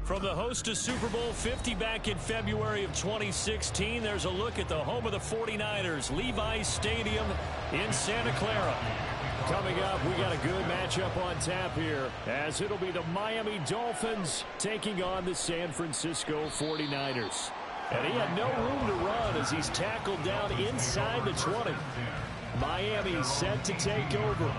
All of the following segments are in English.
From the host to Super Bowl 50 back in February of 2016, there's a look at the home of the 49ers, Levi's Stadium in Santa Clara. Coming up, we got a good matchup on tap here, as it'll be the Miami Dolphins taking on the San Francisco 49ers. And he had no room to run as he's tackled down inside the 20. Miami set to take over.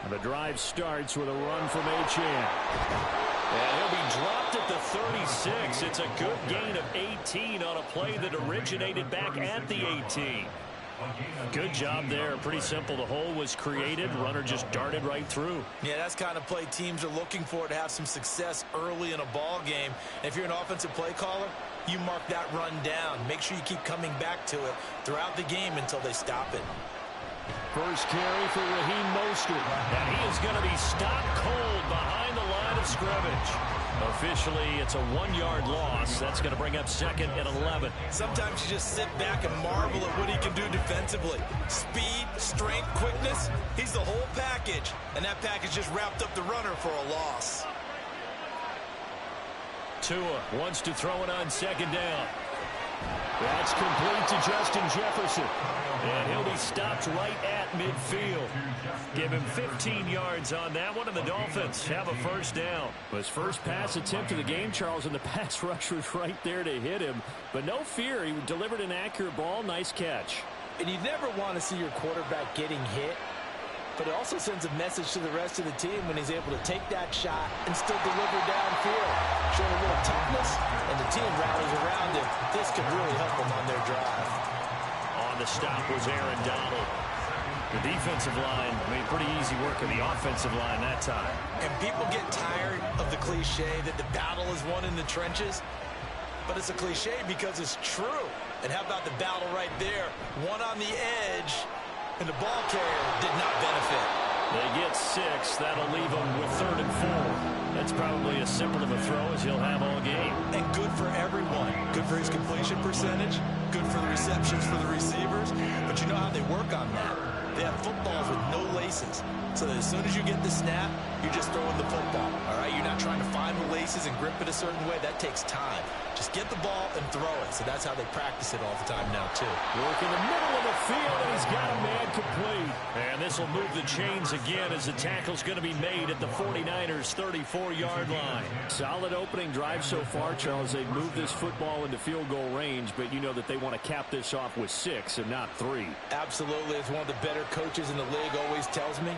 The drive starts with a run from Achane. And he'll be dropped at the 36. It's a good gain of 18 on a play that originated back at the 18. Good job there. Pretty simple. The hole was created. Runner just darted right through. Yeah, that's kind of play teams are looking for to have some success early in a ball game. And if you're an offensive play caller, you mark that run down. Make sure you keep coming back to it throughout the game until they stop it. First carry for Raheem Mostert. And he is going to be stopped cold behind the line of scrimmage. Officially, it's a 1-yard loss. That's going to bring up second and 11. Sometimes you just sit back and marvel at what he can do defensively. Speed, strength, quickness. He's the whole package. And that package just wrapped up the runner for a loss. Tua wants to throw it on second down. That's complete to Justin Jefferson. And he'll be stopped right at midfield. Give him 15 yards on that one, and the Dolphins have a first down. His first pass attempt of the game, Charles, and the pass rush was right there to hit him. But no fear, he delivered an accurate ball. Nice catch. And you never want to see your quarterback getting hit. But it also sends a message to the rest of the team when he's able to take that shot and still deliver downfield. Showing a little toughness, and the team rallies around him. This could really help them on their drive. On the stop was Aaron Donald. The defensive line made pretty easy work of the offensive line that time. And people get tired of the cliche that the battle is won in the trenches. But it's a cliche because it's true. And how about the battle right there? One on the edge. And the ball carrier did not benefit. They get 6. That'll leave them with 3rd and 4. That's probably as simple of a throw as he'll have all game. And good for everyone. Good for his completion percentage. Good for the receptions for the receivers. But you know how they work on that. They have footballs with no laces. So that as soon as you get the snap, you're just throwing the football. All right? You're not trying to find the laces and grip it a certain way. That takes time. Just get the ball and throw it. So that's how they practice it all the time now, too. Work in the middle of the field, and he's got a man complete. And this will move the chains again as the tackle's going to be made at the 49ers' 34-yard line. Solid opening drive so far, Charles. They've moved this football into field goal range, but you know that they want to cap this off with 6 and not 3. Absolutely. As one of the better coaches in the league always tells me,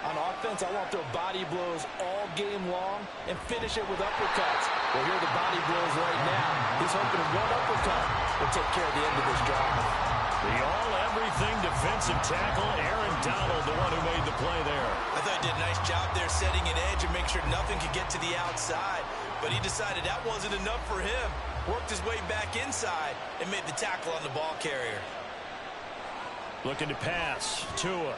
on offense, I want to throw body blows all game long and finish it with uppercuts. Well, here are the body blows right now. He's hoping one uppercut will take care of the end of this drive. The all-everything defensive tackle, Aaron Donald, the one who made the play there. I thought he did a nice job there setting an edge and make sure nothing could get to the outside. But he decided that wasn't enough for him. Worked his way back inside and made the tackle on the ball carrier. Looking to pass. Tua.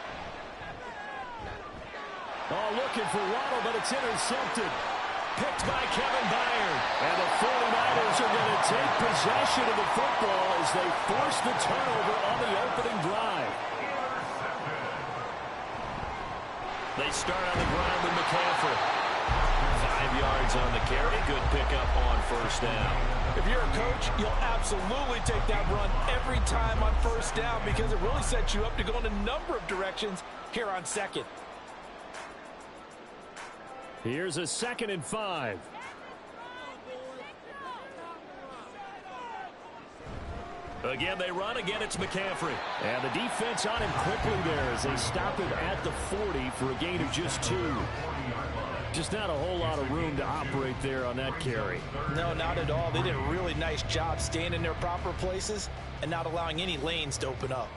Oh, looking for Waddle, but it's intercepted. Picked by Kevin Byard. And the 49ers are going to take possession of the football as they force the turnover on the opening drive. They start on the ground with McCaffrey. 5 yards on the carry. Good pickup on first down. If you're a coach, you'll absolutely take that run every time on first down because it really sets you up to go in a number of directions here on second. Here's a 2nd and 5. Again, they run. Again, it's McCaffrey. And the defense on him quickly there as they stop him at the 40 for a gain of just 2. Just not a whole lot of room to operate there on that carry. No, not at all. They did a really nice job staying in their proper places and not allowing any lanes to open up.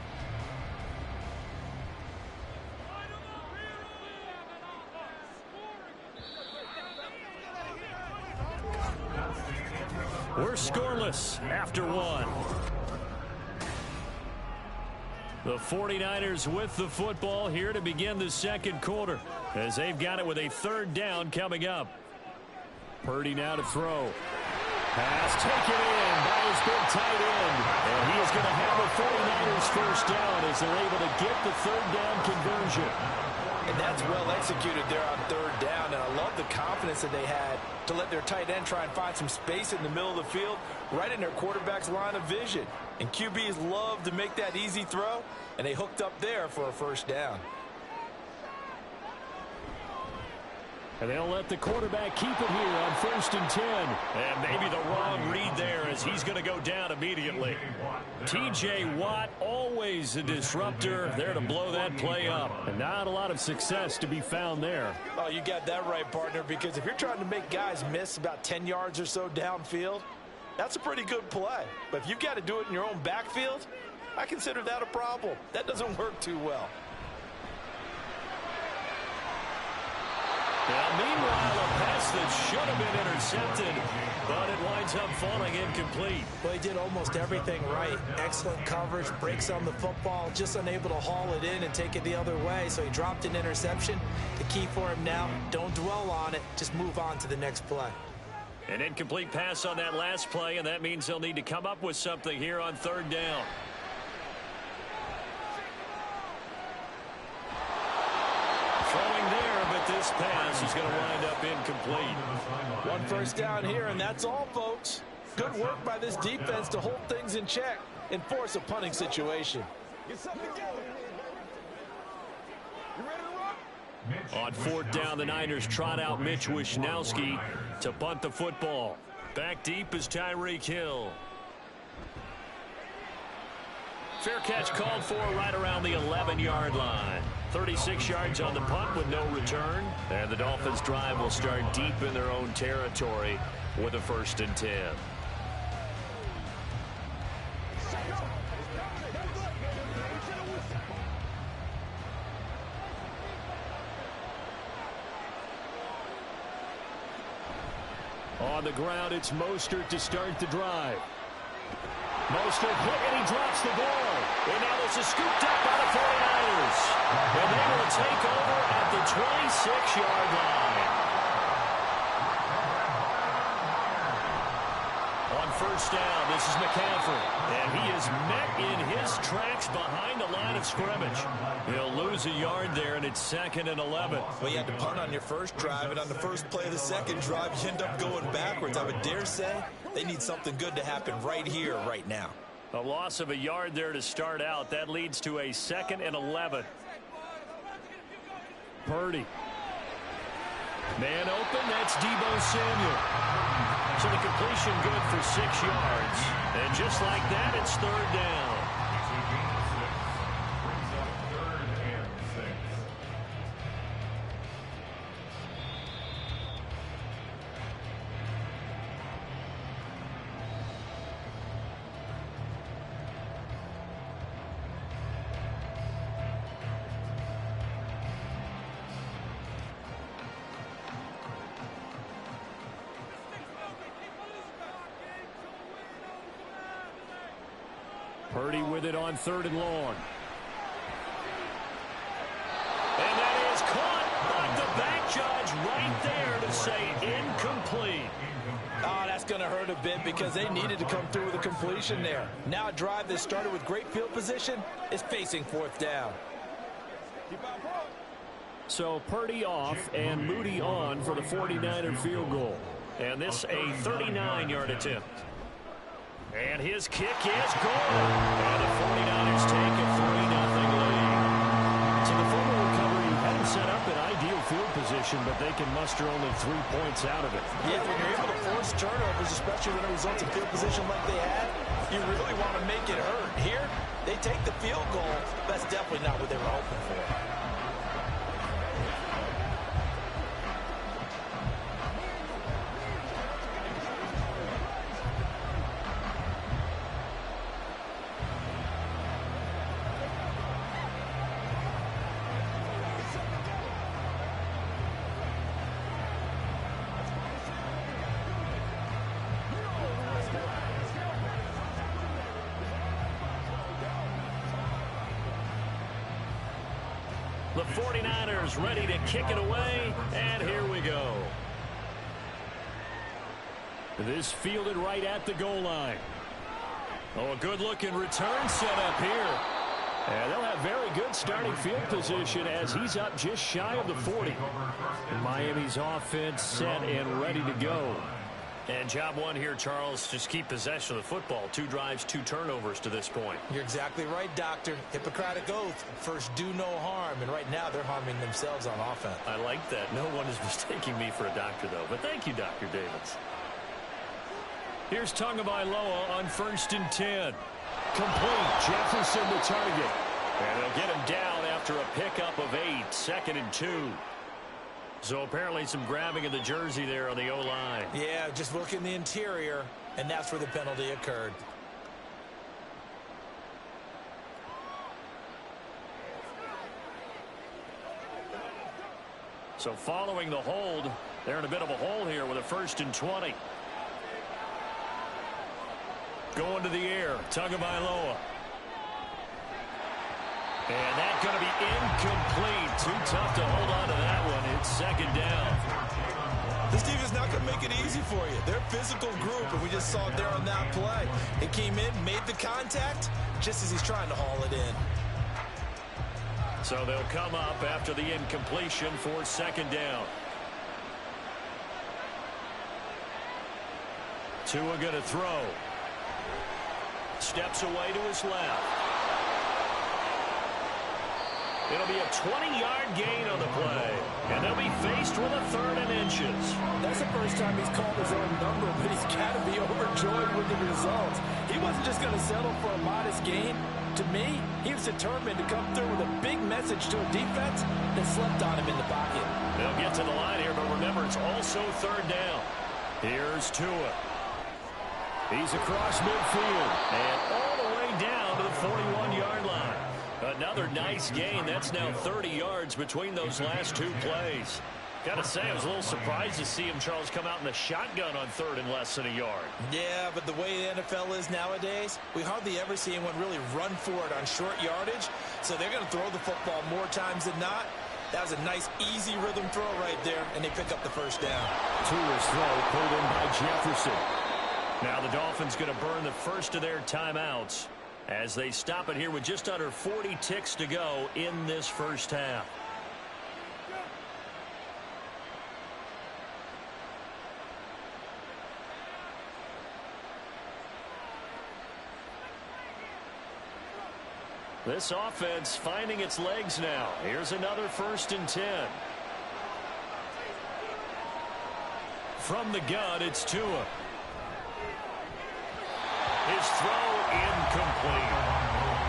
We're scoreless after 1. The 49ers with the football here to begin the second quarter as they've got it with a 3rd down coming up. Purdy now to throw. Pass taken in by his big tight end. And he is going to have a 49ers first down as they're able to get the third down conversion. And that's well executed there on third down. And I love the confidence that they had to let their tight end try and find some space in the middle of the field, right in their quarterback's line of vision. And QBs love to make that easy throw, and they hooked up there for a first down. And they'll let the quarterback keep it here on 1st and 10. And maybe the wrong read there as he's going to go down immediately. T.J. Watt, always a disruptor, there to blow that play up. And not a lot of success to be found there. Oh, you got that right, partner, because if you're trying to make guys miss about 10 yards or so downfield, that's a pretty good play. But if you've got to do it in your own backfield, I consider that a problem. That doesn't work too well. Now, meanwhile, a pass that should have been intercepted, but it winds up falling incomplete. Well, he did almost everything right. Excellent coverage, breaks on the football, just unable to haul it in and take it the other way, so he dropped an interception. The key for him now, don't dwell on it, just move on to the next play. An incomplete pass on that last play, and that means they'll need to come up with something here on third down. Throwing there, but this pass is going to wind up incomplete. One first down here, and that's all, folks. Good work by this defense to hold things in check and force a punting situation. Get something together. You ready to rock? On fourth down, the Niners trot out Mitch Wishnowsky to punt the football. Back deep is Tyreek Hill. Fair catch called for right around the 11-yard line. 36 yards on the punt with no return. And the Dolphins' drive will start deep in their own territory with a 1st and 10. On the ground, it's Mostert to start the drive. Mostert hit, and he drops the ball. And now this is scooped up by the 49ers. And they will take over at the 26-yard line. On first down, this is McCaffrey. And he is met in his tracks behind the line of scrimmage. He'll lose a yard there, and it's 2nd and 11. Well, you had to punt on your first drive, and on the first play of the second drive, you end up going backwards. I would dare say they need something good to happen right here, right now. A loss of a yard there to start out. That leads to a 2nd and 11. Purdy. Man open, that's Deebo Samuel. So the completion good for 6 yards. And just like that, it's third down. Purdy with it on 3rd and long. And that is caught, but the back judge right there to say incomplete. Oh, that's going to hurt a bit because they needed to come through with a completion there. Now a drive that started with great field position is facing 4th down. So Purdy off and Moody on for the 49er field goal. And this a 39-yard attempt. And his kick is good. And the 49ers take a 3-0 lead. So the fumble recovery had him set up in ideal field position, but they can muster only 3 points out of it. Yeah, when you're able to force turnovers, especially when it results in field position like they had, you really want to make it hurt. Here, they take the field goal. That's definitely not what they were hoping for. The 49ers ready to kick it away, and here we go. This fielded right at the goal line. Oh, a good-looking return set up here. And they'll have very good starting field position as he's up just shy of the 40. And Miami's offense set and ready to go. And job one here, Charles, just keep possession of the football. 2 drives, 2 turnovers to this point. You're exactly right, Doctor. Hippocratic oath. First, do no harm. And right now, they're harming themselves on offense. I like that. No one is mistaking me for a doctor, though. But thank you, Dr. Davis. Here's Tagovailoa on 1st and 10. Complete. Jefferson the target. And they'll get him down after a pickup of 8. 2nd and 2. So apparently some grabbing of the jersey there on the O-line. Yeah, just look in the interior, and that's where the penalty occurred. So following the hold, they're in a bit of a hole here with a 1st and 20. Going to the air, Tagovailoa. And that's going to be incomplete. Too tough to hold on to that one. It's 2nd down. This defense is not going to make it easy for you. They're a physical group, and we just saw it there on that play. It came in, made the contact, just as he's trying to haul it in. So they'll come up after the incompletion for 2nd down. Tua going to throw. Steps away to his left. It'll be a 20-yard gain on the play. And they'll be faced with a 3rd and inches. That's the first time he's called his own number, but he's got to be overjoyed with the results. He wasn't just going to settle for a modest gain. To me, he was determined to come through with a big message to a defense that slept on him in the pocket. They'll get to the line here, but remember, it's also 3rd down. Here's Tua. He's across midfield and all the way down to the 41-yard line. Another nice gain. That's now 30 yards between those last 2 plays. Got to say, I was a little surprised to see him, Charles, come out in the shotgun on 3rd and less than a yard. Yeah, but the way the NFL is nowadays, we hardly ever see anyone really run for it on short yardage. So they're going to throw the football more times than not. That was a nice, easy rhythm throw right there, and they pick up the 1st down. Tua's throw pulled in by Jefferson. Now the Dolphins going to burn the first of their timeouts as they stop it here with just under 40 ticks to go in this first half. This offense finding its legs now. Here's another 1st and 10. From the gun, it's Tua. His throw incomplete.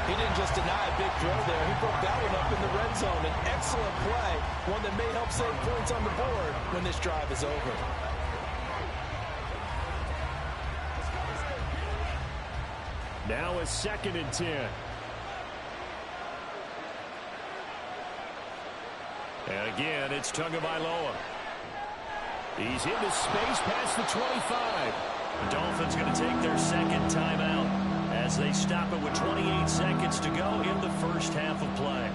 He didn't just deny a big throw there. He broke that one up in the red zone. An excellent play, one that may help save points on the board when this drive is over. Now a 2nd and 10. And again, it's Tagovailoa. He's into space past the 25. The Dolphins going to take their 2nd timeout as they stop it with 28 seconds to go in the first half of play.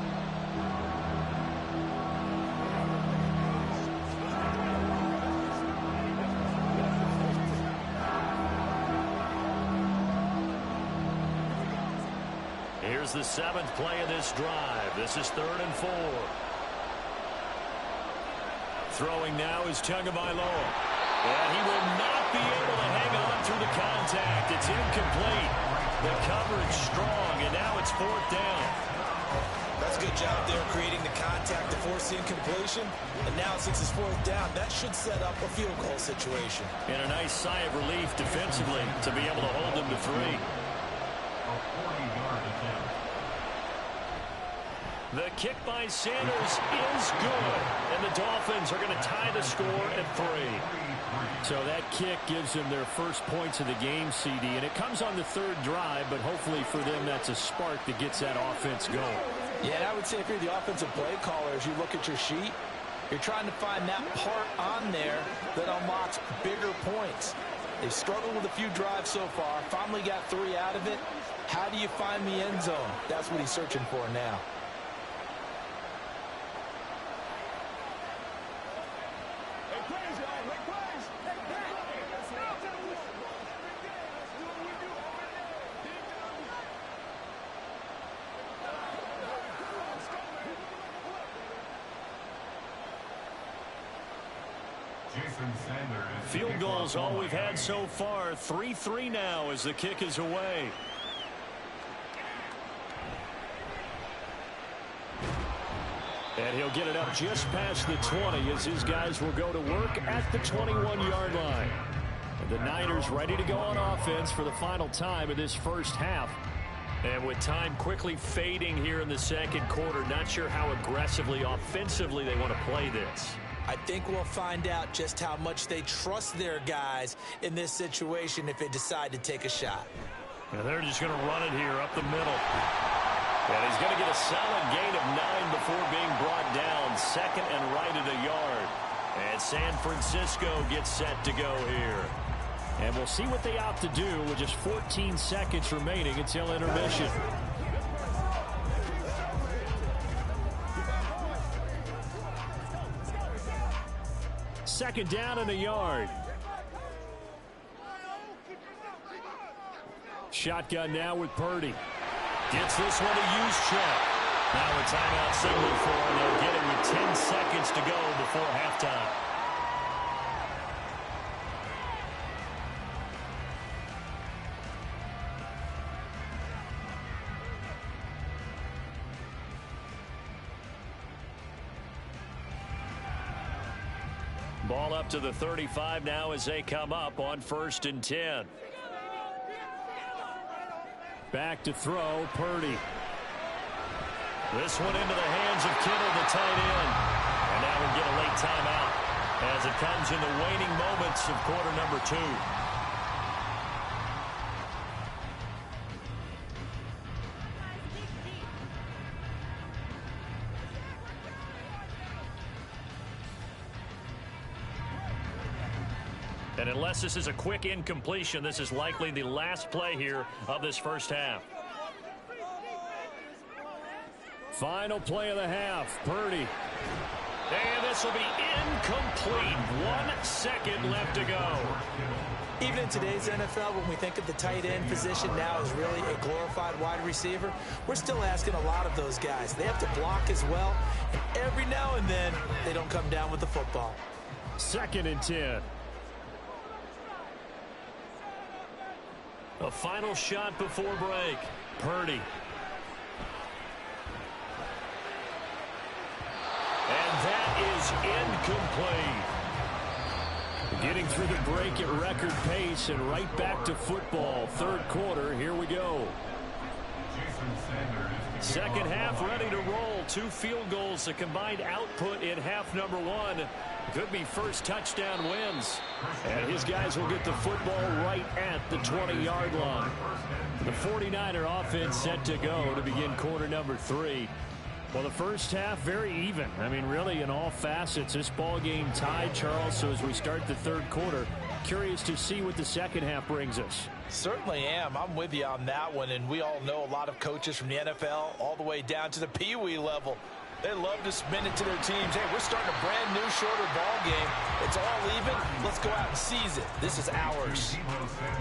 Here's the 7th play of this drive. This is 3rd and 4. Throwing now is Tagovailoa. And he will not be able to hang on through the contact. It's incomplete. The coverage strong, and now it's 4th down. That's a good job there creating the contact to force the incompletion. And now since it's 4th down, that should set up a field goal situation. And a nice sigh of relief defensively to be able to hold them to 3. The kick by Sanders is good, and the Dolphins are going to tie the score at 3. So that kick gives them their first points of the game, CD, and it comes on the 3rd drive, but hopefully for them that's a spark that gets that offense going. Yeah, and I would say if you're the offensive play caller, as you look at your sheet, you're trying to find that part on there that unlocks bigger points. They've struggled with a few drives so far, finally got 3 out of it. How do you find the end zone? That's what he's searching for now. Field goals all we've had so far. 3-3 now as the kick is away. And he'll get it up just past the 20 as his guys will go to work at the 21-yard line. And the Niners ready to go on offense for the final time of this first half. And with time quickly fading here in the second quarter, not sure how aggressively, offensively they want to play this. I think we'll find out just how much they trust their guys in this situation if they decide to take a shot. And they're just going to run it here up the middle. And he's going to get a solid gain of 9 before being brought down. Second and right at a yard. And San Francisco gets set to go here. And we'll see what they opt to do with just 14 seconds remaining until intermission. Second down and a yard. Shotgun now with Purdy. Gets this one to Juszczyk. Now a timeout signal for him. They'll get it with 10 seconds to go before halftime. Ball up to the 35 now as they come up on 1st and 10. Back to throw, Purdy. This one into the hands of Kittle, the tight end. And now we'll get a late timeout as it comes in the waning moments of quarter number 2. And unless this is a quick incompletion, this is likely the last play here of this first half. Final play of the half, Purdy. And this will be incomplete. 1 second left to go. Even in today's NFL, when we think of the tight end position now as really a glorified wide receiver, we're still asking a lot of those guys. They have to block as well, and every now and then, they don't come down with the football. 2nd and 10. A final shot before break. Purdy. And that is incomplete. Getting through the break at record pace and right back to football. 3rd quarter, here we go. Second half ready to roll. 2 field goals, a combined output in half number 1. Could be first touchdown wins. And his guys will get the football right at the 20-yard line. The 49er offense set to go to begin quarter number 3. Well, the first half, very even. I mean, really, in all facets, this ball game tied, Charles. So as we start the 3rd quarter, curious to see what the second half brings us. Certainly am. I'm with you on that one. And we all know a lot of coaches from the NFL all the way down to the Pee Wee level. They love to spin it to their teams. Hey, we're starting a brand new, shorter ball game. It's all even. Let's go out and seize it. This is ours.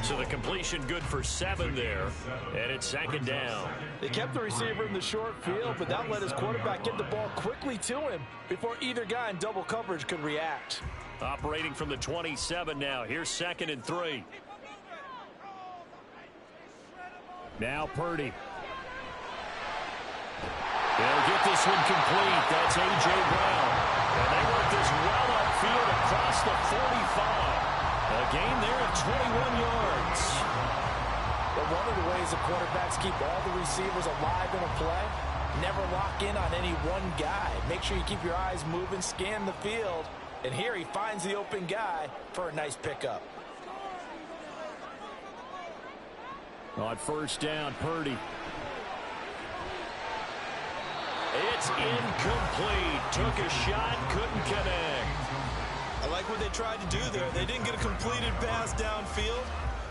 So the completion good for 7 there. And it's 2nd down. They kept the receiver in the short field, but that let his quarterback get the ball quickly to him before either guy in double coverage could react. Operating from the 27 now. Here's 2nd and 3. Now Purdy. They'll get this one complete. That's A.J. Brown. And they work this well upfield across the 45. A gain there of 21 yards. But one of the ways the quarterbacks keep all the receivers alive in a play, never lock in on any one guy. Make sure you keep your eyes moving, scan the field. And here he finds the open guy for a nice pickup. On 1st down, Purdy. It's incomplete. Took a shot, couldn't connect. I like what they tried to do there. They didn't get a completed pass downfield,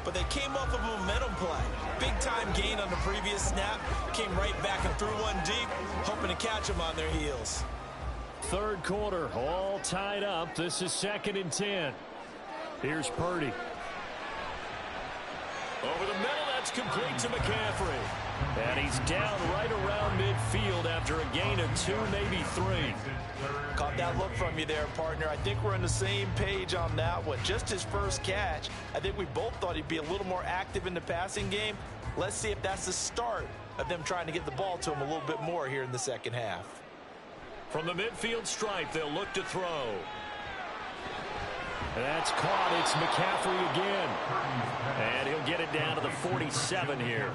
but they came off of a momentum play. Big-time gain on the previous snap. Came right back and threw one deep, hoping to catch them on their heels. 3rd quarter, all tied up. This is 2nd and 10. Here's Purdy. Over the middle, that's complete to McCaffrey. And he's down right around midfield after a gain of 2, maybe 3. Caught that look from you there, partner. I think we're on the same page on that one. Just his first catch. I think we both thought he'd be a little more active in the passing game. Let's see if that's the start of them trying to get the ball to him a little bit more here in the second half. From the midfield stripe, they'll look to throw. That's caught. It's McCaffrey again. And he'll get it down to the 47 here.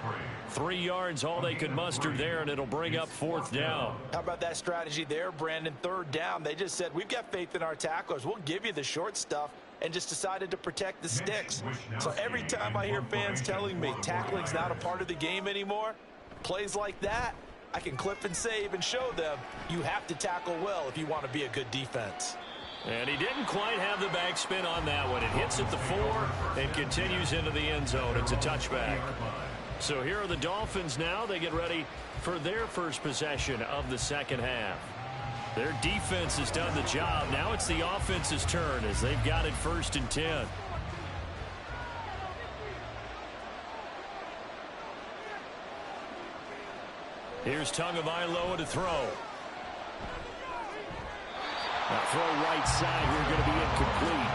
3 yards, all they could muster there, and it'll bring up 4th down. How about that strategy there, Brandon? 3rd down. They just said, we've got faith in our tacklers. We'll give you the short stuff, and just decided to protect the sticks. So every time I hear fans telling me tackling's not a part of the game anymore, plays like that, I can clip and save and show them you have to tackle well if you want to be a good defense. And he didn't quite have the backspin on that one. It hits at the 4 and continues into the end zone. It's a touchback. So here are the Dolphins now. They get ready for their first possession of the second half. Their defense has done the job. Now it's the offense's turn as they've got it 1st and 10. Here's Tagovailoa to throw. That throw right side here going to be incomplete.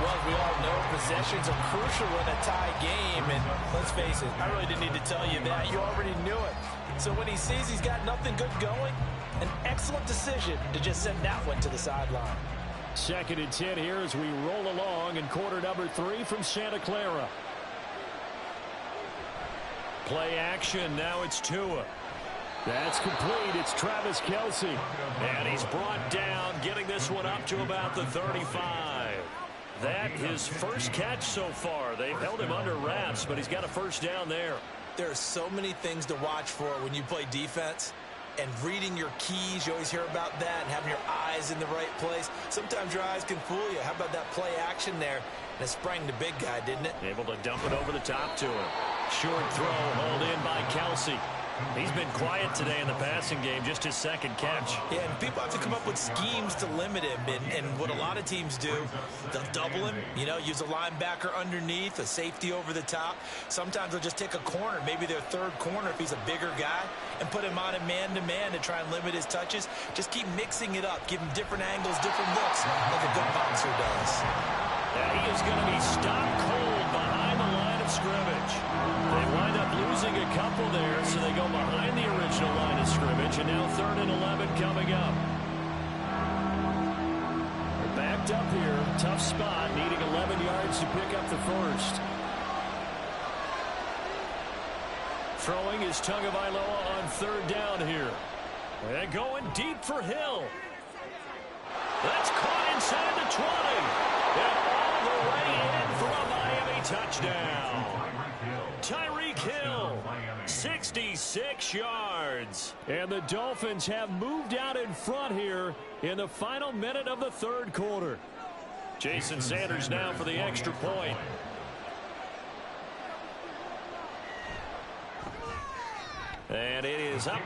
Well, as we all know, possessions are crucial in a tie game. And let's face it, I really didn't need to tell you that. You already knew it. So when he sees he's got nothing good going, an excellent decision to just send that one to the sideline. 2nd and 10 here as we roll along in quarter number 3 from Santa Clara. Play action. Now it's Tua. That's complete. It's Travis Kelce. And he's brought down, getting this one up to about the 35. That his first catch so far. They've held him under wraps, but he's got a 1st down there. There are so many things to watch for when you play defense. And reading your keys, you always hear about that, and having your eyes in the right place. Sometimes your eyes can fool you. How about that play action there? And it sprang the big guy, didn't it? Able to dump it over the top to him. Short throw, hauled in by Kelce. He's been quiet today in the passing game, just his 2nd catch. Yeah, and people have to come up with schemes to limit him. And what a lot of teams do, they'll double him, use a linebacker underneath, a safety over the top. Sometimes they'll just take a corner, maybe their 3rd corner if he's a bigger guy, and put him on a man-to-man to try and limit his touches. Just keep mixing it up, give him different angles, different looks, like a good boxer does. And he is going to be stopped cold behind the line of scrimmage. They wind up losing a couple there, so they go behind the original line of scrimmage, and now 3rd and 11 coming up. They're backed up here. Tough spot, needing 11 yards to pick up the 1st. Throwing is Tagovailoa on 3rd down here. And going deep for Hill. That's caught inside the 20. And all the way in for a Miami touchdown. Tyreek Hill, 66 yards. And the Dolphins have moved out in front here in the final minute of the 3rd quarter. Jason Sanders now for the extra point. And it is up.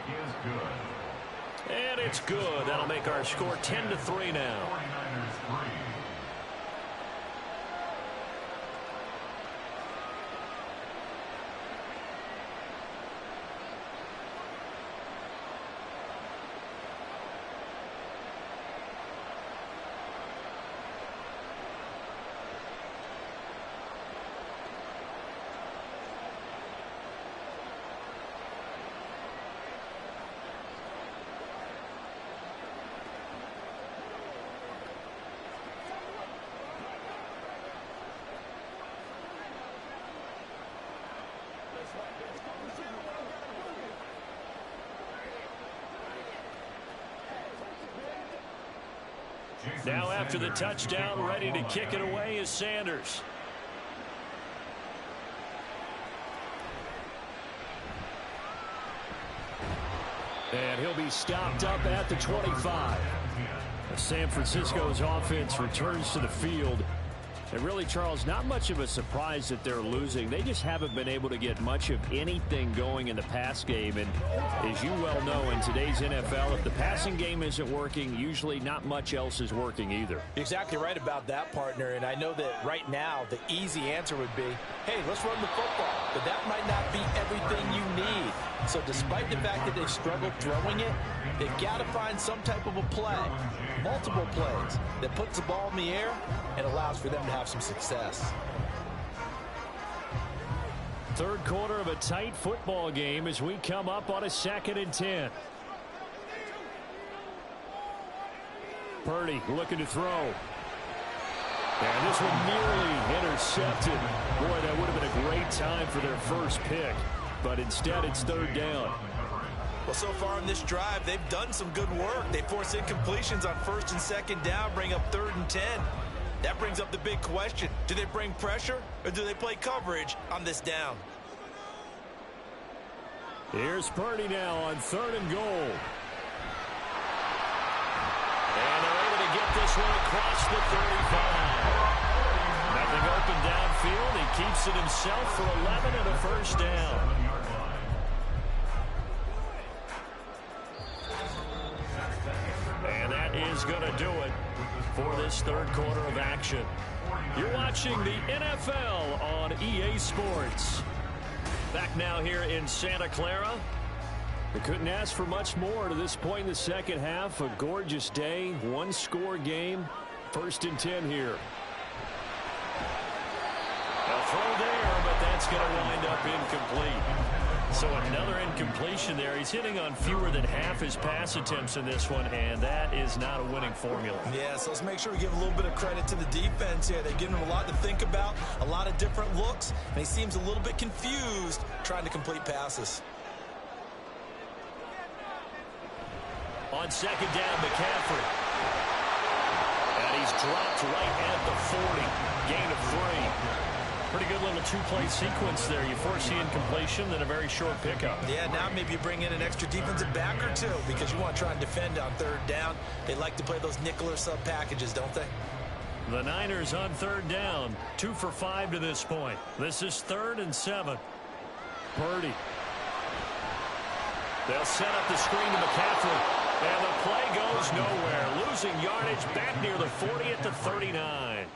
And it's good. That'll make our score 10-3 now. Now after the touchdown, ready to kick it away is Sanders. And he'll be stopped up at the 25. San Francisco's offense returns to the field And really, Charles, not much of a surprise that they're losing. They just haven't been able to get much of anything going in the pass game. And as you well know, in today's NFL, if the passing game isn't working, usually not much else is working either. You're exactly right about that, partner. And I know that right now the easy answer would be, hey, let's run the football. But that might not be everything you need. So despite the fact that they've struggled throwing it, they've got to find some type of a play, multiple plays, that puts the ball in the air and allows for them to have some success. Third quarter of a tight football game as we come up on a 2nd and 10. Purdy looking to throw. And this one nearly intercepted. Boy, that would have been a great time for their first pick. But instead, it's 3rd down. Well, so far in this drive, they've done some good work. They force incompletions on 1st and 2nd down, bring up 3rd and 10. That brings up the big question. Do they bring pressure or do they play coverage on this down? Here's Purdy now on 3rd and goal. And they're able to get this one across the 35. Nothing open downfield. He keeps it himself for 11 and a 1st down. And that is going to do it for this 3rd quarter of action. You're watching the NFL on EA Sports. Back now here in Santa Clara. They couldn't ask for much more to this point in the second half. A gorgeous day, one-score game. 1st and 10 here. A throw there, but that's going to wind up incomplete. So another incompletion there. He's hitting on fewer than half his pass attempts in this one, and that is not a winning formula. Yeah, so let's make sure we give a little bit of credit to the defense here. They're giving him a lot to think about, a lot of different looks, and he seems a little bit confused trying to complete passes. On 2nd down, McCaffrey. And he's dropped right at the 40. Gain of 3. Pretty good little two-play sequence there. You force the incompletion, then a very short pickup. Yeah, now maybe you bring in an extra defensive back or two because you want to try and defend on 3rd down. They like to play those nickel or sub packages, don't they? The Niners on 3rd down. 2 for 5 to this point. This is 3rd and 7. Purdy. They'll set up the screen to McCaffrey. And the play goes nowhere. Losing yardage back near the 40 at the 39.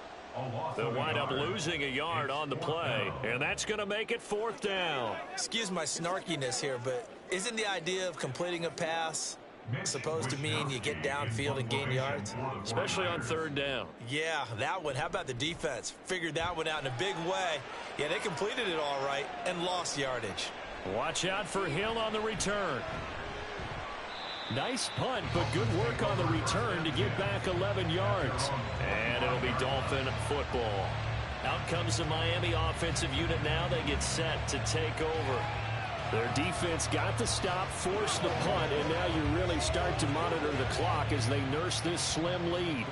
They'll wind up losing a yard on the play, and that's going to make it 4th down. Excuse my snarkiness here, but isn't the idea of completing a pass supposed to mean you get downfield and gain yards? Especially on 3rd down. Yeah, that one. How about the defense? Figured that one out in a big way. Yeah, they completed it all right and lost yardage. Watch out for Hill on the return. Nice punt, but good work on the return to get back 11 yards. And it'll be Dolphin football. Out comes the Miami offensive unit now. They get set to take over. Their defense got the stop, forced the punt, and now you really start to monitor the clock as they nurse this slim lead.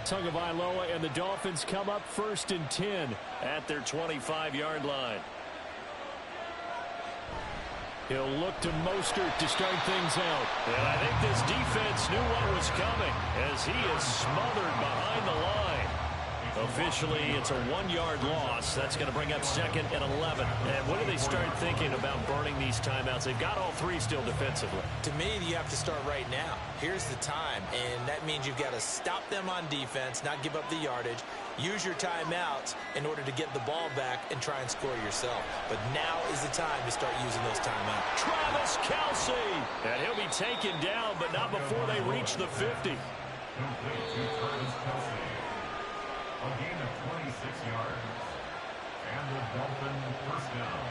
Tagovailoa and the Dolphins come up 1st and 10 at their 25-yard line. He'll look to Mostert to start things out. And I think this defense knew what was coming as he is smothered behind the line. Officially, it's a 1-yard loss. That's going to bring up 2nd and 11. And when do they start thinking about burning these timeouts? They've got all 3 still defensively. To me, you have to start right now. Here's the time, and that means you've got to stop them on defense, not give up the yardage, use your timeouts in order to get the ball back and try and score yourself. But now is the time to start using those timeouts. Travis Kelce. And he'll be taken down, but not before they reach the 50. A gain of 26 yards, and the Dolphin 1st down.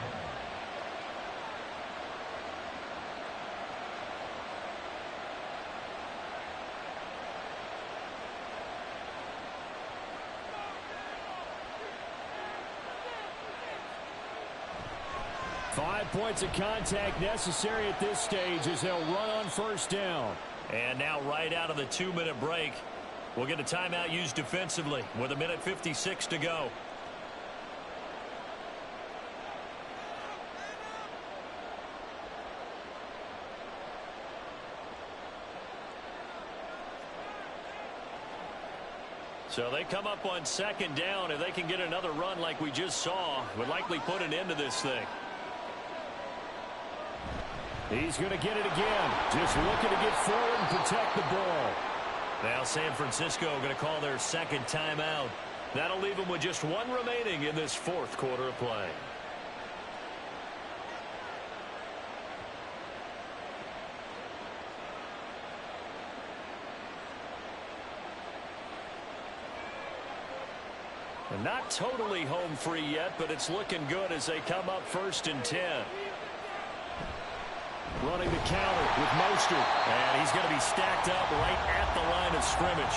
Five points of contact necessary at this stage as they'll run on 1st down. And now right out of the 2-minute break, we'll get a timeout used defensively with 1:56 to go. So they come up on second down. If they can get another run like we just saw, would likely put an end to this thing. He's going to get it again. Just looking to get forward and protect the ball. Now San Francisco going to call their second timeout. That'll leave them with just one remaining in this fourth quarter of play. And not totally home free yet, but it's looking good as they come up 1st and 10. Running the counter with Mostert. And he's going to be stacked up right at the line of scrimmage.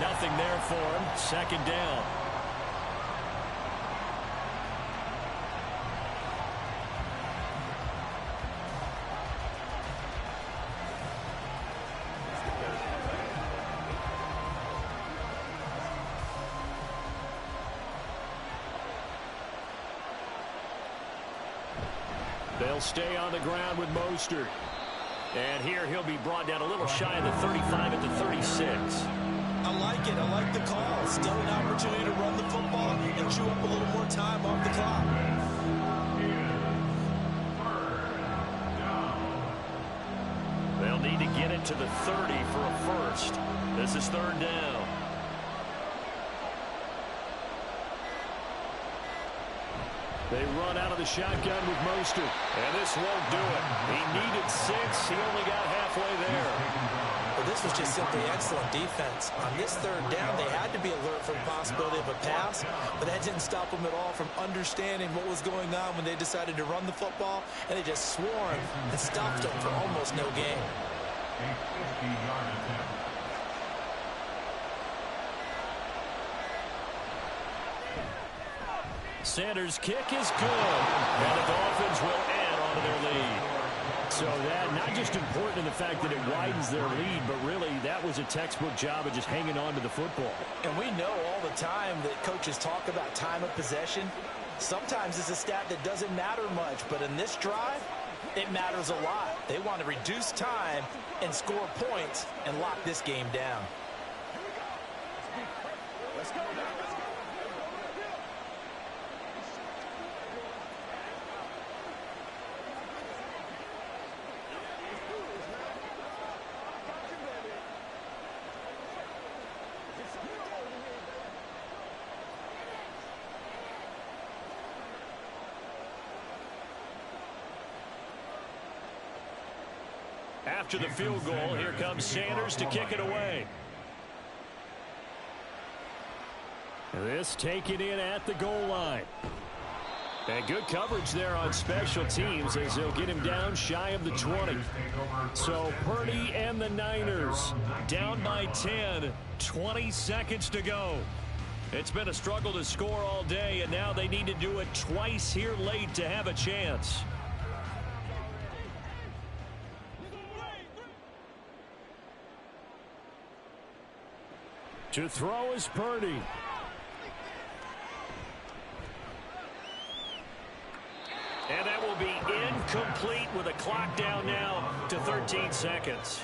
Nothing there for him. Second down. They'll stay on the ground with Mostert. And here he'll be brought down a little shy of the 35 at the 36. I like it. I like the call. Still an opportunity to run the football and chew up a little more time off the clock. They'll need to get it to the 30 for a first. This is third down. They run out of the shotgun with Mostert. And this won't do it. He needed 6. He only got halfway there. Well, this was just simply excellent defense. On this third down, they had to be alert for the possibility of a pass, but that didn't stop them at all from understanding what was going on when they decided to run the football, and they just swarmed and stopped them for almost no gain. A 50-yard attempt. Sanders' kick is good. And the Dolphins will add on to their lead. So that not just important in the fact that it widens their lead, but really that was a textbook job of just hanging on to the football. And we know all the time that coaches talk about time of possession. Sometimes it's a stat that doesn't matter much, but in this drive, it matters a lot. They want to reduce time and score points and lock this game down. Let's go. After the field goal, here comes Sanders to kick it away. This taken in at the goal line. And good coverage there on special teams as they'll get him down shy of the 20. So Purdy and the Niners Down by 10, 20 seconds to go. It's been a struggle to score all day, and now they need to do it twice here late to have a chance. To throw is Purdy. And that will be incomplete with a clock down now to 13 seconds.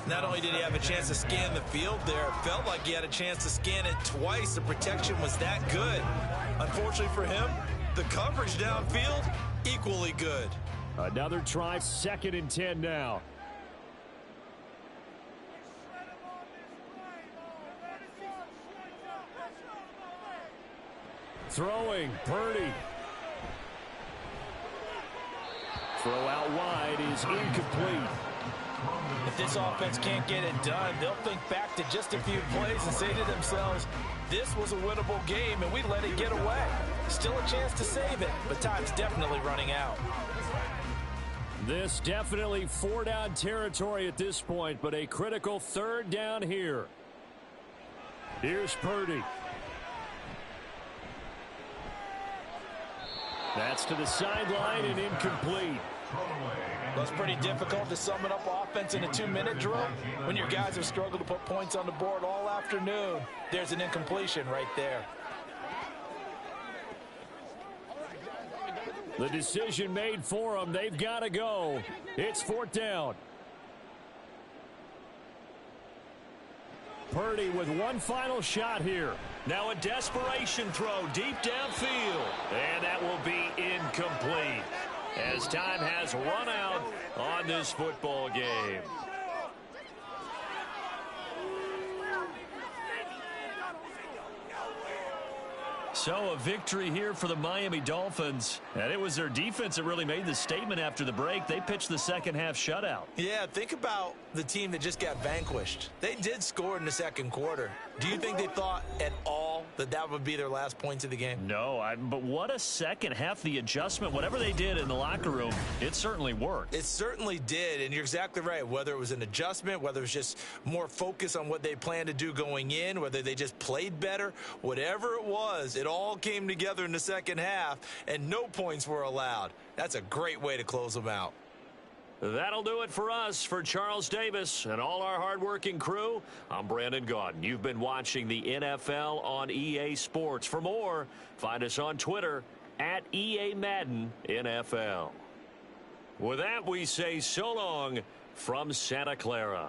Not only did he have a chance to scan the field there, it felt like he had a chance to scan it twice. The protection was that good. Unfortunately for him, the coverage downfield, equally good. Another try, 2nd and 10 now. Throwing, Purdy. Throw out wide is incomplete. If this offense can't get it done, they'll think back to just a few plays and say to themselves, this was a winnable game and we let it get away. Still a chance to save it, but time's definitely running out. This definitely 4-down territory at this point, but a critical 3rd down here. Here's Purdy. That's to the sideline and incomplete. Well, it's pretty difficult to sum it up offense in a 2-minute drill when your guys have struggled to put points on the board all afternoon. There's an incompletion right there. The decision made for them. They've got to go. It's 4th down. Purdy with one final shot here. Now a desperation throw deep downfield. And that will be incomplete as time has run out on this football game. So a victory here for the Miami Dolphins. And it was their defense that really made the statement after the break. They pitched the second half shutout. Yeah, think about the team that just got vanquished. They did score in the second quarter. Do you think they thought at all that that would be their last points of the game? No, but what a second half. The adjustment, whatever they did in the locker room, it certainly worked. It certainly did, and you're exactly right. Whether it was an adjustment, whether it was just more focus on what they planned to do going in, whether they just played better, whatever it was, it all came together in the second half, and no points were allowed. That's a great way to close them out. That'll do it for us. For Charles Davis and all our hardworking crew, I'm Brandon Gaudin. You've been watching the NFL on EA Sports. For more, find us on Twitter at EA Madden NFL. With that, we say so long from Santa Clara.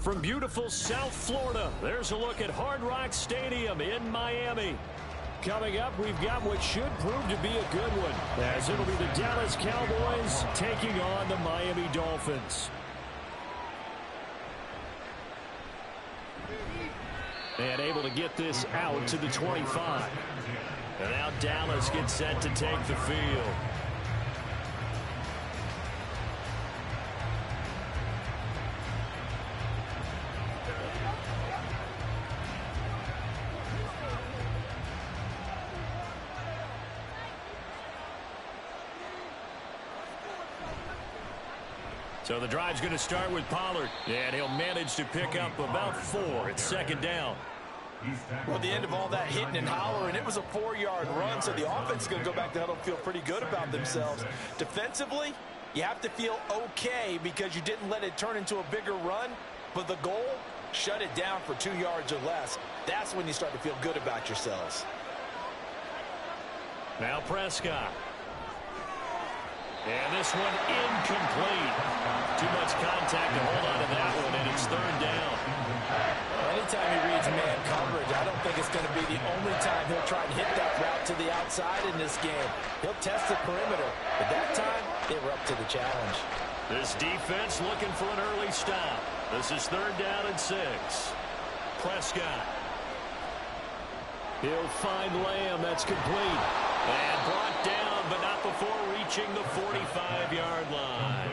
From beautiful South Florida, there's a look at Hard Rock Stadium in Miami. Coming up, we've got what should prove to be a good one, as it'll be the Dallas Cowboys taking on the Miami Dolphins. And able to get this out to the 25. And now Dallas gets set to take the field. So the drive's going to start with Pollard, and he'll manage to pick up about 4. It's second down. Well, at the end of all that hitting and hollering, it was a 4-yard run, so the offense is going to go back to huddle and feel pretty good about themselves. Defensively, you have to feel okay because you didn't let it turn into a bigger run, but the goal, shut it down for 2 yards or less. That's when you start to feel good about yourselves. Now Prescott. And this one incomplete. Too much contact to hold on to that one, and it's third down. Anytime he reads man coverage, I don't think it's going to be the only time he'll try and hit that route to the outside in this game. He'll test the perimeter, but that time, they were up to the challenge. This defense looking for an early stop. This is third down and 6. Prescott. He'll find Lamb. That's complete. And brought down, but not before reaching the 45-yard line.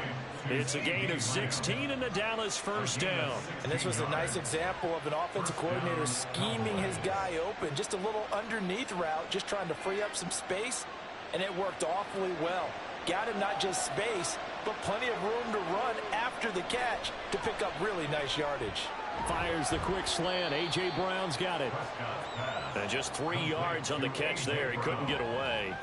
It's a gain of 16 and the Dallas first down. And this was a nice example of an offensive coordinator scheming his guy open. Just a little underneath route, just trying to free up some space, and it worked awfully well. Got him not just space, but plenty of room to run after the catch to pick up really nice yardage. Fires the quick slant. A.J. Brown's got it. And just 3 yards on the catch there. He couldn't get away.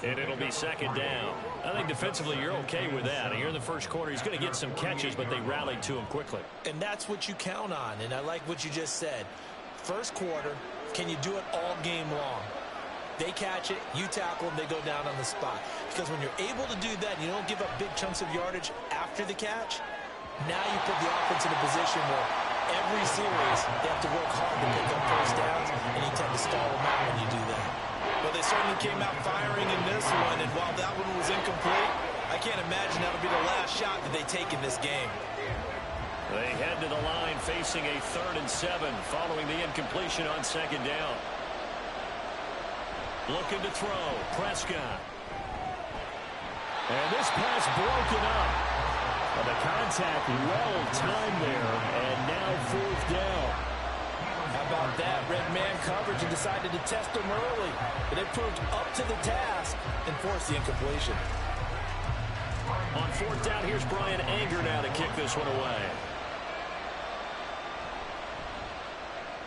And it'll be second down. I think defensively you're okay with that. Here in the first quarter, he's going to get some catches, but they rallied to him quickly. And that's what you count on, and I like what you just said. First quarter, can you do it all game long? They catch it, you tackle them, they go down on the spot. Because when you're able to do that, you don't give up big chunks of yardage after the catch, now you put the offense in a position where every series they have to work hard to pick up first downs, and you tend to stall them out when you do that. Well, they certainly came out firing in this one, and while that one was incomplete, I can't imagine that'll be the last shot that they take in this game. They head to the line facing a 3rd and 7 following the incompletion on second down. Looking to throw. Prescott. And this pass broken up. Well, the contact well timed there, and now 4th down. How about that? Red man coverage and decided to test him early. But it proved up to the task and forced the incompletion. On 4th down, here's Brian Anger now to kick this one away.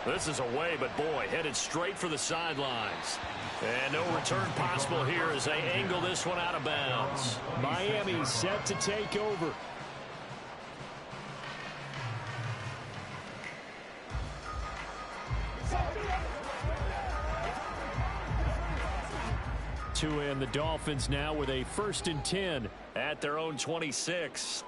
This is away, but boy, headed straight for the sidelines. And no return possible here as they angle this one out of bounds. Miami set to take over. And the Dolphins now with a 1st and 10 at their own 26.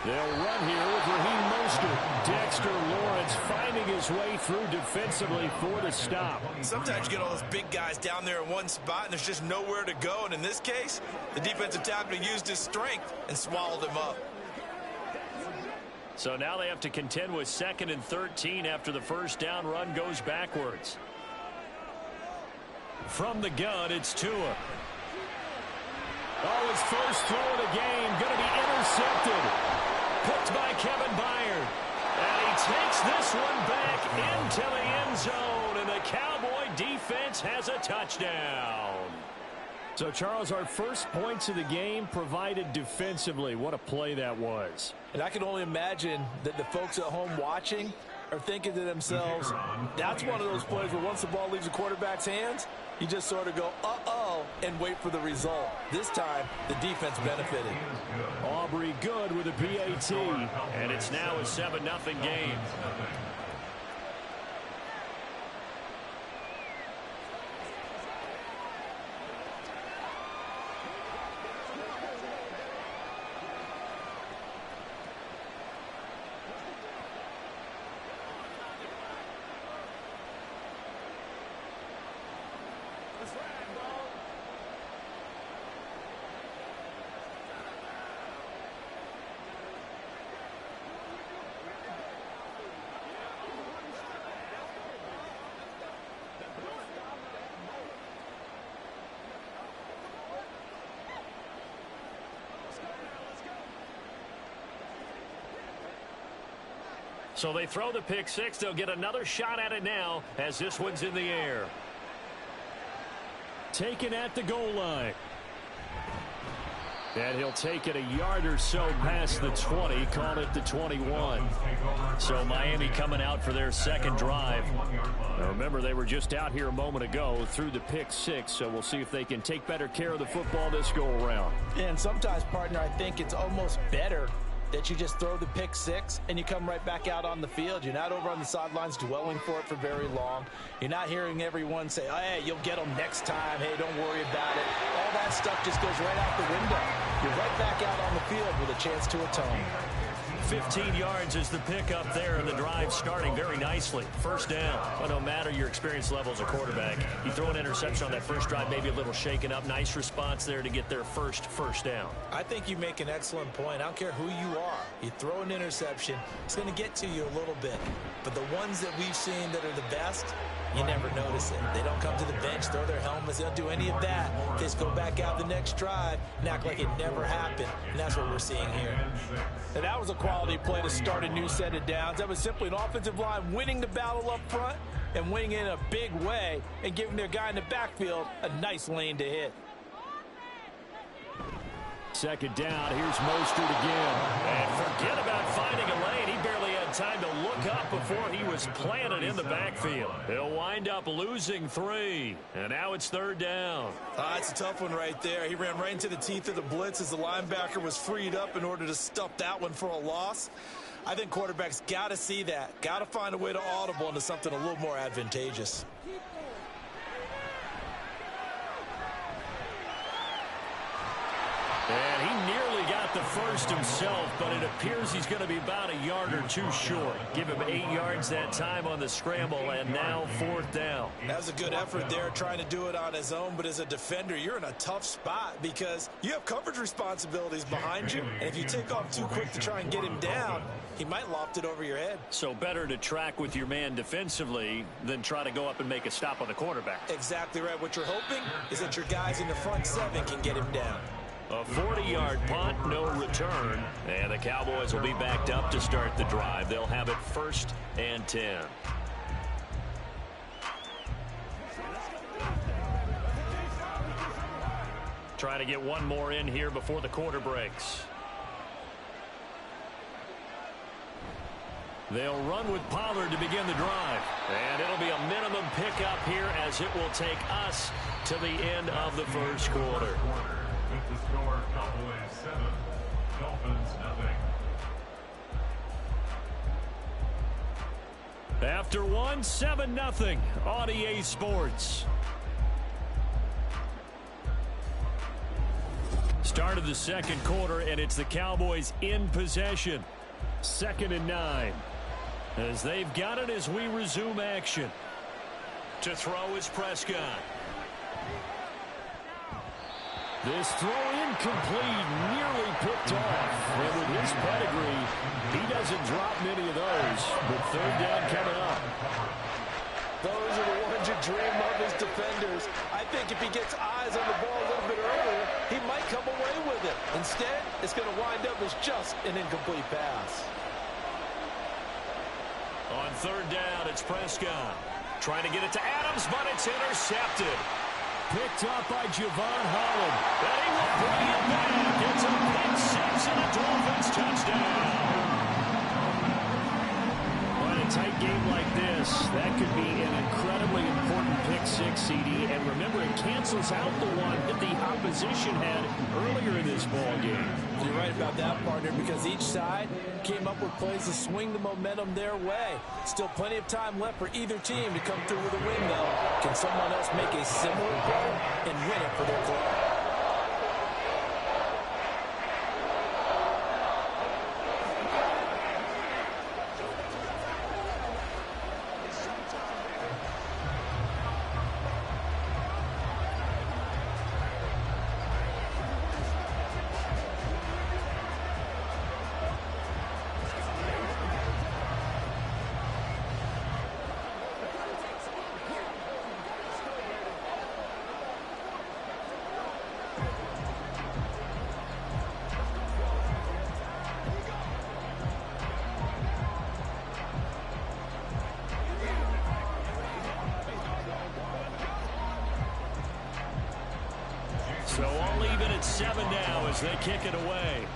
They'll run here with Raheem Mostert. Dexter Lawrence finding his way through defensively for the stop. Sometimes you get all those big guys down there in one spot and there's just nowhere to go. And in this case, the defensive tackle used his strength and swallowed him up. So now they have to contend with 2nd and 13 after the first down run goes backwards. From the gun, it's Tua. Oh, his first throw of the game going to be intercepted. Picked by Kevin Byard. And he takes this one back into the end zone. And the Cowboy defense has a touchdown. So, Charles, our first points of the game provided defensively. What a play that was. And I can only imagine that the folks at home watching are thinking to themselves, that's one of those plays where once the ball leaves the quarterback's hands, you just sort of go, uh-oh, and wait for the result. This time, the defense benefited. Aubrey good with a PAT. And it's now a 7-0 game. So they throw the pick six. They'll get another shot at it now as this one's in the air. Taken at the goal line. And he'll take it a yard or so past the 20, call it the 21. So Miami coming out for their second drive. Now remember, they were just out here a moment ago through the pick six, so we'll see if they can take better care of the football this go-around. And sometimes, partner, I think it's almost better that you just throw the pick six and you come right back out on the field. You're not over on the sidelines dwelling for it for very long. You're not hearing everyone say, oh, hey, you'll get them next time. Hey, don't worry about it. All that stuff just goes right out the window. You're right back out on the field with a chance to atone. 15 yards is the pickup there, and the drive starting very nicely. First down. Well, no matter your experience level as a quarterback, you throw an interception on that first drive, maybe a little shaken up. Nice response there to get their first down. I think you make an excellent point. I don't care who you are. You throw an interception, it's going to get to you a little bit. But the ones that we've seen that are the best, you never notice it. They don't come to the bench, throw their helmets. They don't do any of that. They just go back out the next drive and act like it never happened. And that's what we're seeing here. And that was a quality play to start a new set of downs. That was simply an offensive line winning the battle up front and winning in a big way and giving their guy in the backfield a nice lane to hit. Second down, here's Mostert again. And forget about finding a lane. He barely had time to look up before he was planted in the backfield. He'll wind up losing 3. And now it's third down. It's a tough one right there. He ran right into the teeth of the blitz as the linebacker was freed up in order to stuff that one for a loss. I think quarterbacks got to see that. Got to find a way to audible into something a little more advantageous. And he nearly got the first himself, but it appears he's going to be about a yard or two short. Give him 8 yards that time on the scramble, and now fourth down. That was a good effort there, trying to do it on his own, but as a defender, you're in a tough spot because you have coverage responsibilities behind you, and if you take off too quick to try and get him down, he might loft it over your head. So better to track with your man defensively than try to go up and make a stop on the quarterback. Exactly right. What you're hoping is that your guys in the front 7 can get him down. A 40-yard punt, no return. And the Cowboys will be backed up to start the drive. They'll have it 1st and 10. Trying to get one more in here before the quarter breaks. They'll run with Pollard to begin the drive. And it'll be a minimum pickup here as it will take us to the end of the first quarter. With the score, Cowboys 7, Dolphins nothing. After 1, 7-0 on EA Sports. Start of the second quarter, and it's the Cowboys in possession. 2nd and 9. As they've got it as we resume action. To throw is Prescott. This throw incomplete, nearly picked off. And with his pedigree, he doesn't drop many of those. But third down coming up. Those are the ones you dream of as defenders. I think if he gets eyes on the ball a little bit earlier, he might come away with it. Instead, it's going to wind up as just an incomplete pass. On third down, it's Prescott. Trying to get it to Adams, but it's intercepted. Picked up by Javon Holland. And he will bring it back. It's a pick six and a Dolphins touchdown. On a tight game like this, that could be an incredibly important pick six, CD. And remember, it cancels out the one that the opposition had earlier in this ball game. You're right about that, partner, because each side came up with plays to swing the momentum their way. Still plenty of time left for either team to come through with a win, though. Can someone else make a similar play and win it for their club? So all even at 7 now as they kick it away.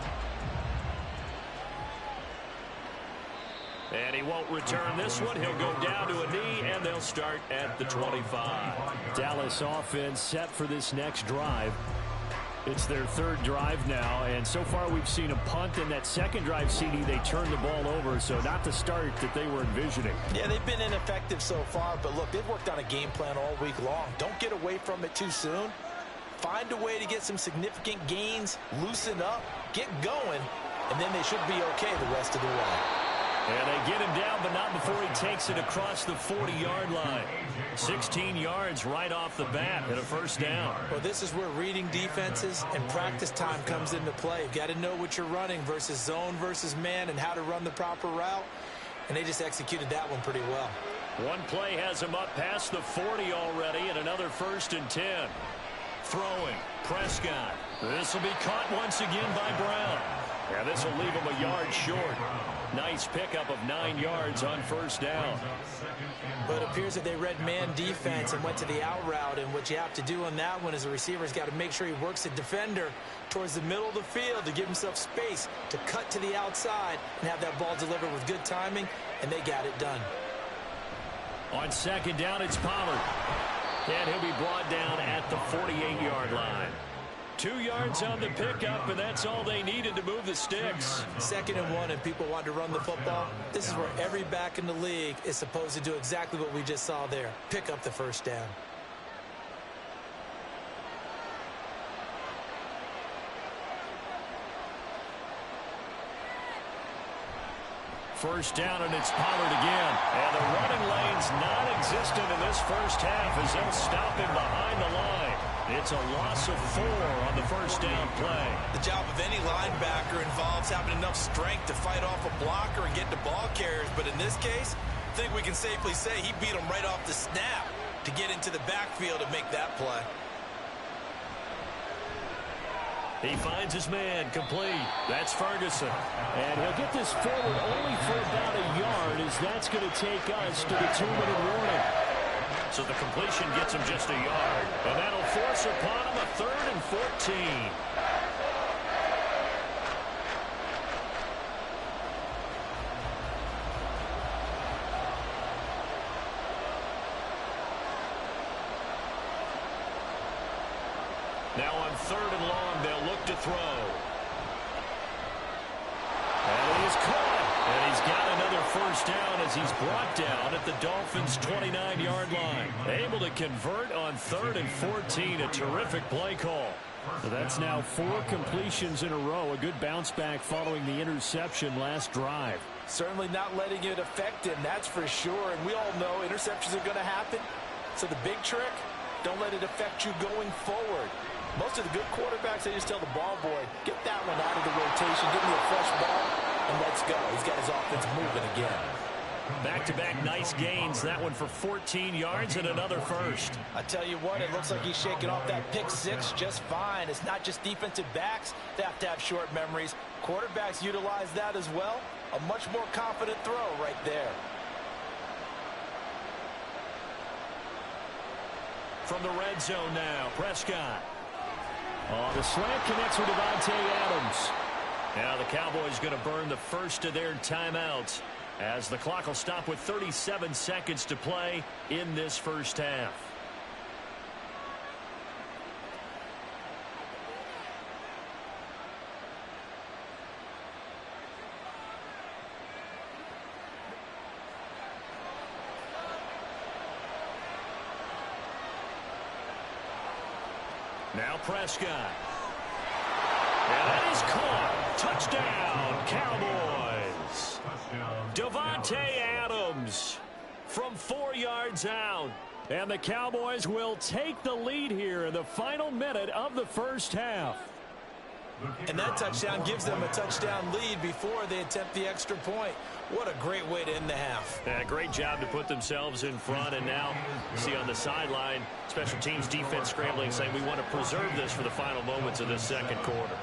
And he won't return this one. He'll go down to a knee, and they'll start at the 25. Dallas offense set for this next drive. It's their third drive now, and so far we've seen a punt. In that second drive, CD, they turned the ball over, so not the start that they were envisioning. Yeah, they've been ineffective so far, but look, they've worked on a game plan all week long. Don't get away from it too soon. Find a way to get some significant gains, loosen up, get going, and then they should be okay the rest of the way. And they get him down, but not before he takes it across the 40-yard line. 16 yards right off the bat and a first down. Well, this is where reading defenses and practice time comes into play. You've got to know what you're running versus zone versus man and how to run the proper route. And they just executed that one pretty well. One play has him up past the 40 already, and another 1st and 10. Throwing, Prescott. This will be caught once again by Brown. And this will leave him a yard short. Nice pickup of 9 yards on first down. But it appears that they read man defense and went to the out route. And what you have to do on that one is the receiver's got to make sure he works the defender towards the middle of the field to give himself space to cut to the outside and have that ball delivered with good timing. And they got it done. On second down, it's Pollard. And he'll be brought down at the 48-yard line. 2 yards on the pickup, and that's all they needed to move the sticks. 2nd and 1, and people want to run the football. This is where every back in the league is supposed to do exactly what we just saw there. Pick up the first down. First down, and it's Pollard again. And the running lane's non-existent in this first half as they'll stop him behind the line. It's a loss of 4 on the first down play. The job of any linebacker involves having enough strength to fight off a blocker and get to ball carriers. But in this case, I think we can safely say he beat him right off the snap to get into the backfield and make that play. He finds his man complete. That's Ferguson. And he'll get this forward only for about a yard, as that's going to take us to the 2-minute warning. So the completion gets him just a yard. And that'll force upon him a 3rd and 14. Now on 3rd and long, they'll look to throw. And he is caught. And he's got another first down as he's brought down at the Dolphins' 29-yard line. Able to convert on 3rd and 14. A terrific play call. So that's now 4 completions in a row. A good bounce back following the interception last drive. Certainly not letting it affect him, that's for sure. And we all know interceptions are going to happen. So the big trick, don't let it affect you going forward. Most of the good quarterbacks, they just tell the ball boy, get that one out of the rotation, give me a fresh ball, and let's go. He's got his offense moving again. Back-to-back nice gains. That one for 14 yards and another first. I tell you what, it looks like he's shaking off that pick 6 just fine. It's not just defensive backs that have to have short memories. Quarterbacks utilize that as well. A much more confident throw right there. From the red zone now, Prescott. Oh, the slant connects with Davante Adams. Now the Cowboys going to burn the first of their timeouts as the clock will stop with 37 seconds to play in this first half. Now Prescott. And that is caught. Touchdown, Cowboys. Davante Adams from 4 yards out. And the Cowboys will take the lead here in the final minute of the first half. And that touchdown gives them a touchdown lead before they attempt the extra point. What a great way to end the half. And a great job to put themselves in front. And now, you see on the sideline, special teams defense scrambling, saying we want to preserve this for the final moments of this second quarter.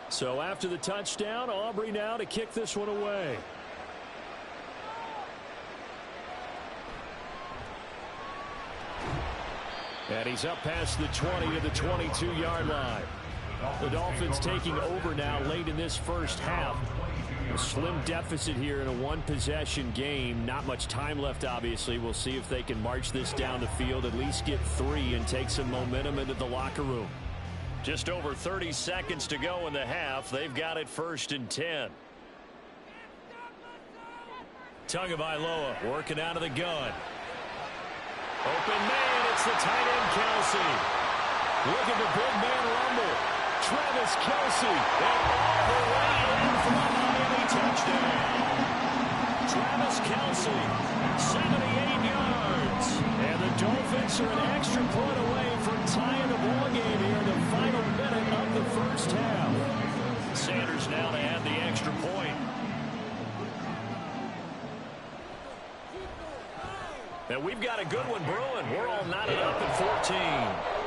So after the touchdown, Aubrey now to kick this one away. And he's up past the 20 to the 22-yard line. The Dolphins taking over now late in this first half. A slim deficit here in a one-possession game. Not much time left, obviously. We'll see if they can march this down the field, at least get 3 and take some momentum into the locker room. Just over 30 seconds to go in the half. They've got it 1st and 10. Tagovailoa working out of the gun. Open man, it's the tight end Kelce. Look at the big man rumble. Travis Kelce, and all the way in for a Miami touchdown. Travis Kelce, 78 yards. And the Dolphins are an extra point away from tying the ball game here in the final minute of the first half. Sanders now to add the extra point. And we've got a good one brewing. We're all knotted up at 14.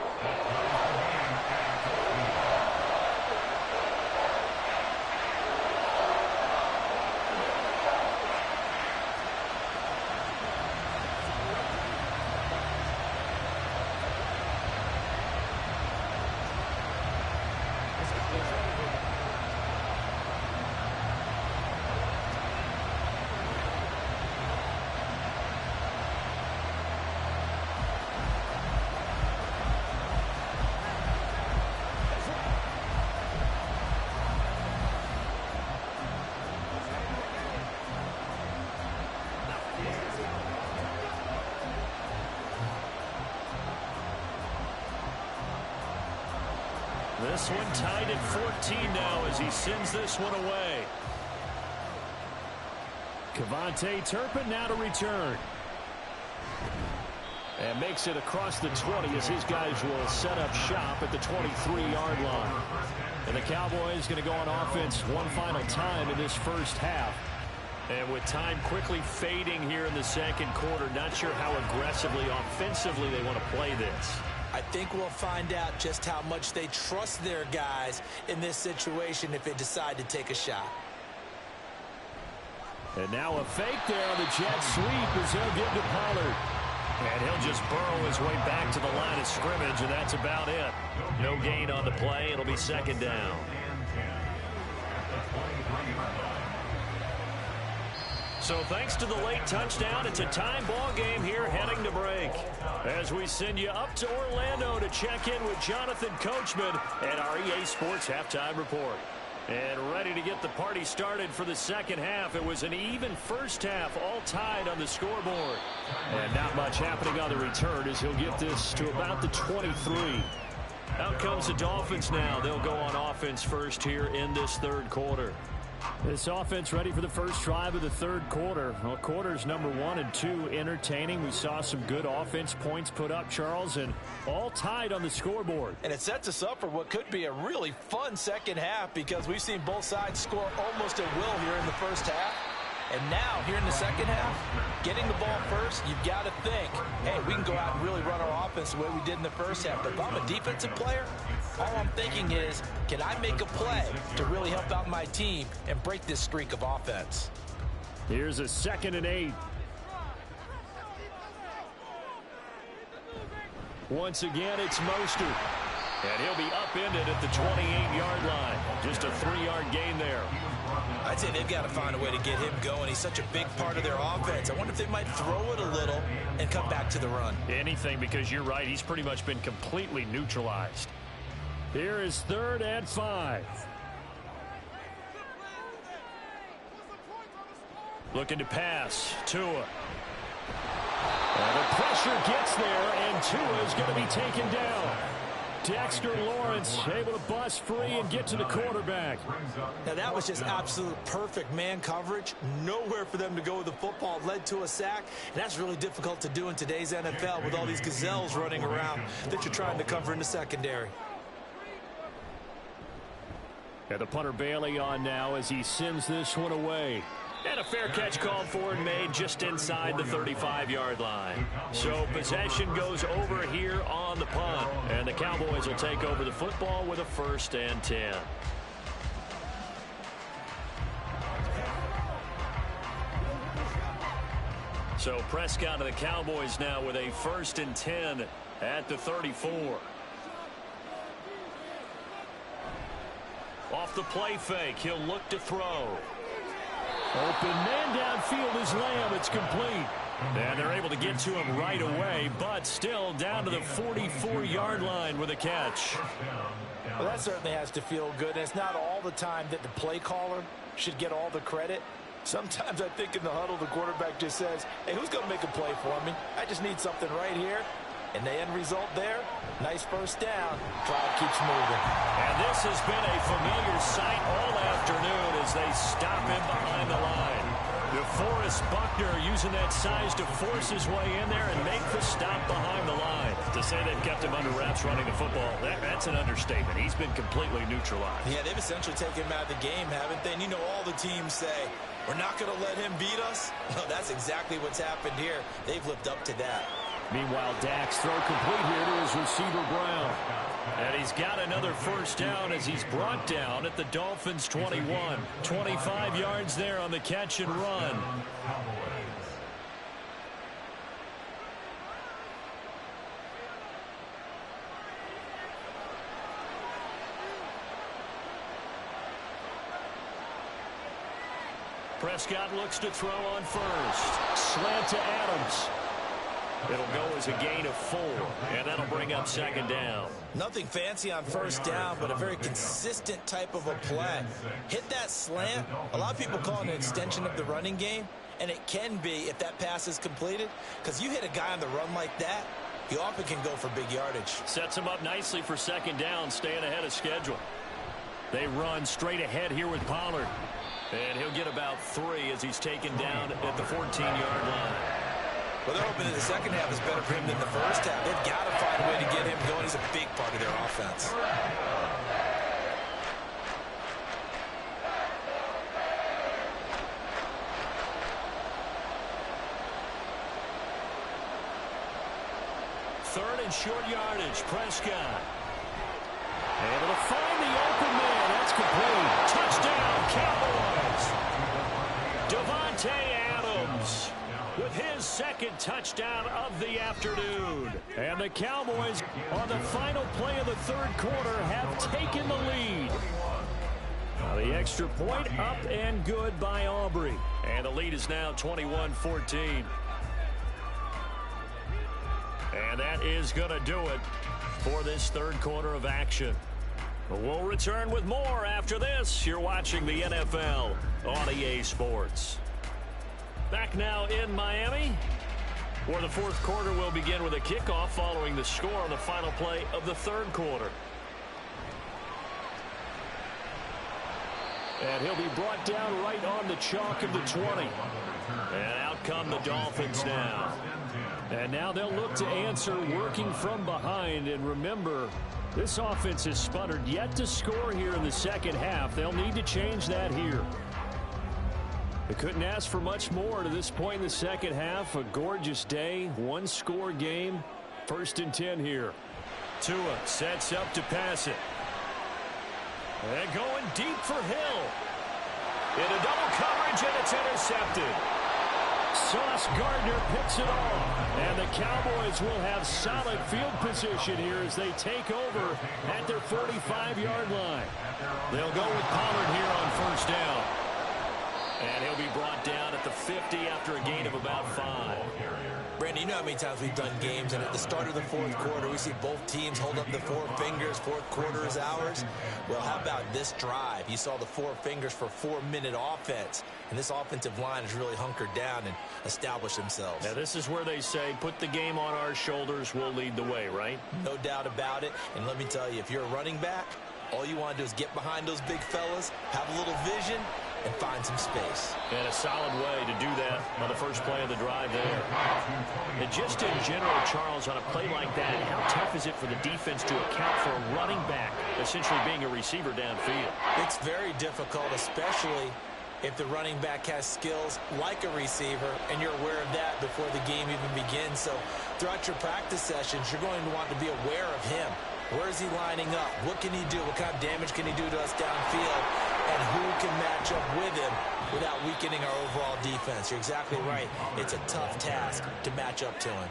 This one tied at 14 now as he sends this one away. KaVontae Turpin now to return. And makes it across the 20 as his guys will set up shop at the 23-yard line. And the Cowboys going to go on offense one final time in this first half. And with time quickly fading here in the second quarter, not sure how aggressively, offensively they want to play this. I think we'll find out just how much they trust their guys in this situation if they decide to take a shot. And now a fake there on the jet sweep as they'll give to Pollard. And he'll just burrow his way back to the line of scrimmage, and that's about it. No gain on the play. It'll be 2nd down. So thanks to the late touchdown, it's a time ball game here heading to break. As we send you up to Orlando to check in with Jonathan Coachman and our EA Sports Halftime Report. And ready to get the party started for the second half. It was an even first half, all tied on the scoreboard. And not much happening on the return as he'll get this to about the 23. Out comes the Dolphins now. They'll go on offense first here in this third quarter. This offense ready for the first drive of the third quarter. Well, quarters number 1 and 2 entertaining. We saw some good offense points put up, Charles, and all tied on the scoreboard. And it sets us up for what could be a really fun second half because we've seen both sides score almost at will here in the first half. And now, here in the second half, getting the ball first, you've got to think, hey, we can go out and really run our offense the way we did in the first half. But if I'm a defensive player, all I'm thinking is, can I make a play to really help out my team and break this streak of offense? Here's a 2nd and 8. Once again, it's Mostert. And he'll be upended at the 28-yard line. Just a 3-yard gain there. I'd say they've got to find a way to get him going. He's such a big part of their offense. I wonder if they might throw it a little and come back to the run. Anything, because you're right. He's pretty much been completely neutralized. Here is 3rd and 5. Looking to pass. Tua. And the pressure gets there, and Tua is going to be taken down. Dexter Lawrence able to bust free and get to the quarterback. Now that was just absolute perfect man coverage. Nowhere for them to go with the football. Led to a sack. And that's really difficult to do in today's NFL with all these gazelles running around that you're trying to cover in the secondary. And the punter Bailey on now as he sends this one away. And a fair catch called for and made just inside the 35-yard line. So possession goes over here on the punt. And the Cowboys will take over the football with a 1st and 10. So Prescott of the Cowboys now with a 1st and 10 at the 34. Off the play fake, he'll look to throw. Open man downfield is Lamb. It's complete. And they're able to get to him right away, but still down to the 44-yard line with a catch. Well, that certainly has to feel good. And it's not all the time that the play caller should get all the credit. Sometimes I think in the huddle, the quarterback just says, hey, who's going to make a play for me? I just need something right here. And the end result there, nice 1st down. Drive keeps moving. And this has been a familiar sight all afternoon as they stop him behind the line. DeForest Buckner using that size to force his way in there and make the stop behind the line. To say they've kept him under wraps running the football, that's an understatement. He's been completely neutralized. Yeah, they've essentially taken him out of the game, haven't they? And you know all the teams say, we're not going to let him beat us. Well, that's exactly what's happened here. They've lived up to that. Meanwhile, Dak's throw complete here to his receiver, Brown. And he's got another 1st down as he's brought down at the Dolphins' 21. 25 yards there on the catch and run. Prescott looks to throw on 1st. Slant to Adams. It'll go as a gain of 4, and that'll bring up 2nd down. Nothing fancy on 1st down, but a very consistent type of a play. Hit that slant. A lot of people call it an extension of the running game, and it can be if that pass is completed, because you hit a guy on the run like that, he often can go for big yardage. Sets him up nicely for 2nd down, staying ahead of schedule. They run straight ahead here with Pollard. And he'll get about 3 as he's taken down at the 14-yard line. Well, they're hoping that the second half is better for him than the first half. They've got to find a way to get him going. He's a big part of their offense. Third and short yardage, Prescott. Able to find the open man. That's complete. Touchdown, Cowboys. Davante Adams with his 2nd touchdown of the afternoon. And the Cowboys, on the final play of the 3rd quarter, have taken the lead. Now the extra point up and good by Aubrey. And the lead is now 21-14. And that is going to do it for this 3rd quarter of action. We'll return with more after this. You're watching the NFL on EA Sports. Back now in Miami, where the 4th quarter will begin with a kickoff following the score on the final play of the 3rd quarter. And he'll be brought down right on the chalk of the 20. And out come the Dolphins now. And now they'll look to answer working from behind. And remember, this offense has sputtered yet to score here in the 2nd half. They'll need to change that here. They couldn't ask for much more to this point in the 2nd half. A gorgeous day, 1-score game. 1st and 10 here. Tua sets up to pass it. And going deep for Hill. Into double coverage, and it's intercepted. Sauce Gardner picks it off. And the Cowboys will have solid field position here as they take over at their 45-yard line. They'll go with Pollard here on 1st down. And he'll be brought down at the 50 after a gain of about 5. Brandon, you know how many times we've done games, and at the start of the 4th quarter, we see both teams hold up the 4 fingers, 4th quarter is ours. Well, how about this drive? You saw the 4 fingers for 4-minute offense, and this offensive line has really hunkered down and established themselves. Now, this is where they say, put the game on our shoulders, we'll lead the way, right? No doubt about it, and let me tell you, if you're a running back, all you want to do is get behind those big fellas, have a little vision, and find some space. And a solid way to do that on the first play of the drive there. And just in general, Charles, on a play like that, how tough is it for the defense to account for a running back essentially being a receiver downfield? It's very difficult, especially if the running back has skills like a receiver, and you're aware of that before the game even begins. So throughout your practice sessions, you're going to want to be aware of him. Where is he lining up? What can he do? What kind of damage can he do to us downfield? And who can match up with him without weakening our overall defense? You're exactly right. It's a tough task to match up to him.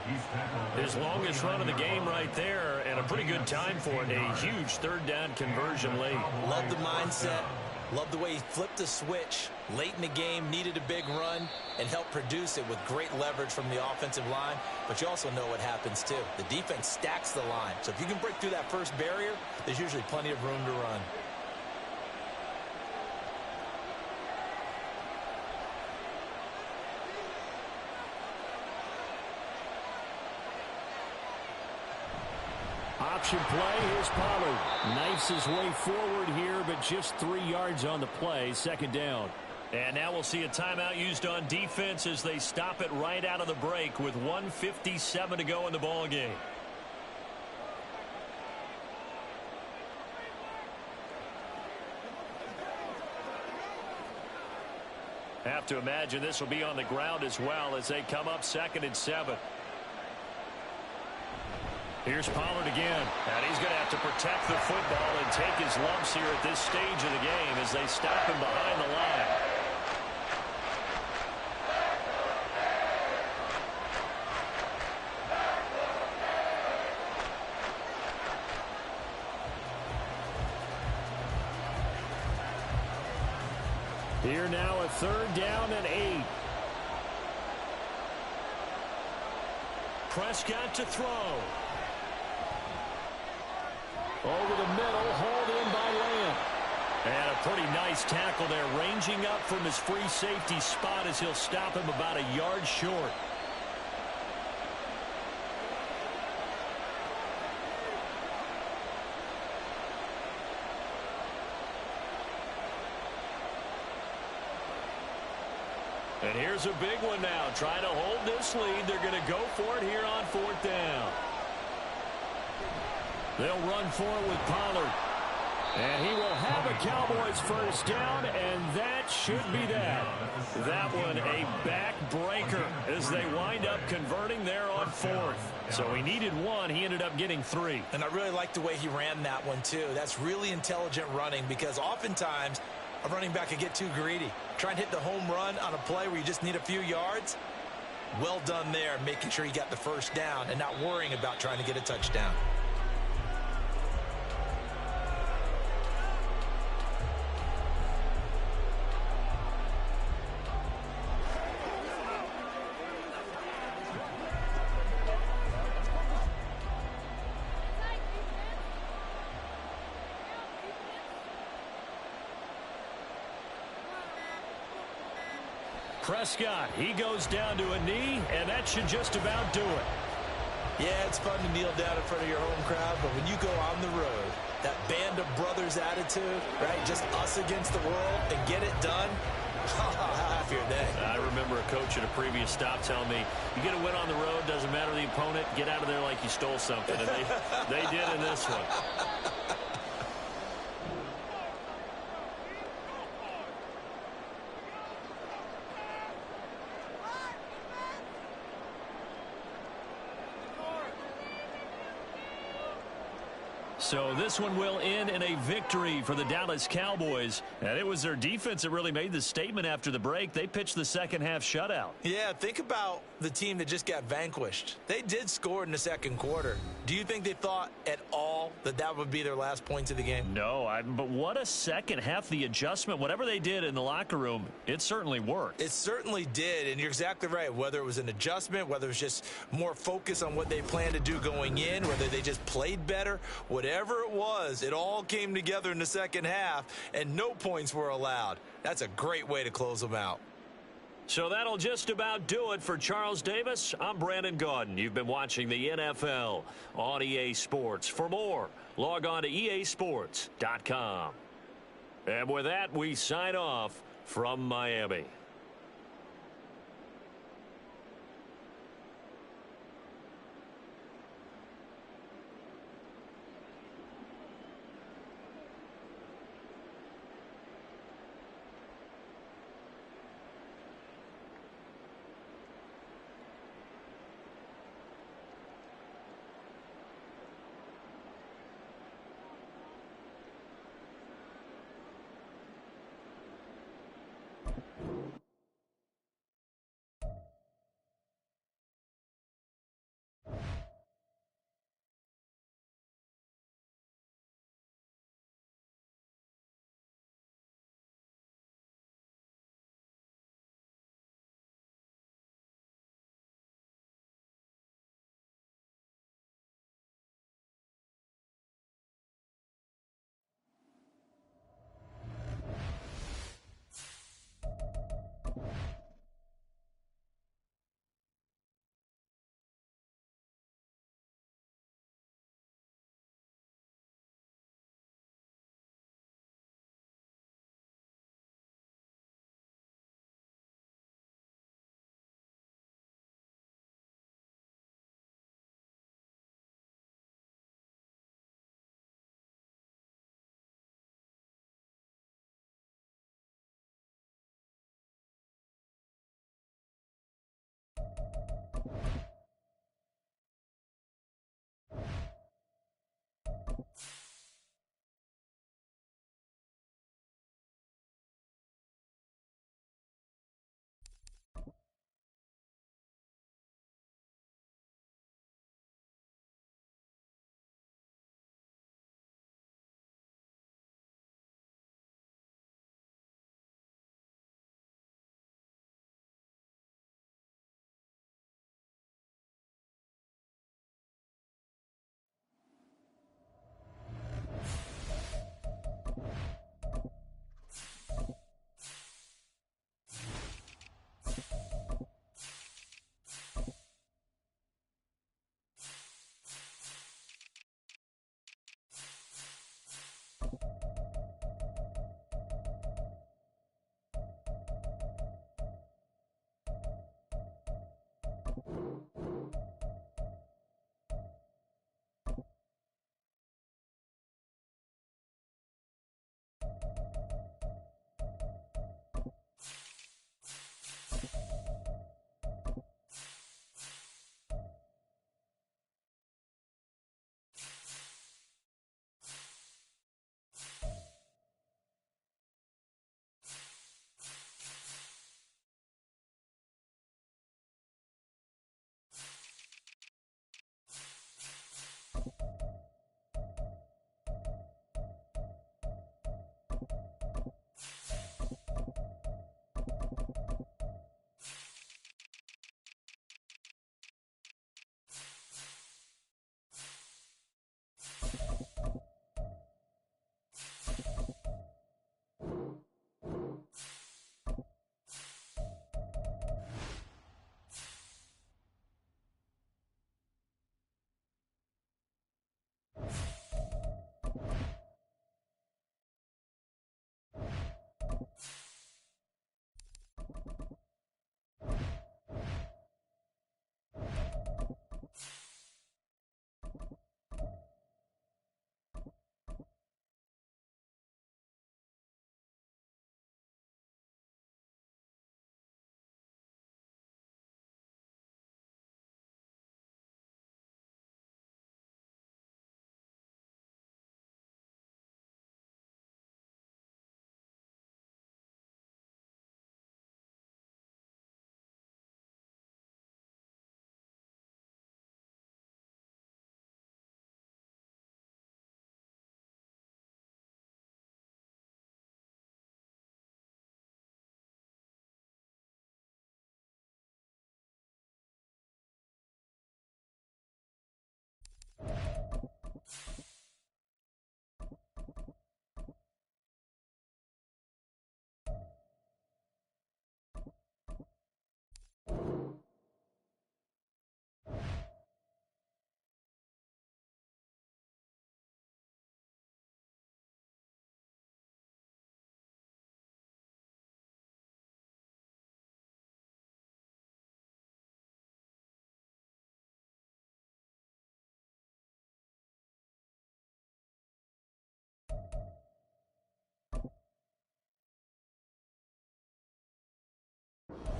His longest run of the game right there, and a pretty good time for it. A huge third down conversion late. Love the mindset. Love the way he flipped the switch late in the game, needed a big run, and helped produce it with great leverage from the offensive line. But you also know what happens, too. The defense stacks the line. So if you can break through that first barrier, there's usually plenty of room to run. Option play, here's Pollard. Knifes his way forward here, but just 3 yards on the play, second down. And now we'll see a timeout used on defense as they stop it right out of the break with 1:57 to go in the ball game. Have to imagine this will be on the ground as well as they come up 2nd and 7. Here's Pollard again, and he's going to have to protect the football and take his lumps here at this stage of the game as they stop him behind the line. Here now a 3rd down and 8. Prescott to throw. Over the middle, hauled in by Lamb. And a pretty nice tackle there, ranging up from his free safety spot as he'll stop him about a yard short. And here's a big one now. Trying to hold this lead. They're going to go for it here on 4th down. They'll run for it with Pollard. And he will have a Cowboys first down, and that should be that. That one a backbreaker as they wind up converting there on 4th. So he needed 1. He ended up getting 3. And I really like the way he ran that one, too. That's really intelligent running because oftentimes a running back can get too greedy. Try and hit the home run on a play where you just need a few yards. Well done there, making sure he got the first down and not worrying about trying to get a touchdown. Prescott, he goes down to a knee, and that should just about do it. Yeah, it's fun to kneel down in front of your home crowd, but when you go on the road, that band of brothers attitude, right, just us against the world and get it done, how happy are they? I remember a coach at a previous stop telling me, you get a win on the road, doesn't matter the opponent, get out of there like you stole something. And they did in this one. So this one will end in a victory for the Dallas Cowboys. And it was their defense that really made the statement after the break. They pitched the second half shutout. Yeah, think about the team that just got vanquished. They did score in the second quarter. Do you think they thought at all that that would be their last points of the game? No, but what a second half. The adjustment, whatever they did in the locker room, it certainly worked. It certainly did, and you're exactly right. Whether it was an adjustment, whether it was just more focus on what they planned to do going in, whether they just played better, whatever it was, it all came together in the second half, and no points were allowed. That's a great way to close them out. So that'll just about do it for Charles Davis. I'm Brandon Gaudin. You've been watching the NFL on EA Sports. For more, log on to easports.com. And with that, we sign off from Miami.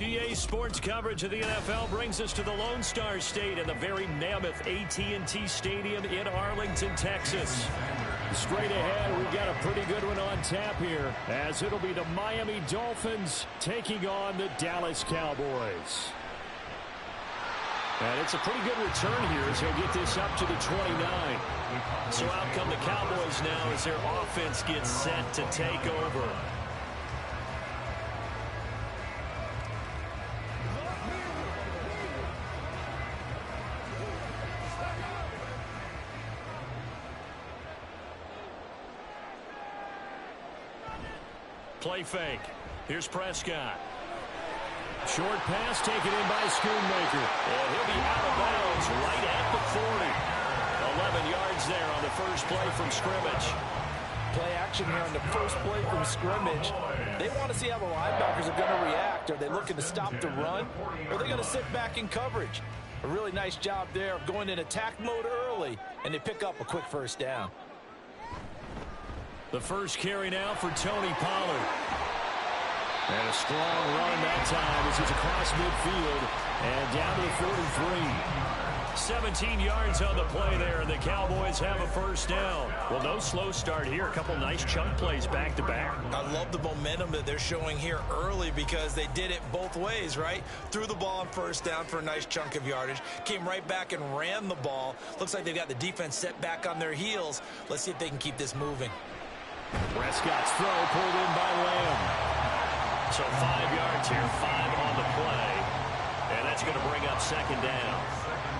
EA Sports coverage of the NFL brings us to the Lone Star State and the very mammoth AT&T Stadium in Arlington, Texas. Straight ahead, we've got a pretty good one on tap here, as it'll be the Miami Dolphins taking on the Dallas Cowboys. And it's a pretty good return here as he'll get this up to the 29. So out come the Cowboys now as their offense gets set to take over. Play fake. Here's Prescott. Short pass taken in by Schoonmaker. And he'll be out of bounds right at the 40. 11 yards there on the first play from scrimmage. Play action here on the first play from scrimmage. They want to see how the linebackers are going to react. Are they looking to stop the run? Or are they going to sit back in coverage? A really nice job there of going in attack mode early, and they pick up a quick first down. The first carry now for Tony Pollard. And a strong run that time as he's across midfield and down to the 43. 17 yards on the play there, and the Cowboys have a first down. Well, no slow start here. A couple nice chunk plays back-to-back. I love the momentum that they're showing here early because they did it both ways, right? Threw the ball on first down for a nice chunk of yardage, came right back and ran the ball. Looks like they've got the defense set back on their heels. Let's see if they can keep this moving. Prescott's throw pulled in by Lamb. So 5 yards here, 5 on the play. And that's going to bring up second down.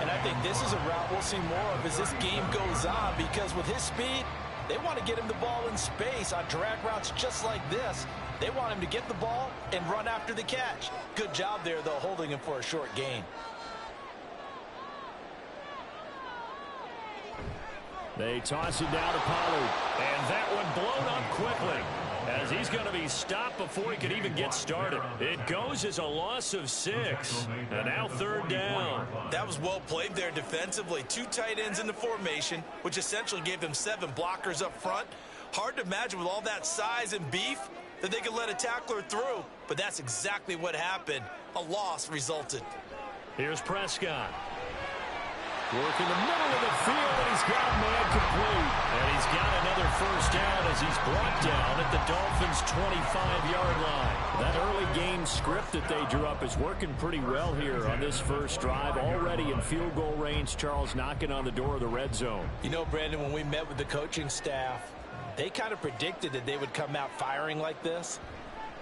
And I think this is a route we'll see more of as this game goes on, because with his speed, they want to get him the ball in space on drag routes just like this. They want him to get the ball and run after the catch. Good job there, though, holding him for a short gain. They toss it down to Pollard. And that one blown up quickly, as he's going to be stopped before he could even get started. It goes as a loss of 6. And now third down. That was well played there defensively. 2 tight ends in the formation, which essentially gave them 7 blockers up front. Hard to imagine with all that size and beef that they could let a tackler through. But that's exactly what happened. A loss resulted. Here's Prescott. Work in the middle of the field, and he's got a man complete. And he's got another first down as he's brought down at the Dolphins' 25-yard line. That early game script that they drew up is working pretty well here on this first drive. Already in field goal range, Charles knocking on the door of the red zone. You know, Brandon, when we met with the coaching staff, they kind of predicted that they would come out firing like this.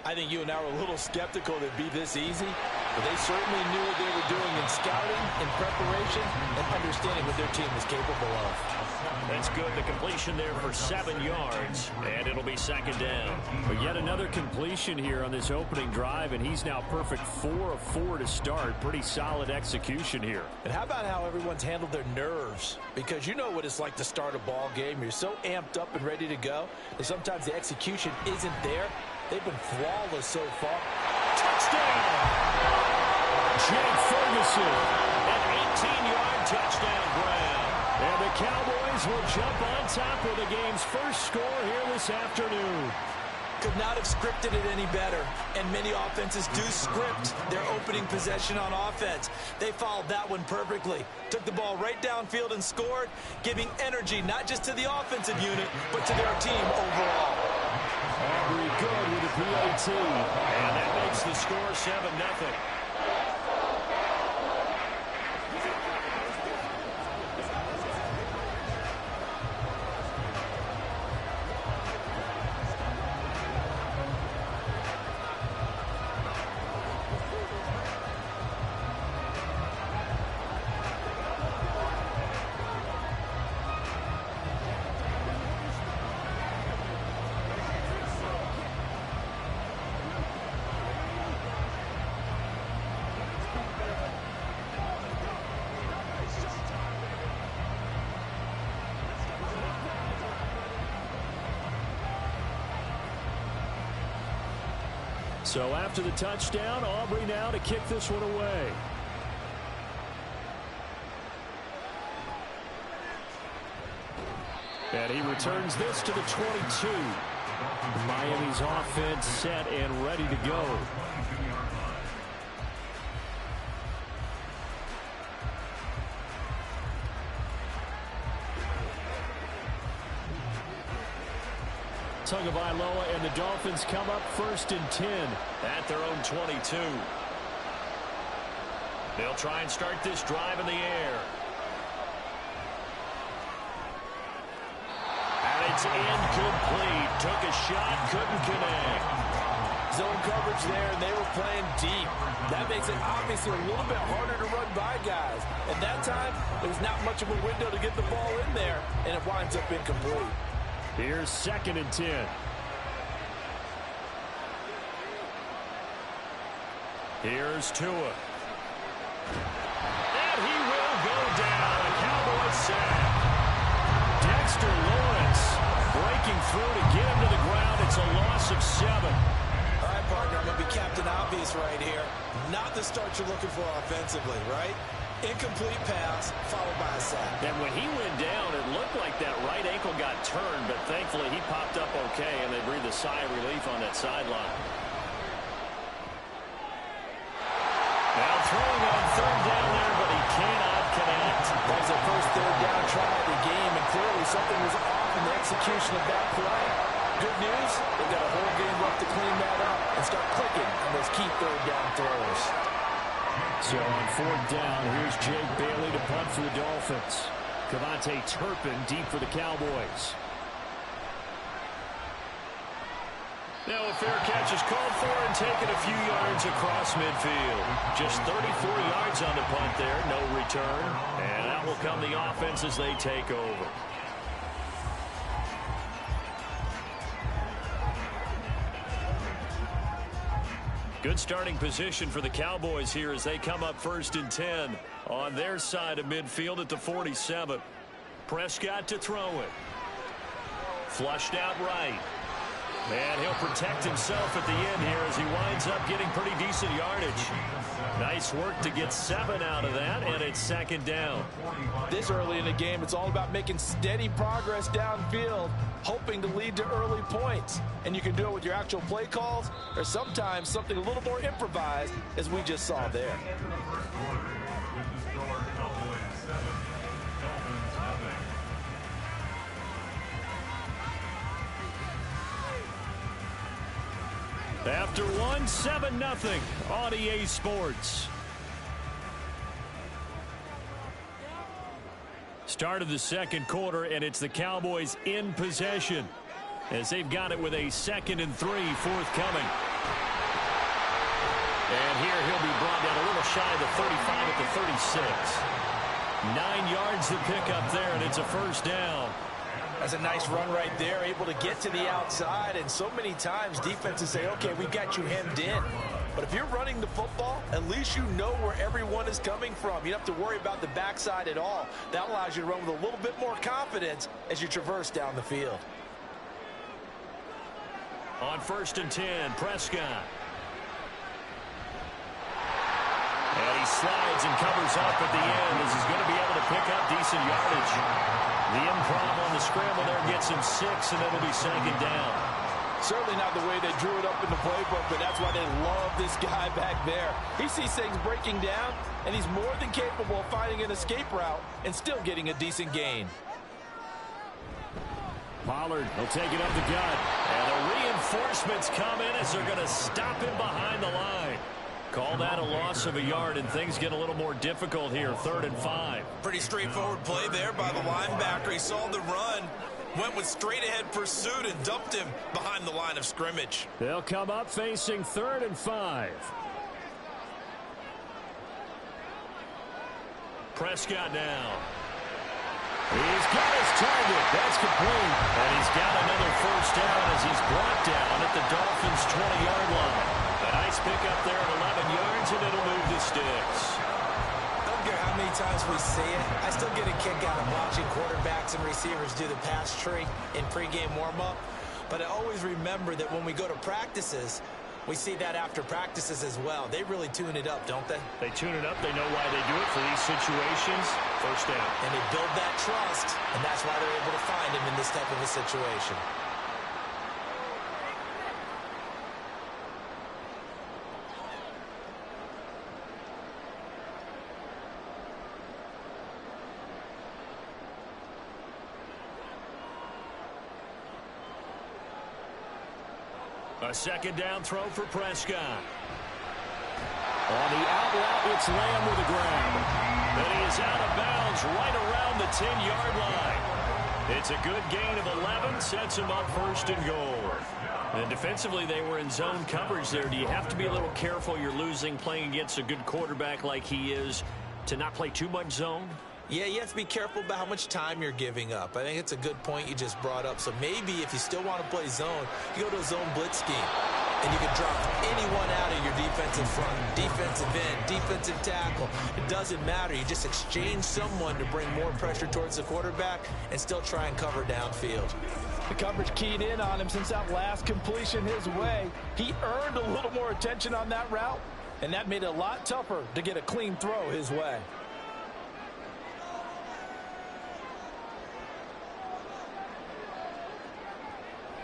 I think you and I were a little skeptical that it'd be this easy, but they certainly knew what they were doing in scouting, in preparation, and understanding what their team was capable of. That's good. The completion there for 7 yards, and it'll be second down. But yet another completion here on this opening drive, and he's now perfect 4 of 4 to start. Pretty solid execution here. And how about how everyone's handled their nerves? Because you know what it's like to start a ball game. You're so amped up and ready to go that sometimes the execution isn't there. They've been flawless so far. Touchdown! Jake Ferguson. An 18-yard touchdown grab. And the Cowboys will jump on top of the game's first score here this afternoon. Could not have scripted it any better. And many offenses do script their opening possession on offense. They followed that one perfectly. Took the ball right downfield and scored, giving energy not just to the offensive unit, but to their team overall. Aubrey good with the PAT. And that makes the score 7-0. So after the touchdown, Aubrey now to kick this one away. And he returns this to the 22. Miami's offense set and ready to go. Tagovailoa and the Dolphins come up 1st and 10 at their own 22. They'll try and start this drive in the air. And it's incomplete. Took a shot, couldn't connect. Zone coverage there, and they were playing deep. That makes it obviously a little bit harder to run by guys. At that time, there was not much of a window to get the ball in there, and it winds up incomplete. Here's 2nd and 10. Here's Tua. And he will go down. A Cowboys sack. Dexter Lawrence breaking through to get him to the ground. It's a loss of 7. All right, partner, I'm going to be Captain Obvious right here. Not the start you're looking for offensively, right? Incomplete pass, followed by a sack. And when he went down, it looked like that right ankle got turned, but thankfully he popped up okay, and they breathed a sigh of relief on that sideline. Now throwing on 3rd down there, but he cannot connect. their first third down try of the game, and clearly something was off in the execution of that play. Good news, they've got a whole game left to clean that up and start clicking on those key third down throws. So on fourth down, here's Jake Bailey to punt for the Dolphins. Cavante Turpin deep for the Cowboys. Now a fair catch is called for and taken a few yards across midfield. Just 34 yards on the punt there, no return. And out will come the offense as they take over. Good starting position for the Cowboys here as they come up 1st and 10 on their side of midfield at the 47. Prescott to throw it. Flushed out right. And he'll protect himself at the end here as he winds up getting pretty decent yardage. Nice work to get 7 out of that, and it's 2nd down. This early in the game, it's all about making steady progress downfield, hoping to lead to early points. And you can do it with your actual play calls, or sometimes something a little more improvised, as we just saw there. After one, 7-0 on EA Sports. Start of the second quarter, and it's the Cowboys in possession as they've got it with a 2nd and 3 forthcoming. And here he'll be brought down a little shy of the 35 at the 36. 9 yards to pick up there, and it's a 1st down. That's a nice run right there, able to get to the outside, and so many times defenses say, okay, we've got you hemmed in. But if you're running the football, at least you know where everyone is coming from. You don't have to worry about the backside at all. That allows you to run with a little bit more confidence as you traverse down the field. On 1st and 10, Prescott. And he slides and covers up at the end as he's going to be able to pick up decent yardage. The improv on the scramble there gets him 6, and it'll be 2nd down. Certainly not the way they drew it up in the playbook, but that's why they love this guy back there. He sees things breaking down, and he's more than capable of finding an escape route and still getting a decent gain. Pollard will take it up the gut. And the reinforcements come in as they're going to stop him behind the line. Call that a loss of a yard, and things get a little more difficult here. 3rd and 5. Pretty straightforward play there by the linebacker. He saw the run, went with straight-ahead pursuit, and dumped him behind the line of scrimmage. They'll come up facing 3rd and 5. Prescott now. He's got his target. That's complete. And he's got another 1st down as he's brought down at the Dolphins' 20-yard line. A nice pickup there at 11 yards, and it'll move the sticks. Don't care how many times we see it. I still get a kick out of watching quarterbacks and receivers do the pass tree in pregame warm-up. But I always remember that when we go to practices, we see that after practices as well. They really tune it up, don't they? They tune it up. They know why they do it for these situations. 1st down. And they build that trust, and that's why they're able to find him in this type of a situation. A 2nd down throw for Prescott. On the out route, it's Lamb with a grab. And he is out of bounds right around the 10-yard line. It's a good gain of 11, sets him up 1st and goal. And defensively, they were in zone coverage there. Do you have to be a little careful? You're losing playing against a good quarterback like he is to not play too much zone? Yeah, you have to be careful about how much time you're giving up. I think it's a good point you just brought up. So maybe if you still want to play zone, you go to a zone blitz scheme. And you can drop anyone out of your defensive front, defensive end, defensive tackle. It doesn't matter. You just exchange someone to bring more pressure towards the quarterback and still try and cover downfield. The coverage keyed in on him since that last completion his way. He earned a little more attention on that route, and that made it a lot tougher to get a clean throw his way.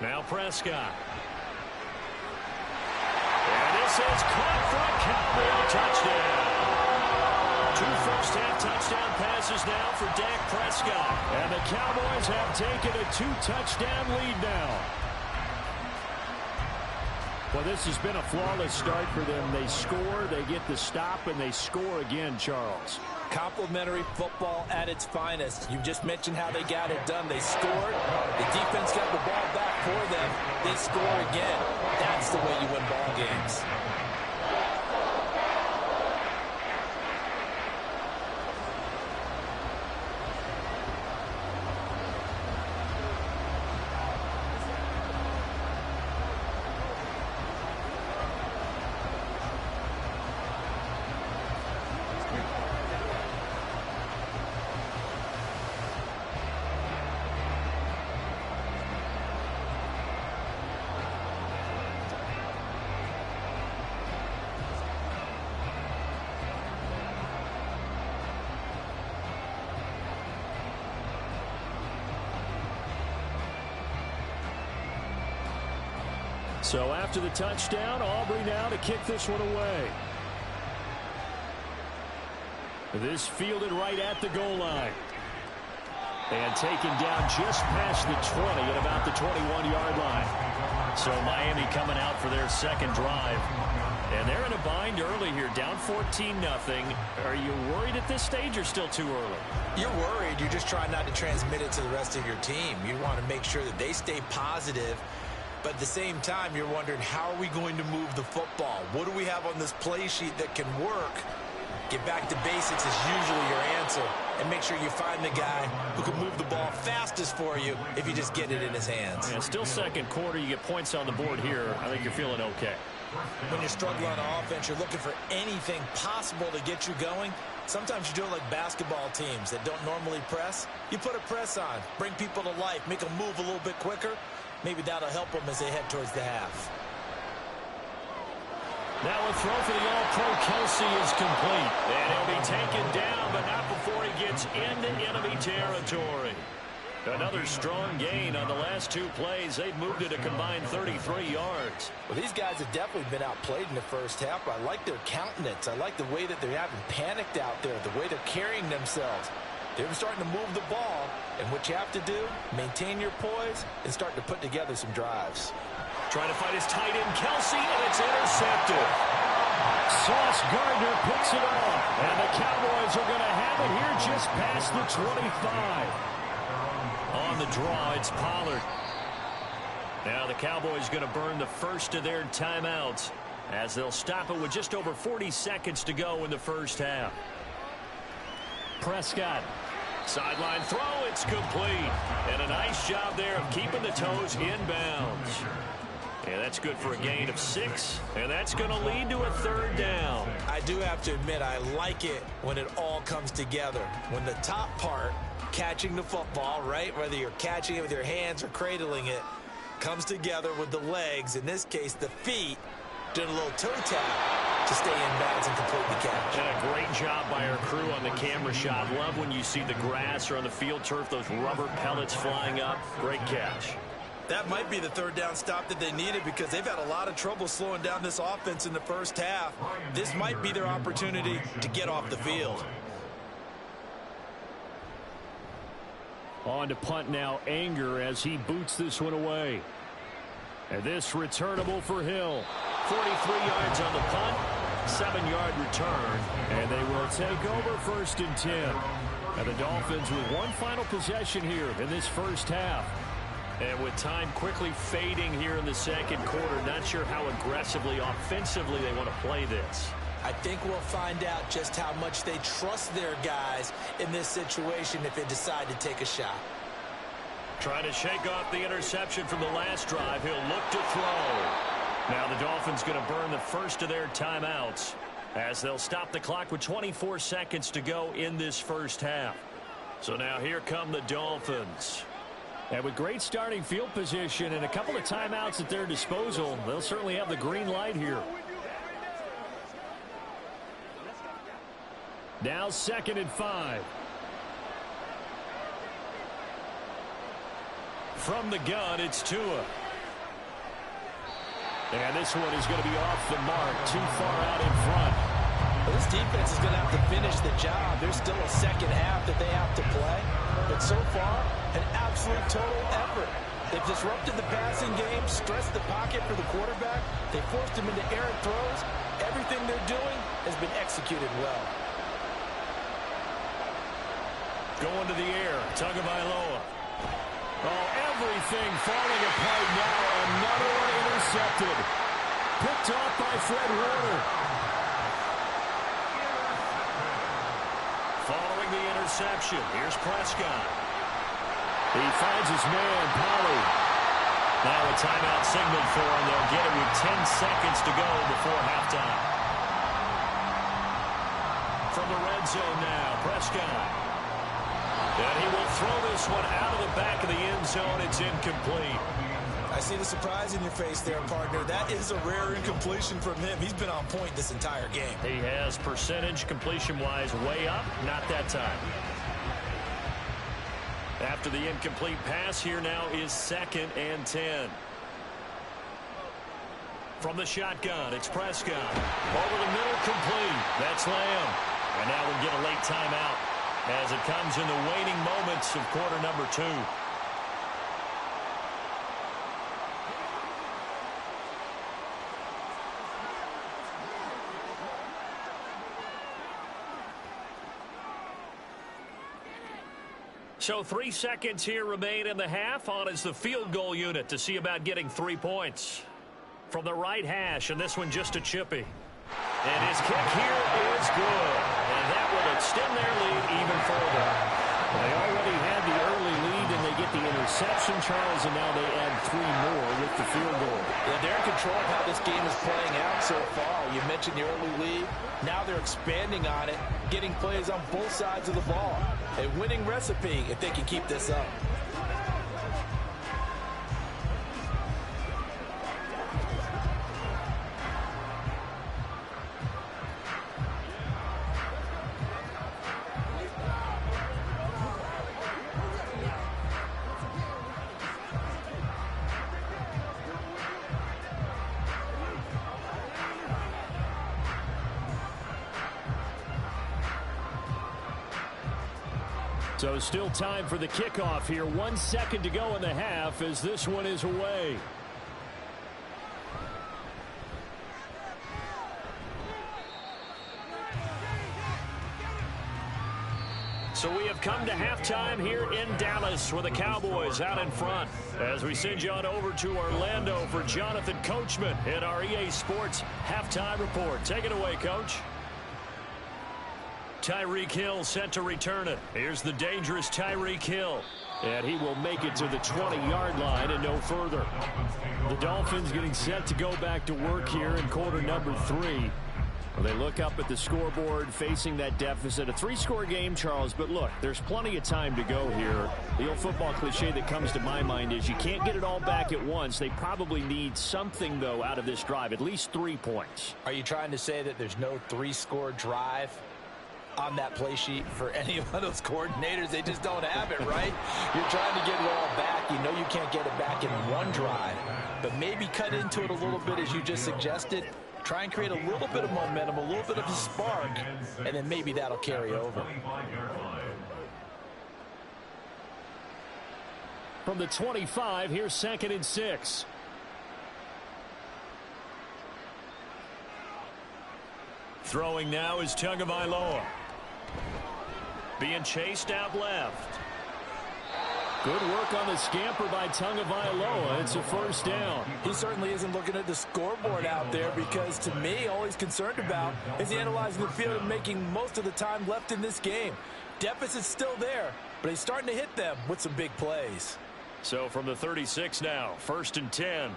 Now Prescott. And this is caught for a Cowboy touchdown. Two first-half touchdown passes now for Dak Prescott. And the Cowboys have taken a 2-touchdown lead now. Well, this has been a flawless start for them. They score, they get the stop, and they score again, Charles. Complimentary football at its finest. You just mentioned how they got it done. They scored. The defense got the ball back for them. They score again. That's the way you win ball games. So after the touchdown, Aubrey now to kick this one away. This fielded right at the goal line. And taken down just past the 20 at about the 21-yard line. So Miami coming out for their second drive. And they're in a bind early here, down 14-0. Are you worried at this stage or still too early? You're worried. You're just trying not to transmit it to the rest of your team. You want to make sure that they stay positive. But at the same time, you're wondering, how are we going to move the football? What do we have on this play sheet that can work? Get back to basics is usually your answer. And make sure you find the guy who can move the ball fastest for you if you just get it in his hands. Yeah, still second quarter. You get points on the board here. I think you're feeling okay. When you're struggling on offense, you're looking for anything possible to get you going. Sometimes you do it like basketball teams that don't normally press. You put a press on, bring people to life, make them move a little bit quicker. Maybe that'll help them as they head towards the half. Now a throw for the All-Pro Kelsey is complete. And he'll be taken down, but not before he gets into enemy territory. Another strong gain on the last two plays. They've moved it a combined 33 yards. Well, these guys have definitely been outplayed in the first half. I like their countenance. I like the way that they're having panicked out there, the way they're carrying themselves. They're starting to move the ball, and what you have to do, maintain your poise and start to put together some drives. Trying to fight his tight end, Kelsey, and it's intercepted. Sauce Gardner picks it off, and the Cowboys are going to have it here just past the 25. On the draw, it's Pollard. Now the Cowboys going to burn the first of their timeouts as they'll stop it with just over 40 seconds to go in the first half. Prescott. Sideline throw, it's complete. And a nice job there of keeping the toes inbounds. And that's good for a gain of 6, and that's going to lead to a third down. I do have to admit, I like it when it all comes together. When the top part, catching the football, right, whether you're catching it with your hands or cradling it, comes together with the legs, in this case the feet, doing a little toe tap to stay in bounds and complete the catch. And a great job by our crew on the camera shot. Love when you see the grass or on the field turf, those rubber pellets flying up. Great catch. That might be the third down stop that they needed because they've had a lot of trouble slowing down this offense in the first half. This might be their opportunity to get off the field. On to punt now, Anger as he boots this one away. And this returnable for Hill. 43 yards on the punt, 7-yard return. And they will take over 1st and 10. And the Dolphins with one final possession here in this first half. And with time quickly fading here in the second quarter, not sure how aggressively, offensively they want to play this. I think we'll find out just how much they trust their guys in this situation if they decide to take a shot. Trying to shake off the interception from the last drive. He'll look to throw. Now the Dolphins going to burn the first of their timeouts as they'll stop the clock with 24 seconds to go in this first half. So now here come the Dolphins. And with great starting field position and a couple of timeouts at their disposal, they'll certainly have the green light here. Now 2nd and 5. From the gun, it's Tua. And this one is going to be off the mark, too far out in front. Well, this defense is going to have to finish the job. There's still a second half that they have to play. But so far, an absolute total effort. They've disrupted the passing game, stressed the pocket for the quarterback. They forced him into errant throws. Everything they're doing has been executed well. Going to the air, Tagovailoa. Oh, everything falling apart now. Another one intercepted. Picked off by Fred Warner. Following the interception, here's Prescott. He finds his man, Pollard. Now a timeout signaled for him. They'll get it with 10 seconds to go before halftime. From the red zone now, Prescott. And he will throw this one out of the back of the end zone. It's incomplete. I see the surprise in your face there, partner. That is a rare incompletion from him. He's been on point this entire game. He has percentage completion-wise way up. Not that time. After the incomplete pass, here now is 2nd and 10. From the shotgun, it's Prescott. Over the middle, complete. That's Lamb. And now we'll get a late timeout as it comes in the waning moments of quarter number 2. So 3 seconds here remain in the half. On is the field goal unit to see about getting 3 points. From the right hash, and this one just a chippy. And his kick here is good. And that will extend their lead even further. They already had the early lead, and they get the interception, Charles, and now they add 3 more with the field goal. Yeah, they're in control of how this game is playing out so far. You mentioned the early lead. Now they're expanding on it, getting plays on both sides of the ball. A winning recipe if they can keep this up. So still time for the kickoff here. 1 second to go in the half as this one is away. So we have come to halftime here in Dallas with the Cowboys out in front. As we send you on over to Orlando for Jonathan Coachman in our EA Sports Halftime Report. Take it away, Coach. Tyreek Hill set to return it. Here's the dangerous Tyreek Hill. And he will make it to the 20-yard line and no further. The Dolphins getting set to go back to work here in quarter number 3. Well, they look up at the scoreboard facing that deficit. A 3-score game, Charles, but look, there's plenty of time to go here. The old football cliche that comes to my mind is you can't get it all back at once. They probably need something, though, out of this drive, at least 3 points. Are you trying to say that there's no 3-score drive on that play sheet for any one of those coordinators? They just don't have it, right? You're trying to get it all back. You know you can't get it back in one drive, but maybe cut into it a little bit as you just suggested. Try and create a little bit of momentum, a little bit of a spark, and then maybe that'll carry over. From the 25, here's 2nd and 6. Throwing now is Tagovailoa. Being chased out left. Good work on the scamper by Tagovailoa. It's a first down. He certainly isn't looking at the scoreboard out there because, to me, all he's concerned about is analyzing the field and making most of the time left in this game. Deficit's still there, but he's starting to hit them with some big plays. So from the 36 now, 1st and 10.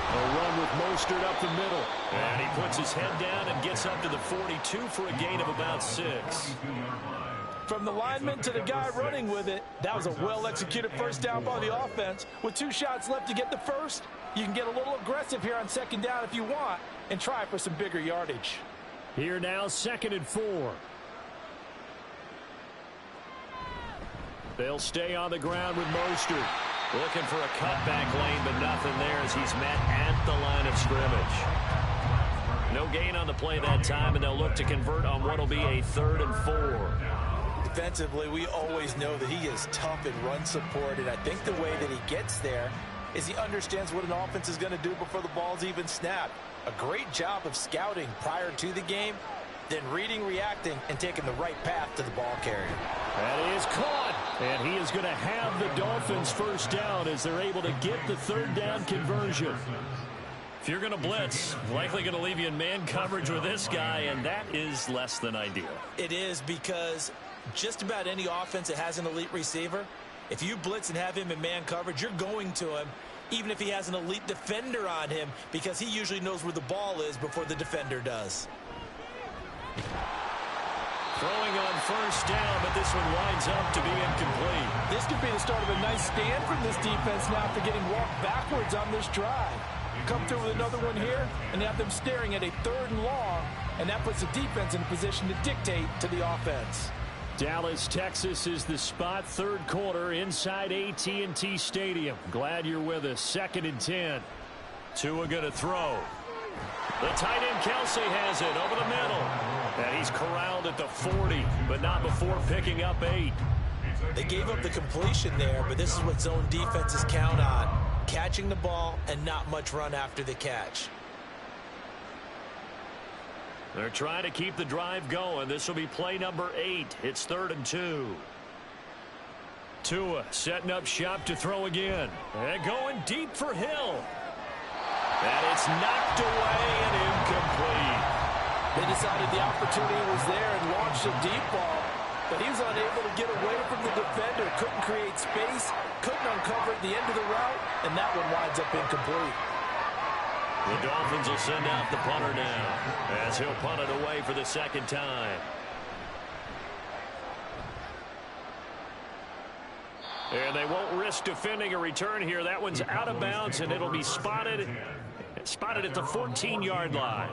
A run with Mostert up the middle. And he puts his head down and gets up to the 42 for a gain of about 6. From the lineman to the guy running with it, that was a well-executed first down by the offense. With 2 shots left to get the first, you can get a little aggressive here on 2nd down if you want and try for some bigger yardage. Here now, 2nd and 4. They'll stay on the ground with Mostert. Looking for a cutback lane, but nothing there as he's met at at the line of scrimmage. No gain on the play that time, and they'll look to convert on what will be a 3rd and 4. Defensively, we always know that he is tough in run support, and I think the way that he gets there is he understands what an offense is going to do before the ball's even snapped. A great job of scouting prior to the game, then reading, reacting, and taking the right path to the ball carrier. That is caught, and he is going to have the Dolphins first down as they're able to get the 3rd down conversion. If you're going to blitz, likely going to leave you in man coverage with this guy, and that is less than ideal. It is, because just about any offense that has an elite receiver, if you blitz and have him in man coverage, you're going to him, even if he has an elite defender on him, because he usually knows where the ball is before the defender does. Throwing on first down, but this one winds up to be incomplete. This could be the start of a nice stand from this defense now after getting walked backwards on this drive. Come through with another one here and have them staring at a 3rd and long, and that puts the defense in a position to dictate to the offense. Dallas, Texas is the spot, 3rd quarter inside AT&T Stadium. Glad you're with us. 2nd and 10. Tua going to throw. The tight end Kelsey has it over the middle. And he's corralled at the 40, but not before picking up 8. They gave up the completion there, but this is what zone defenses count on. Catching the ball and not much run after the catch. They're trying to keep the drive going. This will be play number 8. It's 3rd and 2. Tua setting up shop to throw again. And going deep for Hill. And it's knocked away and incomplete. They decided the opportunity was there and launched a deep ball, but he was unable to get away from the defender. Couldn't create space, couldn't uncover at the end of the route, and that one winds up incomplete. The Dolphins will send out the punter now as he'll punt it away for the 2nd time. And they won't risk defending a return here. That one's out of bounds, and it'll be spotted at the 14-yard line.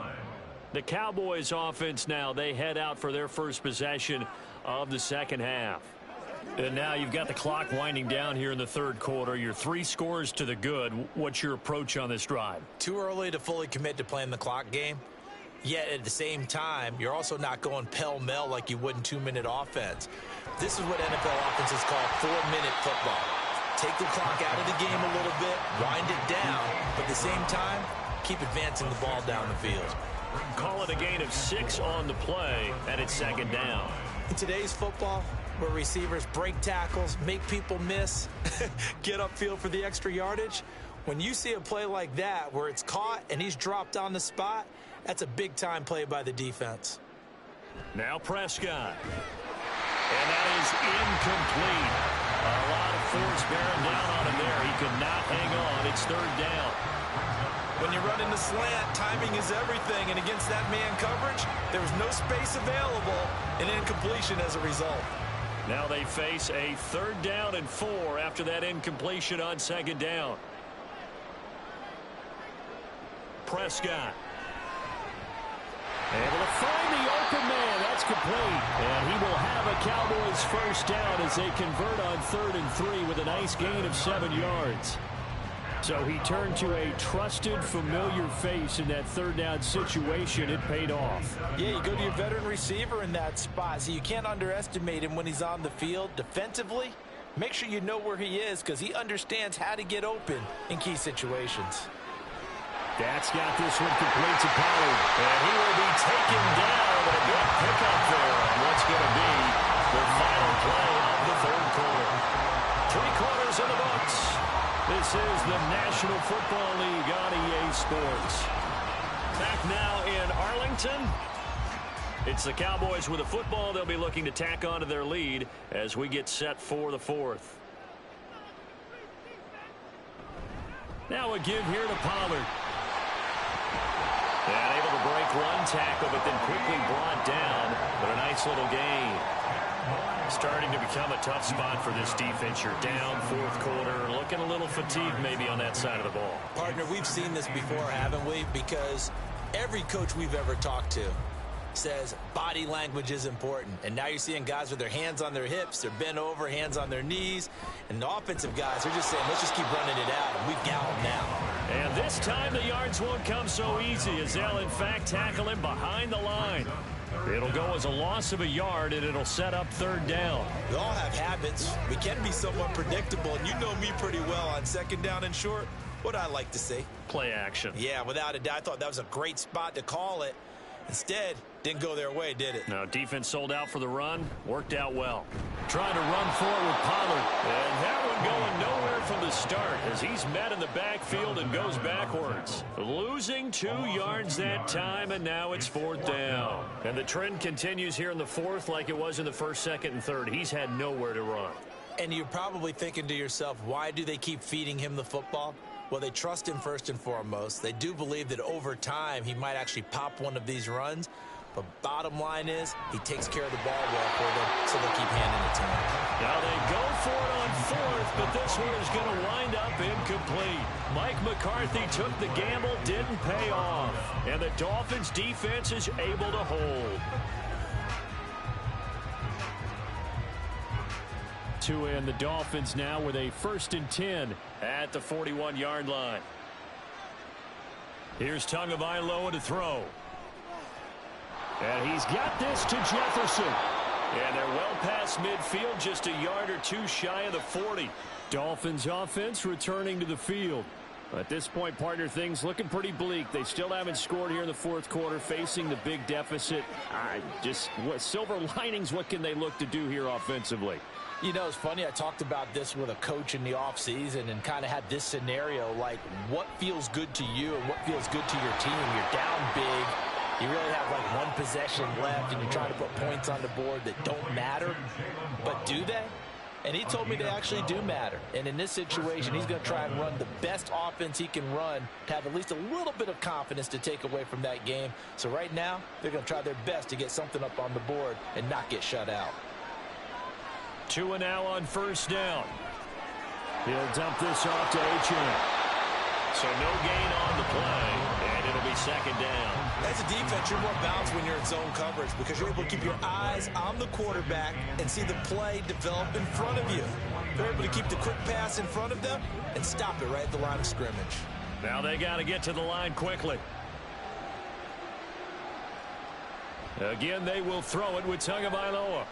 The Cowboys offense now, they head out for their first possession of the 2nd half. And now you've got the clock winding down here in the 3rd quarter. You're 3 scores to the good. What's your approach on this drive? Too early to fully commit to playing the clock game. Yet at the same time, you're also not going pell-mell like you would in 2-minute offense. This is what NFL offenses call 4-minute football. Take the clock out of the game a little bit, wind it down, but at the same time, keep advancing the ball down the field. Call it a gain of 6 on the play, and it's 2nd down. In today's football, where receivers break tackles, make people miss, get upfield for the extra yardage, when you see a play like that where it's caught and he's dropped on the spot, that's a big-time play by the defense. Now Prescott. And that is incomplete. A lot of force bearing down on him there. He could not hang on. It's 3rd down. When you run in the slant, timing is everything, and against that man coverage, there's no space available, and incompletion as a result. Now they face a 3rd down and 4 after that incompletion on 2nd down. Prescott. Able to find the open man. That's complete. And he will have a Cowboys first down as they convert on 3rd and 3 with a nice gain of 7 yards. So he turned to a trusted, familiar face in that 3rd down situation. It paid off. Yeah, you go to your veteran receiver in that spot, so you can't underestimate him when he's on the field. Defensively, make sure you know where he is because he understands how to get open in key situations. That's got this one complete to Pollard. And he will be taken down with a good pickup there on what's going to be the final play of the 3rd quarter. 3 quarters in the books. This is the National Football League on EA Sports. Back now in Arlington. It's the Cowboys with a football. They'll be looking to tack on to their lead as we get set for the 4th. Now a give here to Pollard. And able to break one tackle, but then quickly brought down. But a nice little gain. Starting to become a tough spot for this defense. You're down 4th quarter. Looking a little fatigued maybe on that side of the ball. Partner, we've seen this before, haven't we? Because every coach we've ever talked to says body language is important. And now you're seeing guys with their hands on their hips, they're bent over, hands on their knees. And the offensive guys are just saying, let's just keep running it out. And we've got them now. And this time the yards won't come so easy as they'll in fact tackle him behind the line. It'll go as a loss of a yard, and it'll set up third down. We all have habits. We can be somewhat predictable, and you know me pretty well on second down and short. What I like to say? Play action. Yeah, without a doubt. I thought that was a great spot to call it. Instead, didn't go their way, did it? No, defense sold out for the run. Worked out well. Trying to run forward with Pollard. And that one going nowhere from the start as he's met in the backfield and goes backwards. Losing 2 yards that time, and now it's fourth down. And the trend continues here in the fourth like it was in the first, second, and third. He's had nowhere to run. And you're probably thinking to yourself, why do they keep feeding him the football? Well, they trust him first and foremost. They do believe that over time he might actually pop one of these runs. But bottom line is he takes care of the ball well for them, so they keep handing it to him. Now they go for it on fourth, but this one is going to wind up incomplete. Mike McCarthy took the gamble, didn't pay off. And the Dolphins defense is able to hold. To end the Dolphins now with a 1st and 10 at the 41-yard line. Here's Tagovailoa to throw. And he's got this to Jefferson. And they're well past midfield, just a yard or 2 shy of the 40. Dolphins offense returning to the field. At this point, partner, things looking pretty bleak. They still haven't scored here in the fourth quarter, facing the big deficit. What silver linings, what can they look to do here offensively? You know, it's funny, I talked about this with a coach in the offseason and kind of had this scenario, like what feels good to you and what feels good to your team. You're down big. You really have like 1 possession left, and you're trying to put points on the board that don't matter. But do they? And he told me they actually do matter. And in this situation, he's going to try and run the best offense he can run to have at least a little bit of confidence to take away from that game. So right now, they're going to try their best to get something up on the board and not get shut out. Tua now on first down. He'll dump this off to Achane. So no gain on the play, and it'll be second down. As a defense, you're more balanced when you're in zone coverage because you're able to keep your eyes on the quarterback and see the play develop in front of you. They're able to keep the quick pass in front of them and stop it right at the line of scrimmage. Now they got to get to the line quickly. Again, they will throw it with Tagovailoa.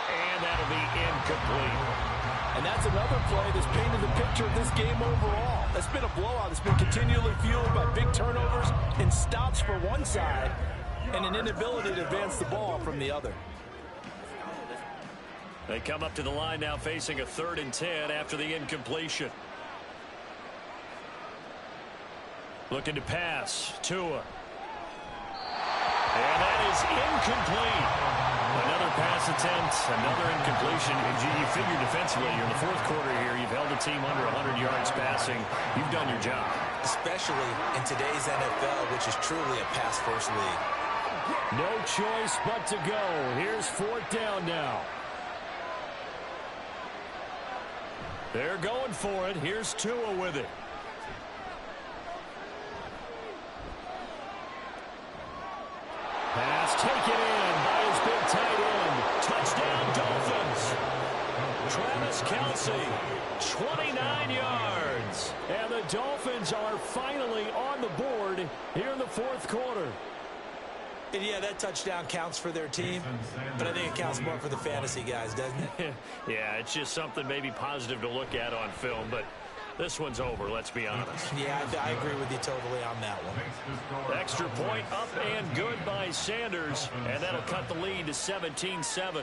And that'll be incomplete. And that's another play that's painted the picture of this game overall. It's been a blowout. It's been continually fueled by big turnovers and stops for one side and an inability to advance the ball from the other. They come up to the line now facing a 3rd and 10 after the incompletion. Looking to pass. Tua. And that is incomplete. Another pass attempt, another incompletion. You figure defensively, you're in the fourth quarter here. You've held a team under 100 yards passing. You've done your job. Especially in today's NFL, which is truly a pass-first league. No choice but to go. Here's fourth down now. They're going for it. Here's Tua with it. Pass taken in by his big tight end. Touchdown, Dolphins. Travis Kelce, 29 yards. And the Dolphins are finally on the board here in the fourth quarter. And yeah, that touchdown counts for their team, but I think it counts more for the fantasy guys, doesn't it? Yeah, it's just something maybe positive to look at on film, but this one's over, let's be honest. Yeah, I agree with you totally on that one. Extra point up and good by Sanders, and that'll cut the lead to 17-7.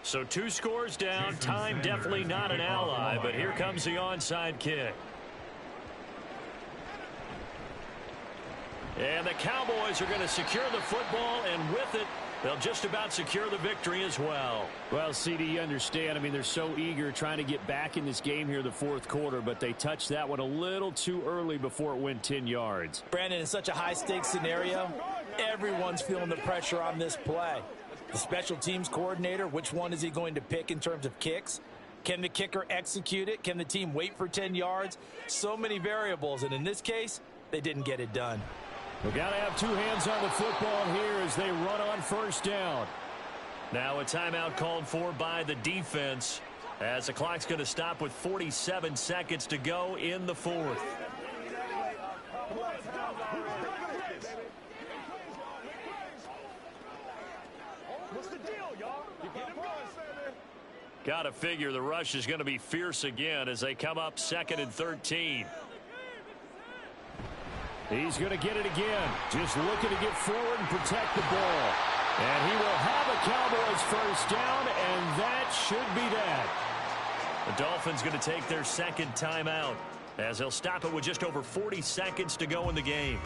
So 2 scores down. Time definitely not an ally, but here comes the onside kick. And the Cowboys are going to secure the football, and with it, they'll just about secure the victory as well. Well, CD, you understand. I mean, they're so eager trying to get back in this game here the fourth quarter, but they touched that one a little too early before it went 10 yards. Brandon, in such a high-stakes scenario, everyone's feeling the pressure on this play. The special teams coordinator, which one is he going to pick in terms of kicks? Can the kicker execute it? Can the team wait for 10 yards? So many variables, and in this case, they didn't get it done. We've got to have two hands on the football here as they run on first down. Now a timeout called for by the defense as the clock's going to stop with 47 seconds to go in the fourth. Got to figure the rush is going to be fierce again as they come up 2nd and 13. He's going to get it again. Just looking to get forward and protect the ball. And he will have a Cowboys first down, and that should be that. The Dolphins going to take their second timeout as they'll stop it with just over 40 seconds to go in the game.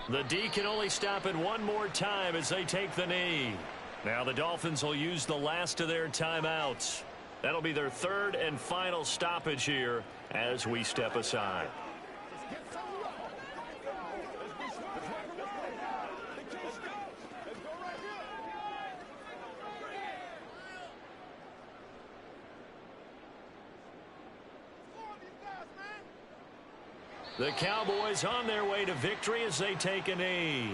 The D can only stop it one more time as they take the knee. Now the Dolphins will use the last of their timeouts. That'll be their third and final stoppage here as we step aside. The Cowboys on their way to victory as they take a knee.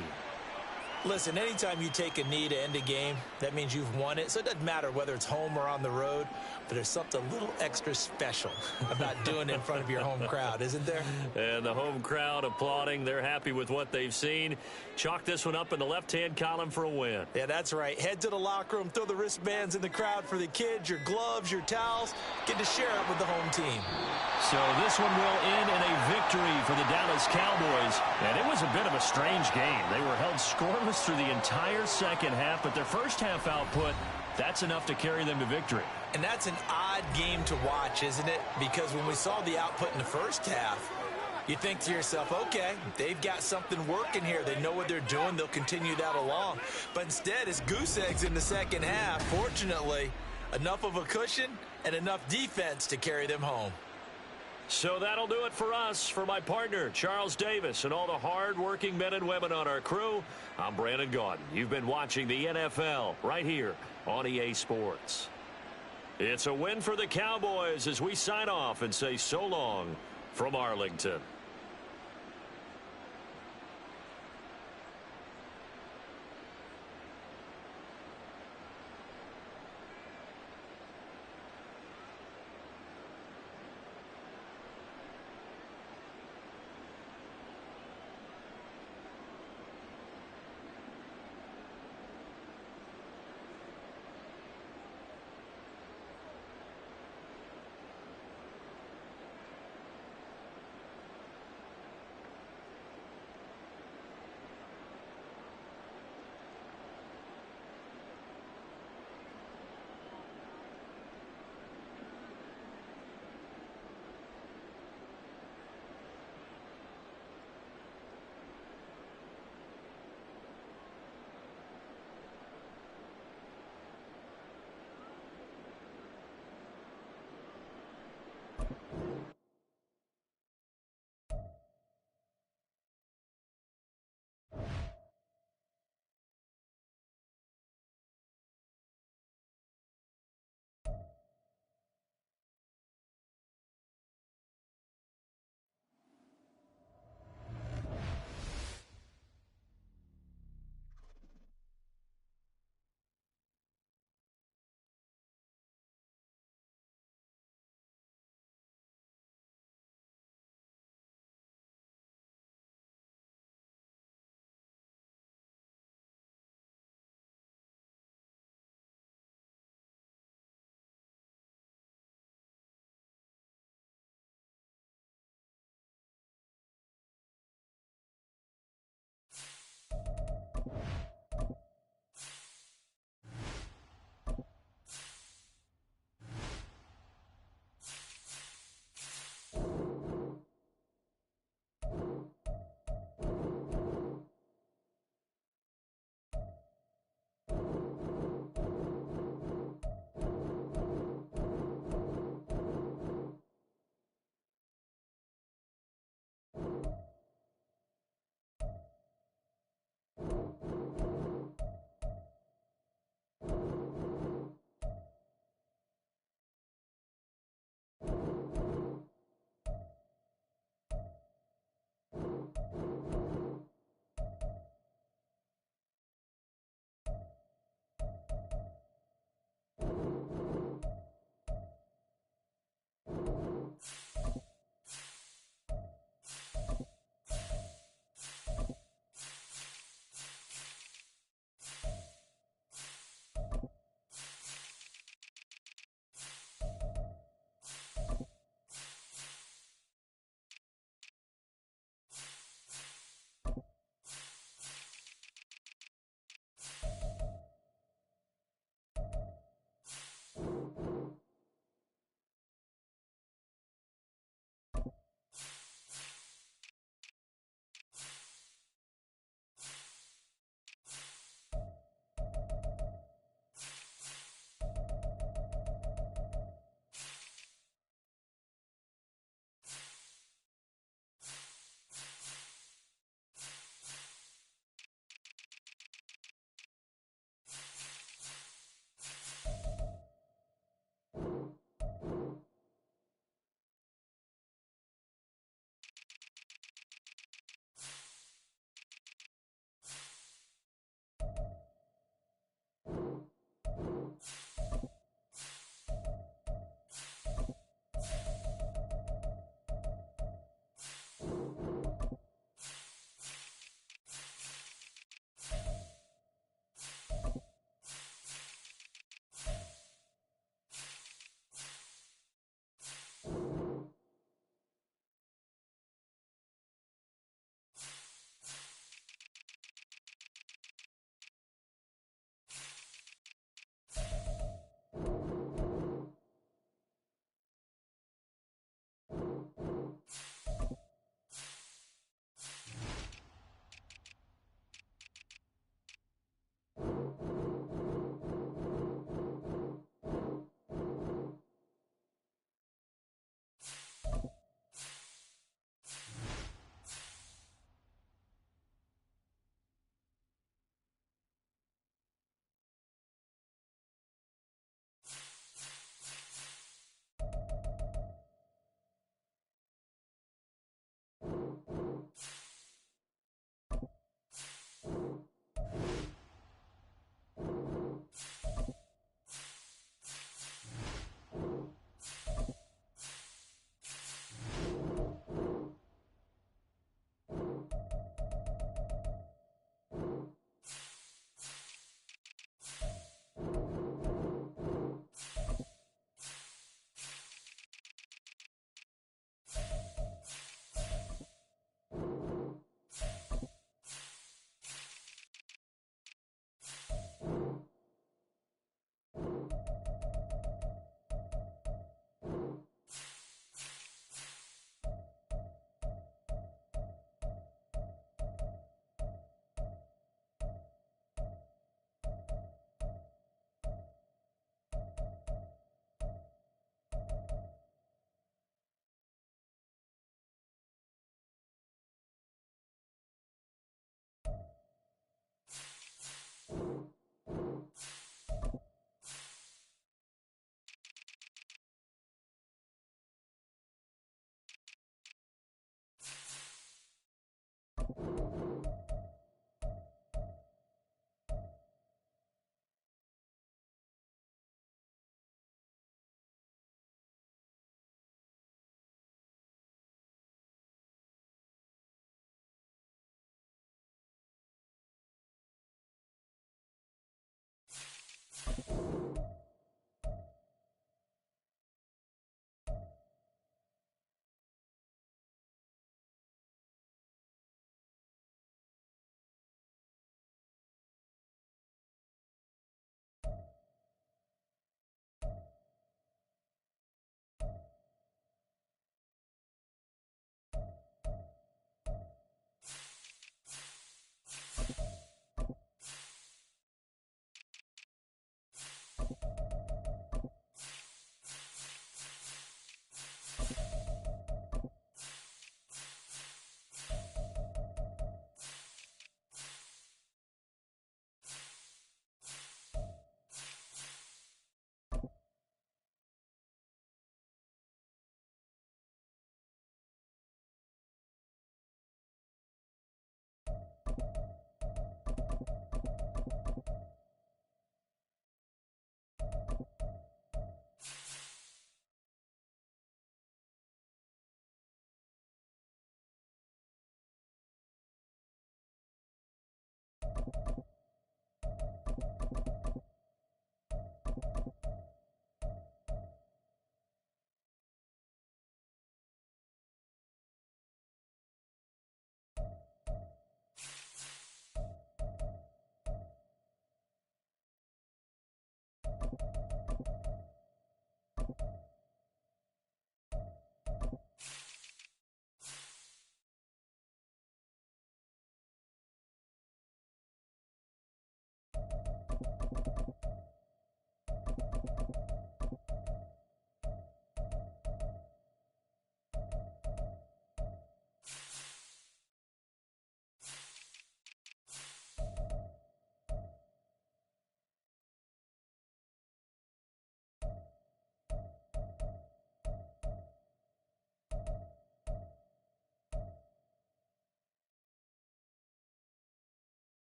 Listen, anytime you take a knee to end a game, that means you've won it. So it doesn't matter whether it's home or on the road, but there's something a little extra special about doing it in front of your home crowd, isn't there? And the home crowd applauding. They're happy with what they've seen. Chalk this one up in the left-hand column for a win. Yeah, that's right. Head to the locker room, throw the wristbands in the crowd for the kids, your gloves, your towels. Get to share it with the home team. So this one will end in a victory for the Dallas Cowboys. And it was a bit of a strange game. They were held scoreless through the entire second half, but their first half output, that's enough to carry them to victory. And that's an odd game to watch, isn't it? Because when we saw the output in the first half, you think to yourself, okay, they've got something working here. They know what they're doing. They'll continue that along. But instead, it's goose eggs in the second half. Fortunately, enough of a cushion and enough defense to carry them home. So that'll do it for us. For my partner, Charles Davis, and all the hard-working men and women on our crew, I'm Brandon Gaudin. You've been watching the NFL right here on EA Sports. It's a win for the Cowboys as we sign off and say so long from Arlington.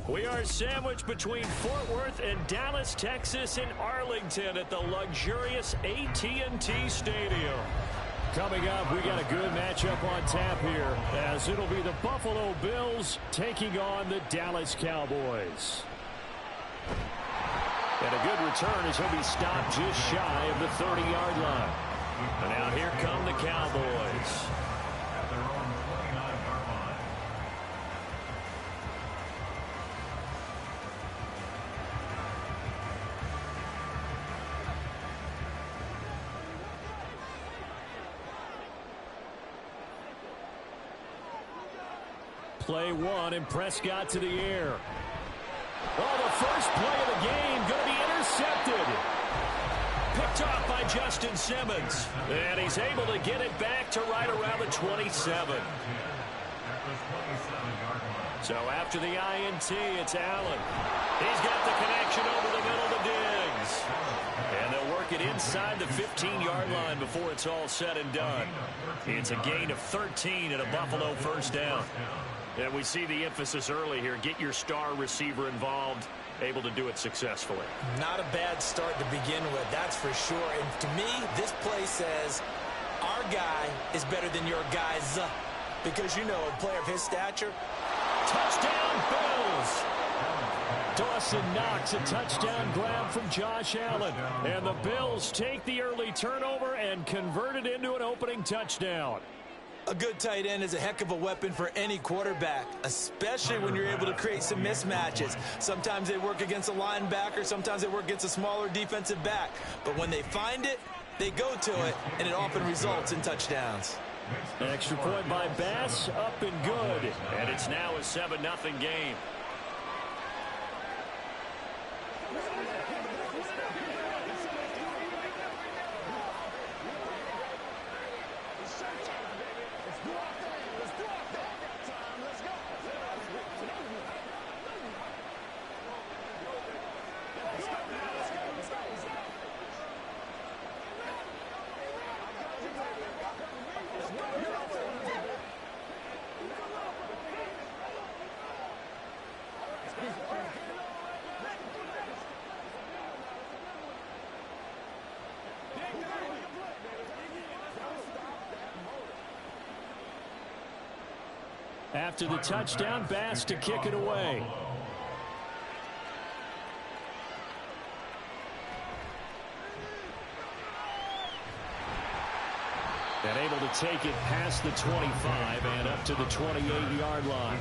We are sandwiched between Fort Worth and Dallas, Texas, and Arlington at the luxurious AT&T Stadium. Coming up, we got a good matchup on tap here, as it'll be the Buffalo Bills taking on the Dallas Cowboys. And a good return as he'll be stopped just shy of the 30-yard line. And now here come the Cowboys. At their own 29-yard line. Play one, and Prescott to the air. Oh, the first play of the game going to be intercepted. Picked off by Justin Simmons. And he's able to get it back to right around the 27. So after the INT, it's Allen. He's got the connection over the middle to Diggs. And they'll work it inside the 15-yard line before it's all said and done. It's a gain of 13 and a Buffalo first down. And we see the emphasis early here. Get your star receiver involved, able to do it successfully. Not a bad start to begin with, that's for sure. And to me, this play says our guy is better than your guys. Because, you know, a player of his stature. Touchdown, Bills! Dawson Knox, a touchdown grab from Josh Allen. And the Bills take the early turnover and convert it into an opening touchdown. A good tight end is a heck of a weapon for any quarterback, especially when you're able to create some mismatches. Sometimes they work against a linebacker, sometimes they work against a smaller defensive back. But when they find it, they go to it, and it often results in touchdowns. An extra point by Bass, up and good. And it's now a 7-0 game. After the touchdown, Bass to kick it away. And able to take it past the 25 and up to the 28-yard line.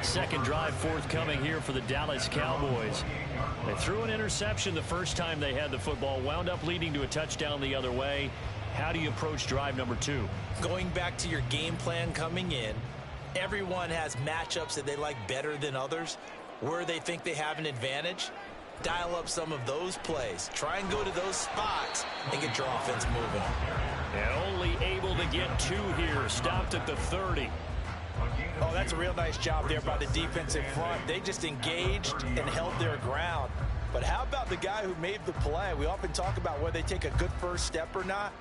Second drive forthcoming here for the Dallas Cowboys. They threw an interception the first time they had the football, wound up leading to a touchdown the other way. How do you approach drive number 2? Going back to your game plan coming in, everyone has matchups that they like better than others. Where they think they have an advantage, dial up some of those plays. Try and go to those spots and get your offense moving. And only able to get 2 here. Stopped at the 30. Oh, that's a real nice job there by the defensive front. They just engaged and held their ground. But how about the guy who made the play? We often talk about whether they take a good first step or not.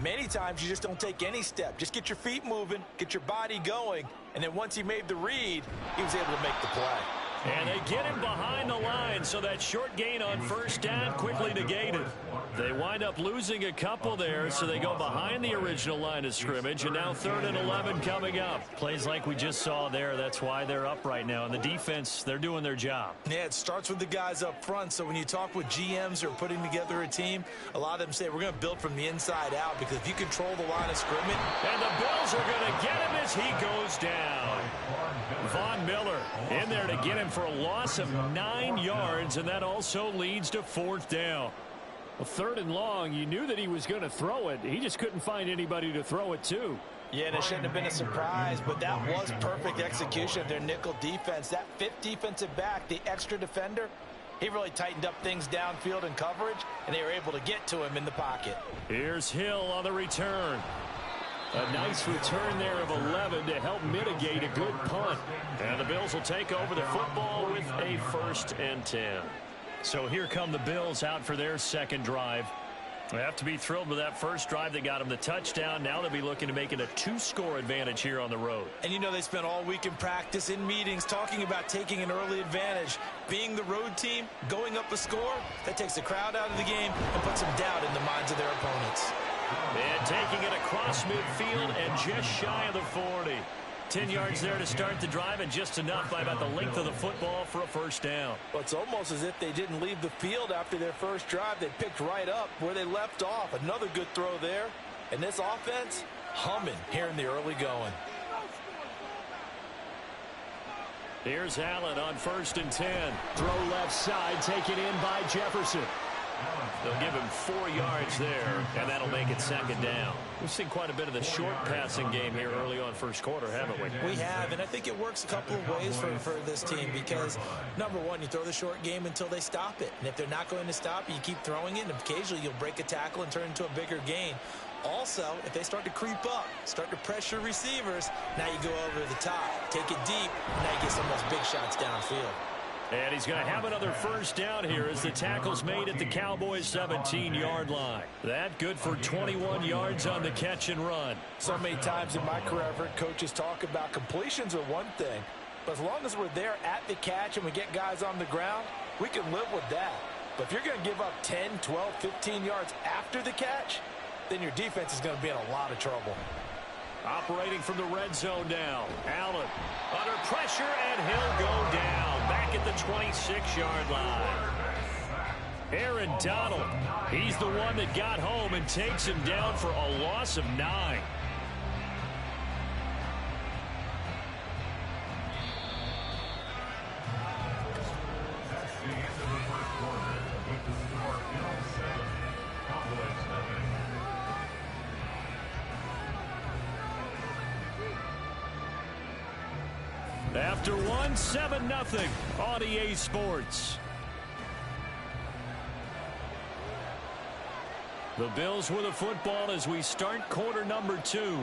Many times you just don't take any step. Just get your feet moving, get your body going, and then once he made the read, he was able to make the play. And they get him behind the line, so that short gain on first down quickly negated. They wind up losing a couple there, so they go behind the original line of scrimmage, and now 3rd and 11 coming up. Plays like we just saw there, that's why they're up right now. And the defense, they're doing their job. Yeah, it starts with the guys up front, so when you talk with GMs who are putting together a team, a lot of them say, we're going to build from the inside out, because if you control the line of scrimmage. And the Bills are going to get him as he goes down. Von Miller in there to get him for a loss of 9 yards, and that also leads to 4th down. Well, 3rd and long, you knew that he was going to throw it. He just couldn't find anybody to throw it to. Yeah, and it shouldn't have been a surprise, but that was perfect execution of their nickel defense. That 5th defensive back, the extra defender, he really tightened up things downfield in coverage, and they were able to get to him in the pocket. Here's Hill on the return. A nice return there of 11 to help mitigate a good punt. And the Bills will take over the football with a 1st and 10. So here come the Bills out for their second drive. They have to be thrilled with that first drive that got them the touchdown. Now they'll be looking to make it a 2-score advantage here on the road. And you know they spent all week in practice, in meetings, talking about taking an early advantage. Being the road team, going up a score, that takes the crowd out of the game and puts some doubt in the minds of their opponents. And taking it across midfield and just shy of the 40. 10 yards there to start the drive, and just enough by about the length of the football for a first down. Well, it's almost as if they didn't leave the field after their first drive. They picked right up where they left off. Another good throw there. And this offense, humming here in the early going. Here's Allen on 1st and 10. Throw left side, taken in by Jefferson. They'll give him 4 yards there, and that'll make it 2nd down. We've seen quite a bit of the short passing game here early on first quarter, haven't we? We have, and I think it works a couple of ways for this team because, number one, you throw the short game until they stop it. And if they're not going to stop it, you keep throwing it, and occasionally you'll break a tackle and turn into a bigger gain. Also, if they start to creep up, start to pressure receivers, now you go over the top, take it deep, and now you get some of those big shots downfield. And he's going to have another first down here as the tackle's made at the Cowboys' 17-yard line. That good for 21 yards on the catch and run. So many times in my career, I've heard coaches talk about completions are one thing, but as long as we're there at the catch and we get guys on the ground, we can live with that. But if you're going to give up 10, 12, 15 yards after the catch, then your defense is going to be in a lot of trouble. Operating from the red zone now. Allen under pressure, and he'll go down back at the 26-yard line. Aaron Donald, he's the one that got home and takes him down for a loss of 9. After 7-0 on EA Sports. The Bills with the football as we start quarter number 2.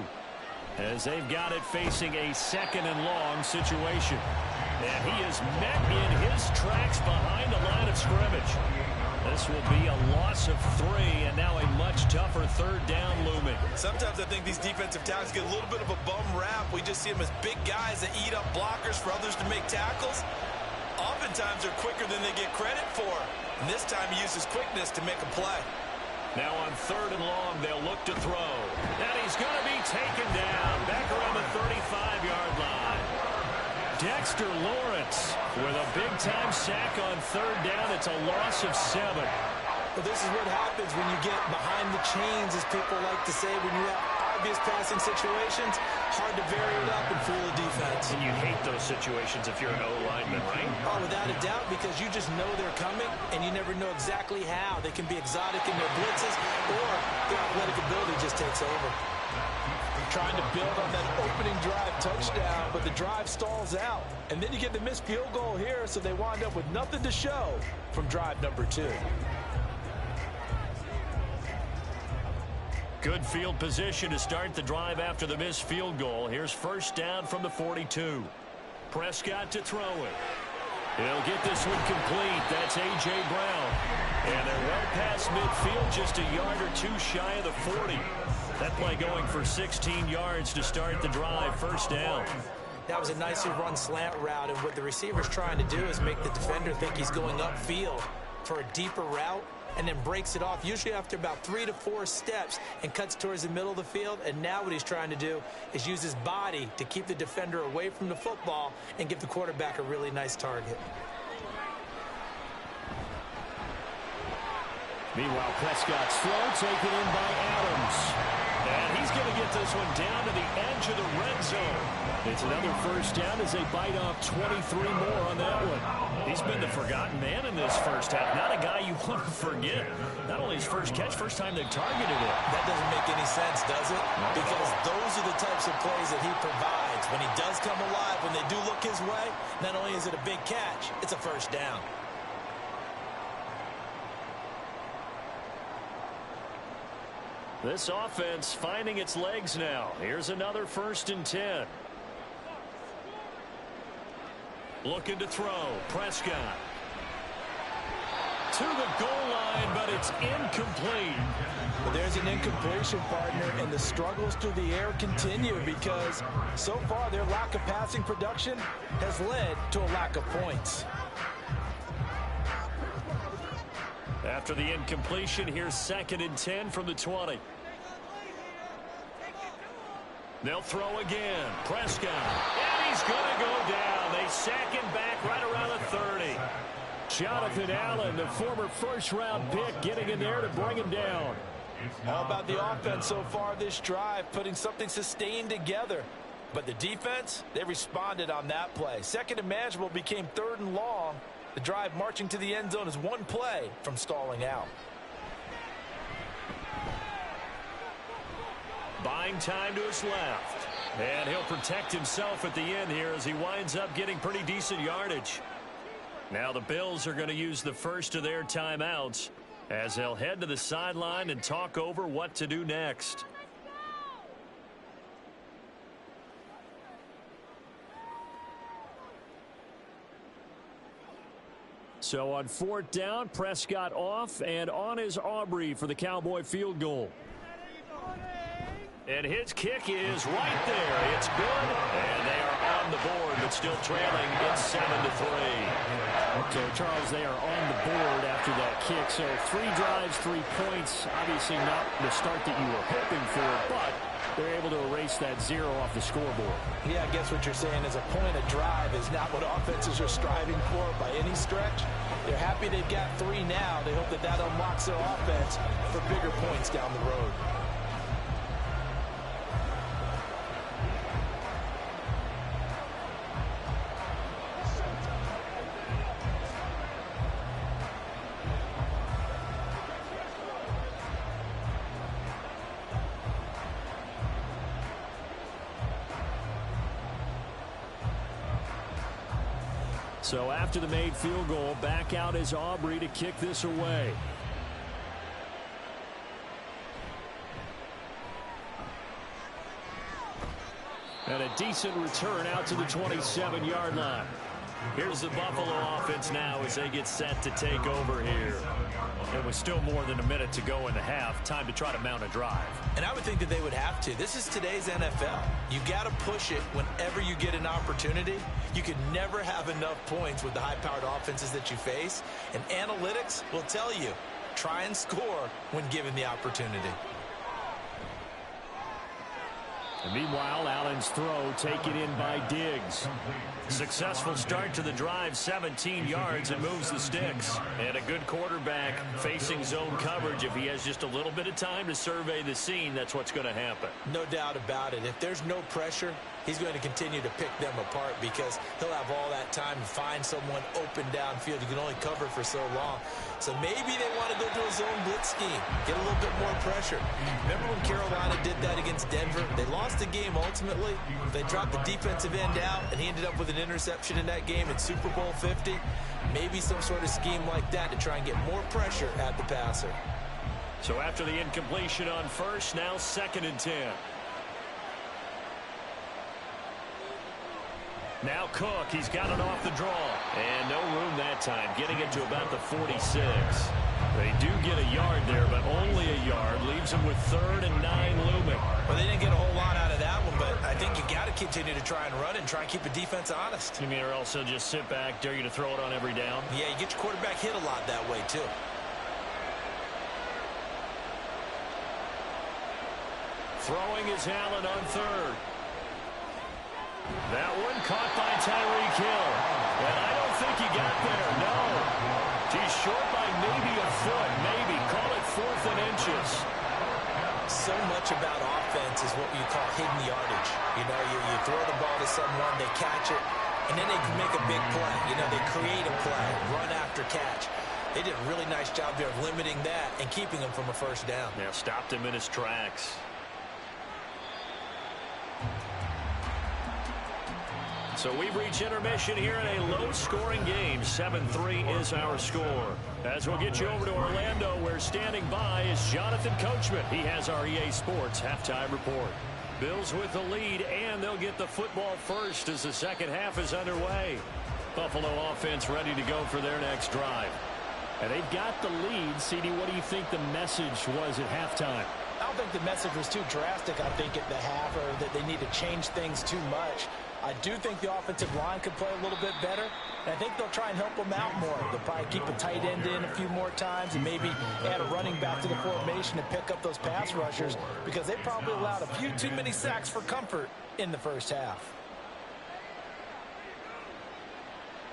As they've got it facing a 2nd and long situation. And he is met in his tracks behind the line of scrimmage. This will be a loss of 3, and now a much tougher 3rd down looming. Sometimes I think these defensive tackles get a little bit of a bum rap. We just see them as big guys that eat up blockers for others to make tackles. Oftentimes they're quicker than they get credit for. And this time he uses quickness to make a play. Now on 3rd and long, they'll look to throw. And he's going to be taken down back around the 35-yard line. Dexter Lawrence with a big-time sack on 3rd down. It's a loss of 7. Well, this is what happens when you get behind the chains, as people like to say, when you have obvious passing situations. Hard to vary it up and fool the defense. And you hate those situations if you're an O-lineman, right? Oh, without a doubt, because you just know they're coming, and you never know exactly how. They can be exotic in their blitzes, or their athletic ability just takes over. Trying to build on that opening drive touchdown, but the drive stalls out. And then you get the missed field goal here, so they wind up with nothing to show from drive number 2. Good field position to start the drive after the missed field goal. Here's 1st down from the 42. Prescott to throw it. He'll get this one complete. That's A.J. Brown. And they're well past midfield, just a yard or 2 shy of the 40. That play going for 16 yards to start the drive. 1st down. That was a nicely run slant route, and what the receiver's trying to do is make the defender think he's going upfield for a deeper route, and then breaks it off, usually after about 3 to 4 steps, and cuts towards the middle of the field. And now what he's trying to do is use his body to keep the defender away from the football and give the quarterback a really nice target. Meanwhile, Prescott's throw taken in by Adams. And he's going to get this one down to the edge of the red zone. It's another 1st down as they bite off 23 more on that one. He's been the forgotten man in this first half. Not a guy you want to forget. Not only his first catch, first time they've targeted him. That doesn't make any sense, does it? Because those are the types of plays that he provides. When he does come alive, when they do look his way, not only is it a big catch, it's a 1st down. This offense finding its legs now. Here's another 1st and 10. Looking to throw. Prescott. to the goal line, but it's incomplete. But there's an incompletion, partner, and the struggles through the air continue because so far their lack of passing production has led to a lack of points. After the incompletion, here's 2nd and 10 from the 20. They'll throw again. Prescott. And he's going to go down. They sack him back right around the 30. Jonathan Allen, the former first-round pick, getting in there to bring him down. All about the offense so far this drive, putting something sustained together. But the defense, they responded on that play. 2nd and manageable became 3rd and long. The drive marching to the end zone is one play from stalling out. Buying time to his left. And he'll protect himself at the end here as he winds up getting pretty decent yardage. Now the Bills are going to use the first of their timeouts as they'll head to the sideline and talk over what to do next. So on 4th down, Prescott off, and on is Aubrey for the Cowboy field goal. And his kick is right there. It's good, and they are on the board, but still trailing. It's 7-3. So, Charles, they are on the board after that kick. So 3 drives, 3 points. Obviously not the start that you were hoping for, but they're able to erase that 0 off the scoreboard. Yeah, I guess what you're saying is a point of drive is not what offenses are striving for by any stretch. They're happy they've got 3 now. They hope that that unlocks their offense for bigger points down the road. So after the made field goal, back out is Aubrey to kick this away. And a decent return out to the 27-yard line. Here's the Buffalo offense now as they get set to take over here. It was still more than a minute to go in the half. Time to try to mount a drive. And I would think that they would have to. This is today's NFL. You got to push it whenever you get an opportunity. You can never have enough points with the high-powered offenses that you face. And analytics will tell you, try and score when given the opportunity. And meanwhile, Allen's throw taken in by Diggs. Successful start to the drive, 17 yards, and moves the sticks. And a good quarterback facing zone coverage. If he has just a little bit of time to survey the scene, that's what's going to happen. No doubt about it. If there's no pressure, he's going to continue to pick them apart because he'll have all that time to find someone open downfield. You can only cover for so long. So maybe they want to go to a zone blitz scheme, get a little bit more pressure. Remember when Carolina did that against Denver? They lost the game ultimately. They dropped the defensive end out, and he ended up with an interception in that game in Super Bowl 50. Maybe some sort of scheme like that to try and get more pressure at the passer. So after the incompletion on first, now 2nd and 10. Now Cook, he's got it off the draw. And no room that time, getting it to about the 46. They do get a yard there, but only a yard. Leaves them with 3rd and 9 looming. Well, they didn't get a whole lot out of that one, but I think you got to continue to try and run and try and keep the defense honest. You mean or else they'll just sit back, dare you to throw it on every down? Yeah, you get your quarterback hit a lot that way, too. Throwing is Allen on 3rd. That one caught by Tyreek Hill. And I don't think he got there, no. He's short by maybe a foot, maybe. Call it 4th and inches. So much about offense is what you call hidden yardage. You know, you throw the ball to someone, they catch it, and then they can make a big play. You know, they create a play, run after catch. They did a really nice job there of limiting that and keeping him from a first down. Yeah, stopped him in his tracks. So we've reached intermission here in a low-scoring game. 7-3 is our score. As we'll get you over to Orlando, where standing by is Jonathan Coachman. He has our EA Sports halftime report. Bills with the lead, and they'll get the football first as the second half is underway. Buffalo offense ready to go for their next drive. And they've got the lead. CD, what do you think the message was at halftime? I don't think the message was too drastic, I think, at the half, or that they need to change things too much. I do think the offensive line could play a little bit better, and I think they'll try and help them out more. They'll probably keep a tight end in a few more times and maybe add a running back to the formation and pick up those pass rushers, because they probably allowed a few too many sacks for comfort in the first half.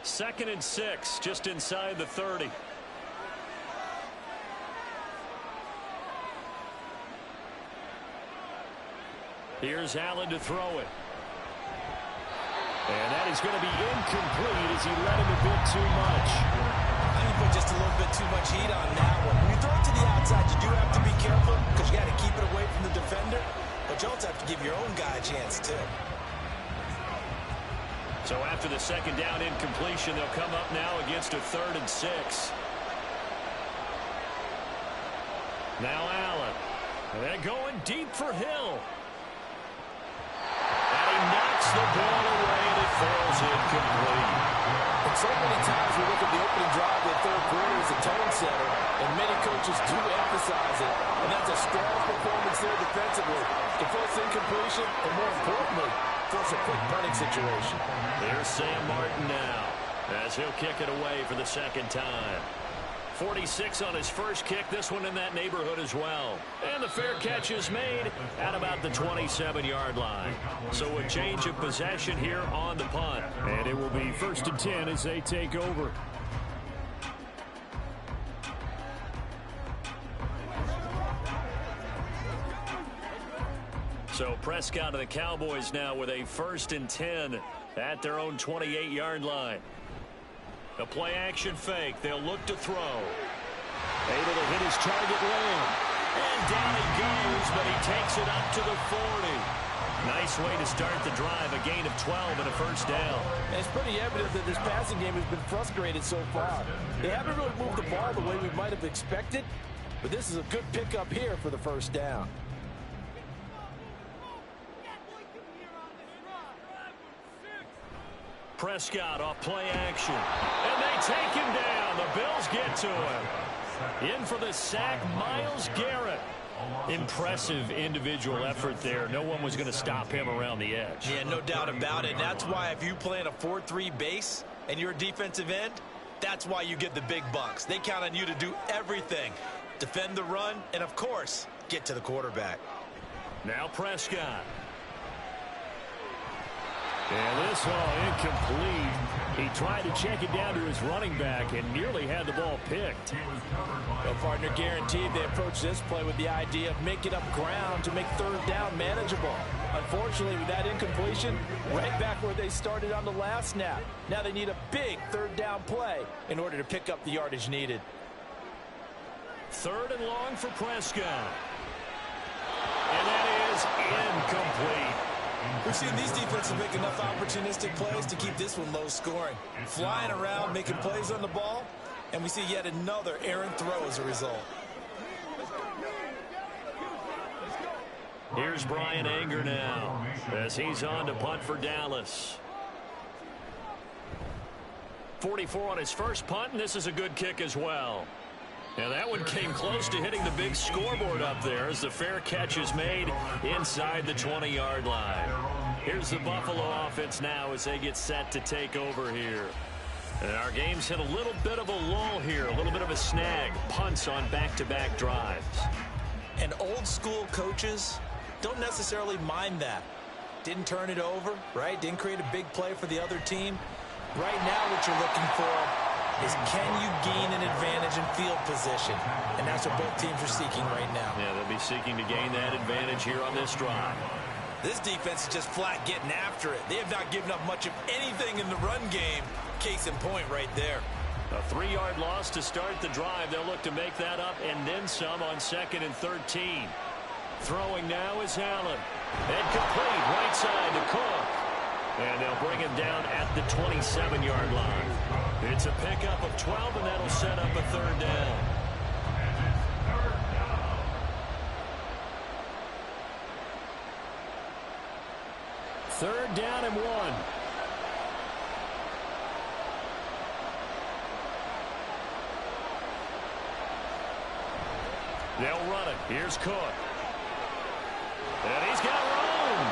2nd and 6, just inside the 30. Here's Allen to throw it. And that is going to be incomplete as he let him a bit too much. I think you put just a little bit too much heat on that one. When you throw it to the outside, you do have to be careful because you got to keep it away from the defender. But you also have to give your own guy a chance, too. So after the 2nd down incompletion, they'll come up now against a 3rd and 6. Now Allen. And they're going deep for Hill. And he knocks the ball away, and it falls incomplete. And so many times we look at the opening drive of the third quarter as a tone setter, and many coaches do emphasize it. And that's a strong performance there defensively. To force incompletion, and more importantly, force a quick punting situation. Here's Sam Martin now, as he'll kick it away for the 2nd time. 46 on his first kick, this one in that neighborhood as well. And the fair catch is made at about the 27-yard line. So a change of possession here on the punt. And it will be 1st and 10 as they take over. So Prescott and the Cowboys now with a 1st and 10 at their own 28-yard line. A play-action fake. They'll look to throw. Able to hit his target Lamb. And down he goes, but he takes it up to the 40. Nice way to start the drive. A gain of 12 and a 1st down. And it's pretty evident that this passing game has been frustrated so far. They haven't really moved the ball the way we might have expected, but this is a good pickup here for the 1st down. Prescott off play action. And they take him down. The Bills get to him. In for the sack, Myles Garrett. Impressive individual effort there. No one was going to stop him around the edge. Yeah, no doubt about it. And that's why if you play in a 4-3 base and you're a defensive end, that's why you get the big bucks. They count on you to do everything. Defend the run and, of course, get to the quarterback. Now Prescott. And this all incomplete. He tried to check it down to his running back and nearly had the ball picked. Well, partner, guaranteed they approach this play with the idea of making up ground to make 3rd down manageable. Unfortunately, with that incompletion, right back where they started on the last snap. Now they need a big 3rd down play in order to pick up the yardage needed. 3rd and long for Prescott. And that is incomplete. We've seen these defenses make enough opportunistic plays to keep this one low scoring. Flying around, making plays on the ball, and we see yet another errant throw as a result. Here's Brian Anger now as he's on to punt for Dallas. 44 on his first punt, and this is a good kick as well. Now that one came close to hitting the big scoreboard up there as the fair catch is made inside the 20-yard line. Here's the Buffalo offense now as they get set to take over here. And our game's hit a little bit of a lull here, a little bit of a snag. Punts on back-to-back drives. And old-school coaches don't necessarily mind that. Didn't turn it over, right? Didn't create a big play for the other team. Right now what you're looking for is can you gain an advantage in field position? And that's what both teams are seeking right now. Yeah, they'll be seeking to gain that advantage here on this drive. This defense is just flat getting after it. They have not given up much of anything in the run game. Case in point right there. A 3-yard loss to start the drive. They'll look to make that up and then some on 2nd and 13. Throwing now is Allen. And complete right side to Cook. And they'll bring him down at the 27-yard line. It's a pickup of 12, and that'll set up a 3rd down. Third down and 1. They'll run it. Here's Cook. And he's got room.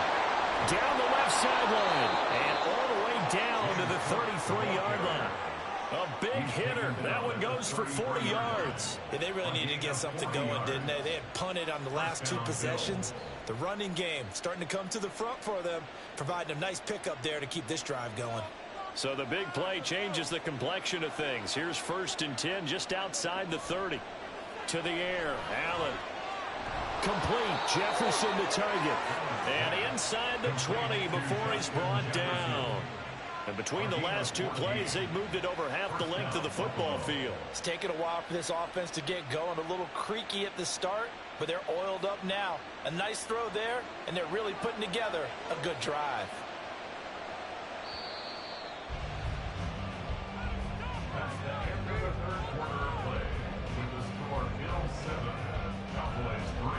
Down the left sideline. And all the way down to the 33-yard line. A big hitter. That one goes for 40 yards. Yeah, they really needed to get something going, didn't they? They had punted on the last two possessions. The running game starting to come to the front for them, providing a nice pickup there to keep this drive going. So the big play changes the complexion of things. Here's 1st and 10 just outside the 30. To the air. Allen. Complete. Jefferson to target. And inside the 20 before he's brought down. And between the last two plays, they've moved it over half the length of the football field. It's taken a while for this offense to get going. A little creaky at the start, but they're oiled up now. A nice throw there, and they're really putting together a good drive. That's the end of the third quarter of play. With the score Bills 7, Cowboys 3.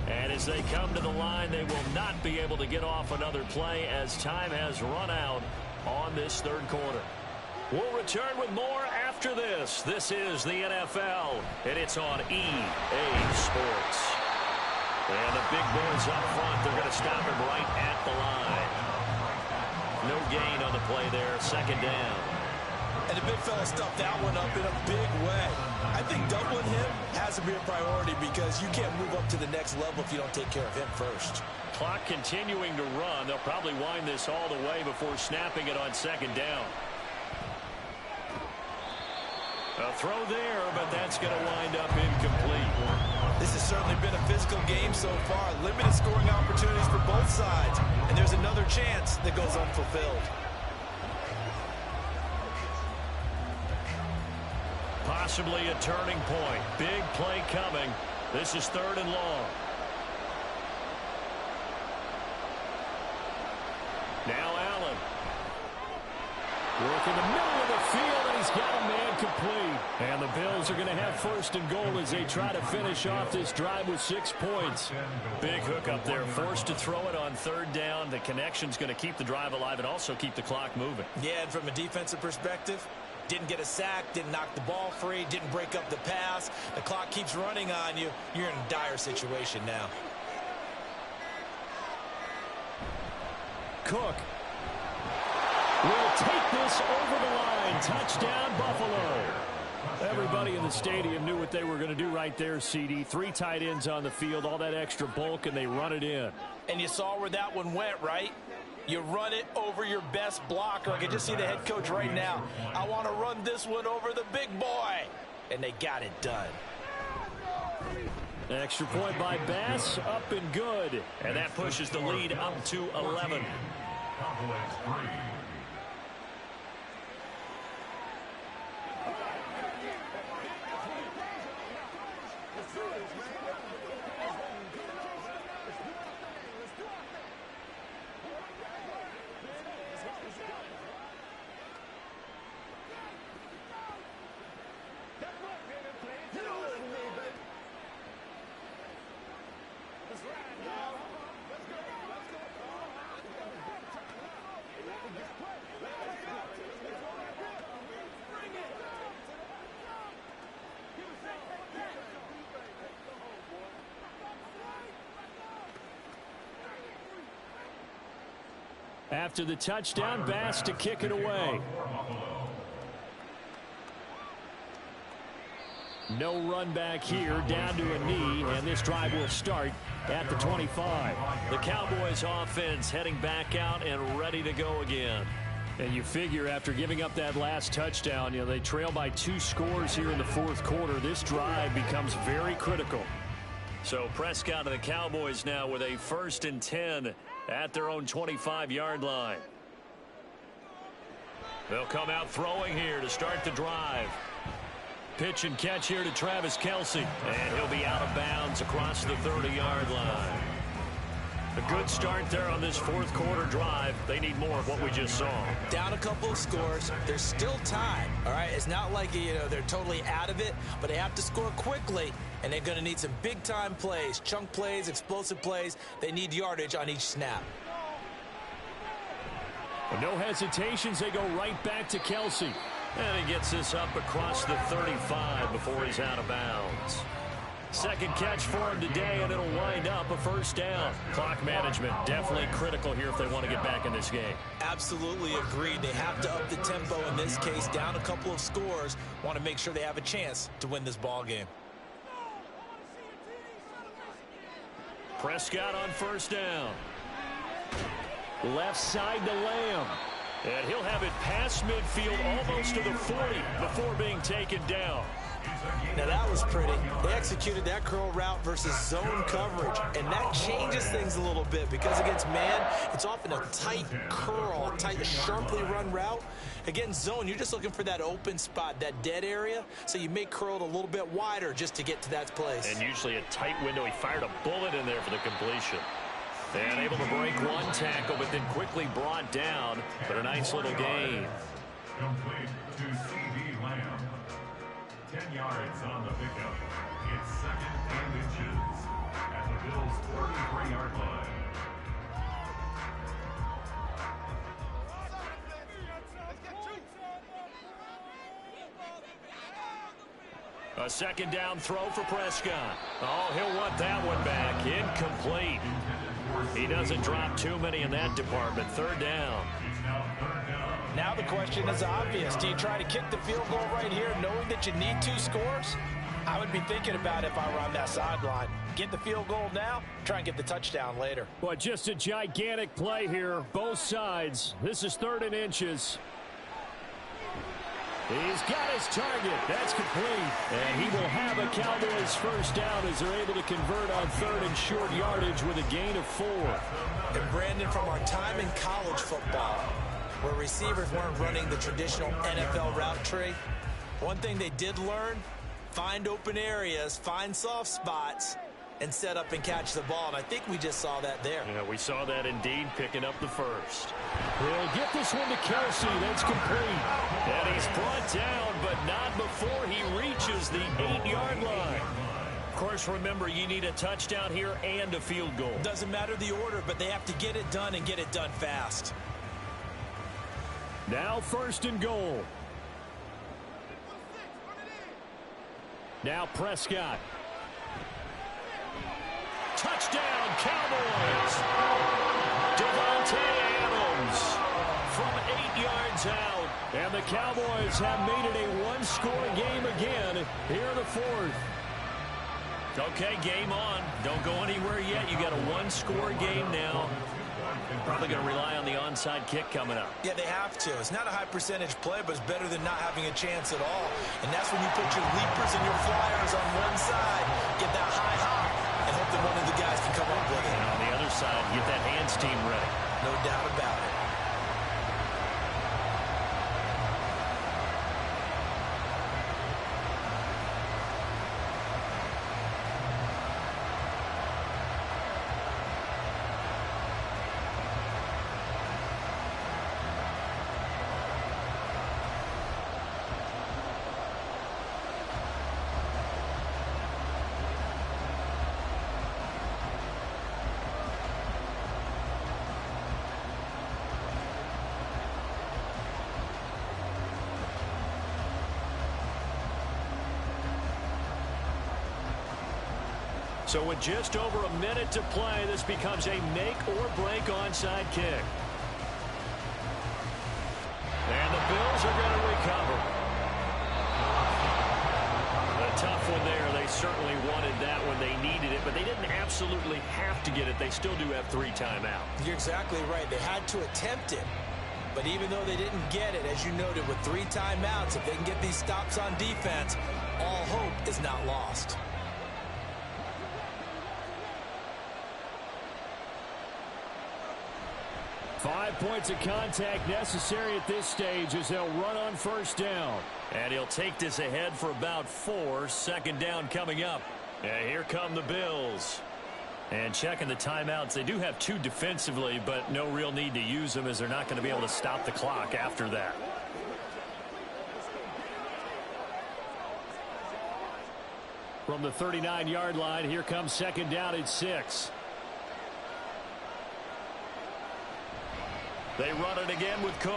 And as they come to the line, they will not be able to get off another play as time has run out on this third quarter. We'll return with more after this. This is the NFL, and it's on EA Sports. And the big boys up front, they're going to stop him right at the line. No gain on the play there, 2nd down. And the big fella stuffed that one up in a big way. I think doubling him has to be a priority because you can't move up to the next level if you don't take care of him first. Clock continuing to run. They'll probably wind this all the way before snapping it on 2nd down. A throw there, but that's going to wind up incomplete. This has certainly been a physical game so far. Limited scoring opportunities for both sides. And there's another chance that goes unfulfilled. Possibly a turning point. Big play coming. This is 3rd and long. Now Allen. Work in the middle of the field, and he's got a man complete. And the Bills are going to have 1st and goal as they try to finish off this drive with 6 points. Big hook up there. Forced to throw it on 3rd down. The connection's going to keep the drive alive and also keep the clock moving. Yeah, and from a defensive perspective, didn't get a sack, didn't knock the ball free, didn't break up the pass. The clock keeps running on you. You're in a dire situation now. Cook will take this over the line. Touchdown, Buffalo. Everybody in the stadium knew what they were going to do right there, CD. 3 tight ends on the field, all that extra bulk, and they run it in. And you saw where that one went, right? You run it over your best blocker. I can just see the head coach right now. I want to run this one over the big boy. And they got it done. Extra point by Bass, up and good. And that pushes the lead up to 11. Cowboys 3. After the touchdown, Bass to kick it away. No run back here, down to a knee, and this drive will start at the 25. The Cowboys offense heading back out and ready to go again. And you figure after giving up that last touchdown, they trail by 2 scores here in the 4th quarter. This drive becomes very critical. So Prescott and the Cowboys now with a 1st and 10 at their own 25-yard line. They'll come out throwing here to start the drive. Pitch and catch here to Travis Kelce. And he'll be out of bounds across the 30-yard line. A good start there on this 4th quarter drive. They need more of what we just saw. Down a couple of scores. There's still time. All right, it's not like they're totally out of it, but they have to score quickly, and they're going to need some big-time plays, chunk plays, explosive plays. They need yardage on each snap. No hesitations. They go right back to Kelsey. And he gets this up across the 35 before he's out of bounds. Second catch for him today, and it'll wind up a first down. Clock management definitely critical here if they want to get back in this game. Absolutely agreed. They have to up the tempo in this case, down a couple of scores. Want to make sure they have a chance to win this ball game. Prescott on first down. Left side to Lamb. And he'll have it past midfield almost to the 40 before being taken down. Now that was pretty. They executed that curl route versus zone coverage, and that changes things a little bit because against man, it's often a tight curl, tight, sharply run route. Against zone, you're just looking for that open spot, that dead area, so you may curl it a little bit wider just to get to that place. And usually a tight window. He fired a bullet in there for the completion. And able to break one tackle, but then quickly brought down. But a nice little gain. Complete to C.D. Lamb. 10 yards on the pickup. It's 2nd and inches at the Bills' 43-yard line. A second down throw for Prescott. Oh, he'll want that one back. Incomplete. He doesn't drop too many in that department. Third down. Now the question is obvious. Do you try to kick the field goal right here knowing that you need 2 scores? I would be thinking about it if I were on that sideline. Get the field goal now, try and get the touchdown later. Well, just a gigantic play here, both sides. This is 3rd and inches. He's got his target. That's complete. And he will have a Cowboys first down as they're able to convert on 3rd and short yardage with a gain of 4. And Brandon, from our time in college football, where receivers weren't running the traditional NFL route tree, one thing they did learn, find open areas, find soft spots, and set up and catch the ball. And I think we just saw that there. Yeah, we saw that indeed, picking up the first. He'll get this one to Kelsey. That's complete. And he's brought down, but not before he reaches the 8-yard line. Of course, remember, you need a touchdown here and a field goal. Doesn't matter the order, but they have to get it done and get it done fast. Now 1st and goal. Now Prescott. Touchdown, Cowboys! Devontae Adams from 8 yards out. And the Cowboys have made it a one-score game again here in the 4th. Okay, game on. Don't go anywhere yet. You got a one-score game now. Probably going to rely on the onside kick coming up. Yeah, they have to. It's not a high percentage play, but it's better than not having a chance at all. And that's when you put your leapers and your flyers on one side, get that high hop, and hope that one of the guys can come up with it. And on the other side, get that hands team ready. No doubt about it. So with just over a minute to play, this becomes a make-or-break onside kick. And the Bills are going to recover. A tough one there. They certainly wanted that when they needed it, but they didn't absolutely have to get it. They still do have 3 timeouts. You're exactly right. They had to attempt it. But even though they didn't get it, as you noted, with 3 timeouts, if they can get these stops on defense, all hope is not lost. Five points of contact necessary at this stage as they'll run on first down. And he'll take this ahead for about 4. Second down coming up. And here come the Bills. And checking the timeouts, they do have 2 defensively, but no real need to use them as they're not going to be able to stop the clock after that. From the 39-yard line, here comes second down at 6. They run it again with Cook.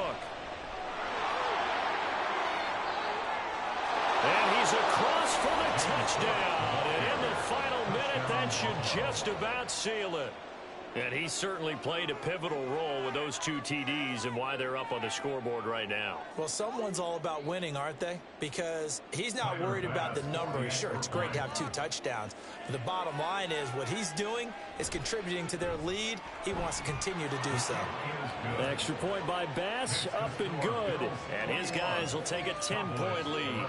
And he's across for the touchdown. And in the final minute, that should just about seal it. And he certainly played a pivotal role with those 2 TDs and why they're up on the scoreboard right now. Well, someone's all about winning, aren't they? Because he's not worried about the number. Sure, it's great to have 2 touchdowns. But the bottom line is what he's doing is contributing to their lead. He wants to continue to do so. Extra point by Bass, up and good. And his guys will take a 10-point lead.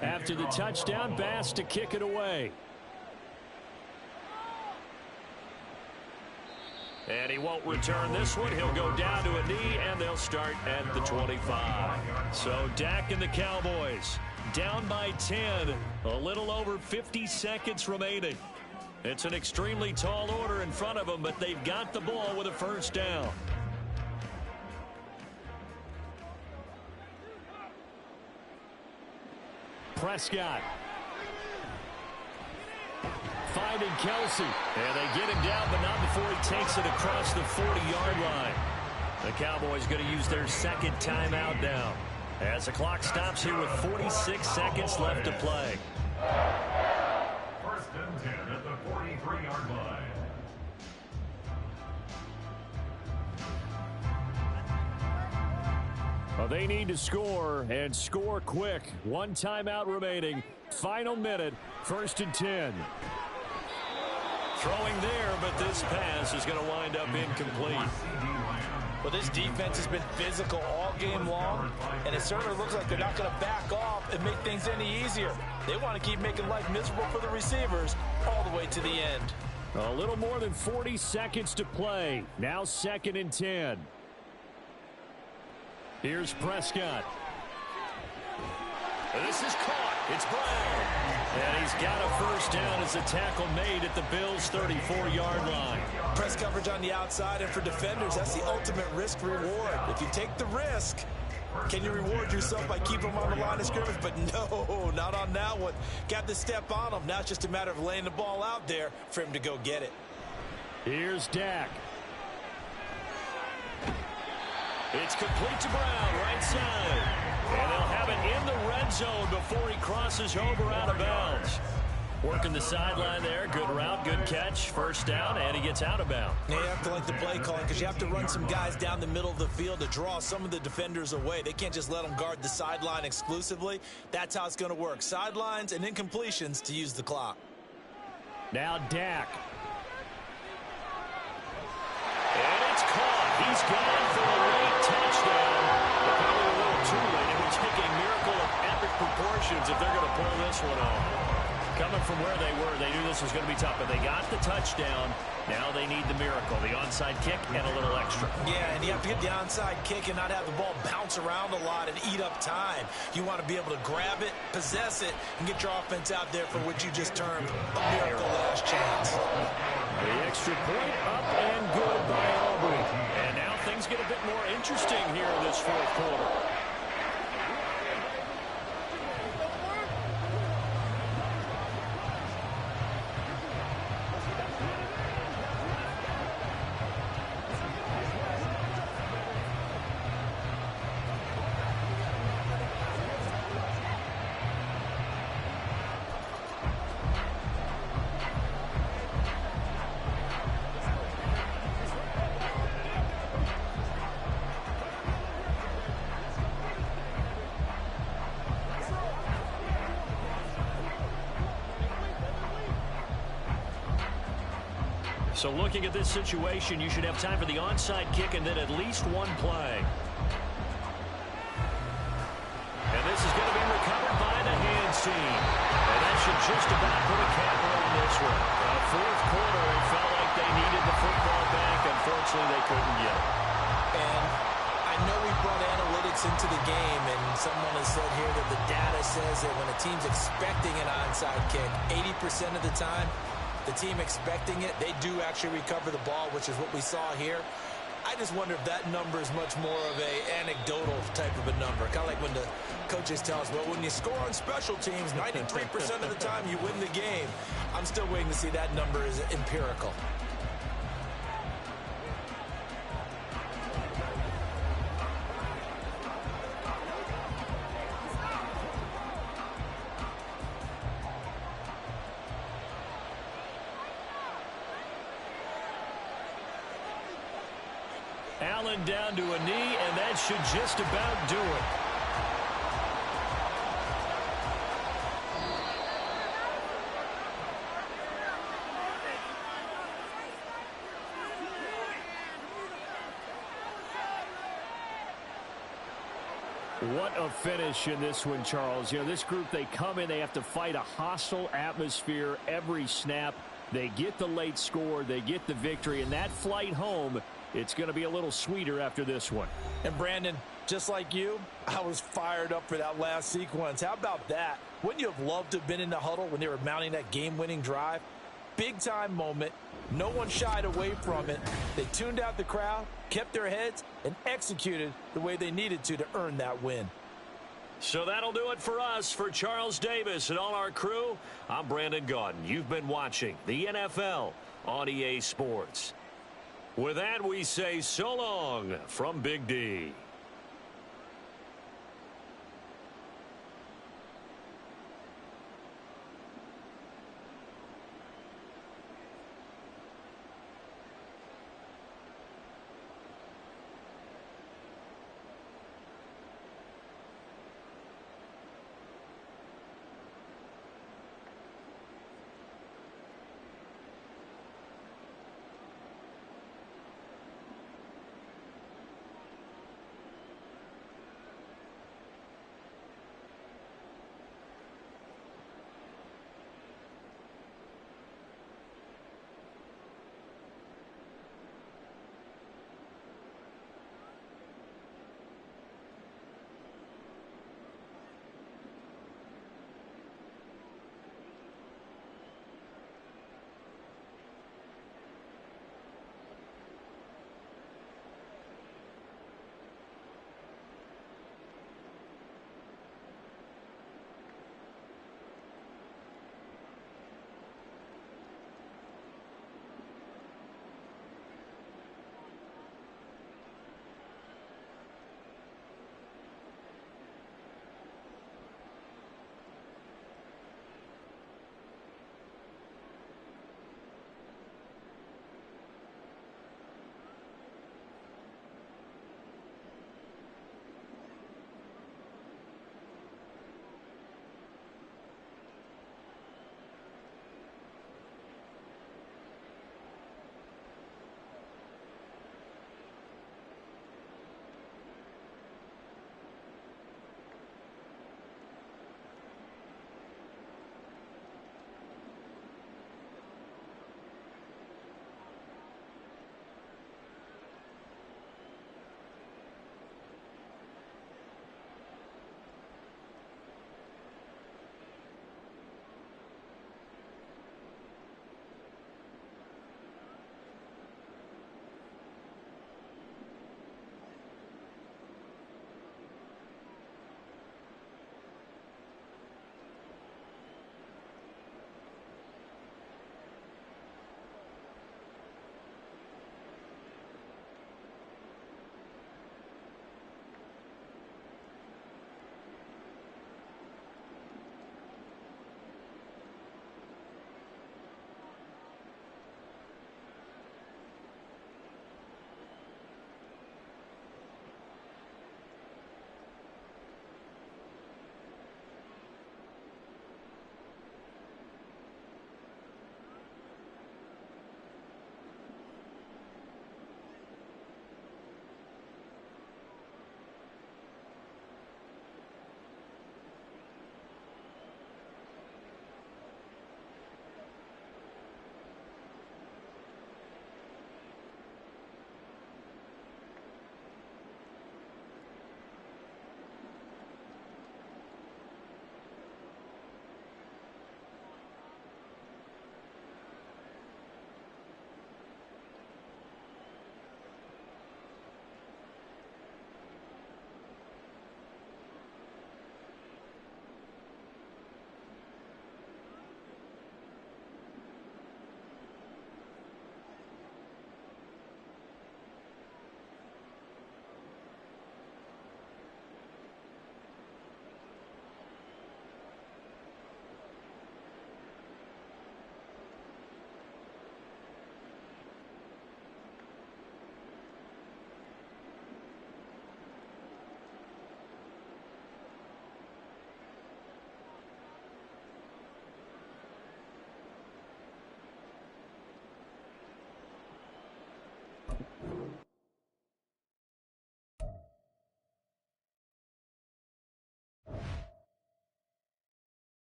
After the touchdown, Bass to kick it away. And he won't return this one. He'll go down to a knee, and they'll start at the 25. So Dak and the Cowboys down by 10. A little over 50 seconds remaining. It's an extremely tall order in front of them, but they've got the ball with a first down. Prescott finding Kelsey, and they get him down, but not before he takes it across the 40-yard line. The Cowboys going to use their second timeout now as the clock stops here with 46 seconds left to play. First and 10 at the 43-yard line. Well, they need to score, and score quick. 1 timeout remaining. Final minute, 1st and 10. Throwing there, but this pass is going to wind up incomplete. Well, this defense has been physical all game long, and it certainly looks like they're not going to back off and make things any easier. They want to keep making life miserable for the receivers all the way to the end. A little more than 40 seconds to play. Now 2nd and 10. Here's Prescott. This is caught. It's Brown. And he's got a first down as a tackle made at the Bills' 34-yard line. Press coverage on the outside, and for defenders, that's the ultimate risk-reward. If you take the risk, can you reward yourself by keeping them on the line of scrimmage? But no, not on that one. Got the step on him. Now it's just a matter of laying the ball out there for him to go get it. Here's Dak. It's complete to Brown, right side. And they'll have it in the red zone before he crosses over out of bounds. Working the sideline there. Good route, good catch. First down, and he gets out of bounds. Now you have to like the play calling because you have to run some guys down the middle of the field to draw some of the defenders away. They can't just let them guard the sideline exclusively. That's how it's going to work. Sidelines and incompletions to use the clock. Now Dak. And it's caught. He's gone for a late touchdown. But probably a little too late. It would take a miracle of epic proportions if they're going to pull this one off. Coming from where they were, they knew this was going to be tough, but they got the touchdown. Now they need the miracle, the onside kick and a little extra. Yeah, and you have to get the onside kick and not have the ball bounce around a lot and eat up time. You want to be able to grab it, possess it, and get your offense out there for what you just termed a miracle last chance. The extra point up and good by Aubrey. And now things get a bit more interesting here in this fourth quarter. So looking at this situation, you should have time for the onside kick and then at least one play. scene. And that should just about put a capper on this one. Fourth quarter, it felt like they needed the football back. Unfortunately, they couldn't get it. And I know we brought analytics into the game, and someone has said here that the data says that when a team's expecting an onside kick, 80% of the time, the team expecting it, they do actually recover the ball, which is what we saw here. I just wonder if that number is much more of a anecdotal type of a number. Kind of like when the coaches tell us, well, when you score on special teams, 93% of the time you win the game. I'm still waiting to see that number is empirical. Allen down to a knee, and that should just about do it. What a finish in this one, Charles. You know, this group, they come in, they have to fight a hostile atmosphere every snap. They get the late score, they get the victory, and that flight home, it's going to be a little sweeter after this one. And Brandon, just like you, I was fired up for that last sequence. How about that? Wouldn't you have loved to have been in the huddle when they were mounting that game-winning drive? Big-time moment. No one shied away from it. They tuned out the crowd, kept their heads, and executed the way they needed to earn that win. So that'll do it for us. For Charles Davis and all our crew, I'm Brandon Gaudin. You've been watching the NFL on EA Sports. With that, we say so long from Big D.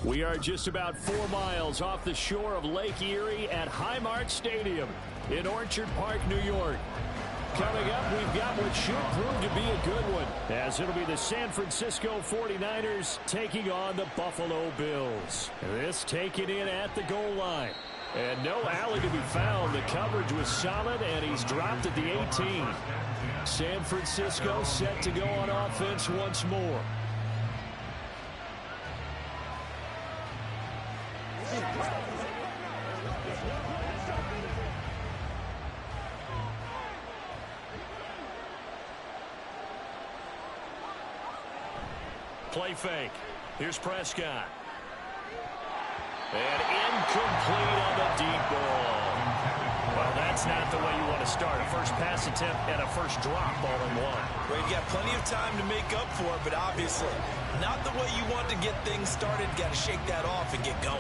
We are just about 4 miles off the shore of Lake Erie at Highmark Stadium in Orchard Park, New York. Coming up, we've got what should prove to be a good one, as it'll be the San Francisco 49ers taking on the Buffalo Bills. This taken in at the goal line. And no alley to be found. The coverage was solid, and he's dropped at the 18. San Francisco set to go on offense once more. Play fake. Here's Prescott. And incomplete on the deep ball. Well, that's not the way you want to start. A first pass attempt and a first drop all in one. Well, you've got plenty of time to make up for it, but obviously not the way you want to get things started. Got to shake that off and get going.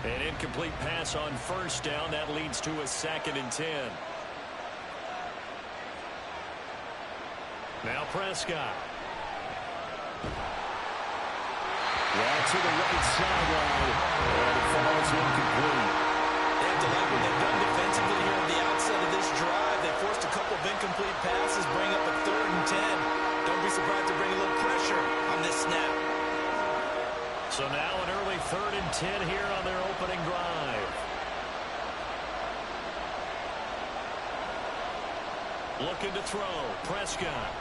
An incomplete pass on first down. That leads to a 2nd and 10. Now Prescott. Right to the right sideline. And it falls incomplete. They have to like what they've done defensively here on the outset of this drive. They forced a couple of incomplete passes, bring up a 3rd and 10. Don't be surprised to bring a little pressure on this snap. So now an early 3rd and 10 here on their opening drive. Looking to throw. Prescott.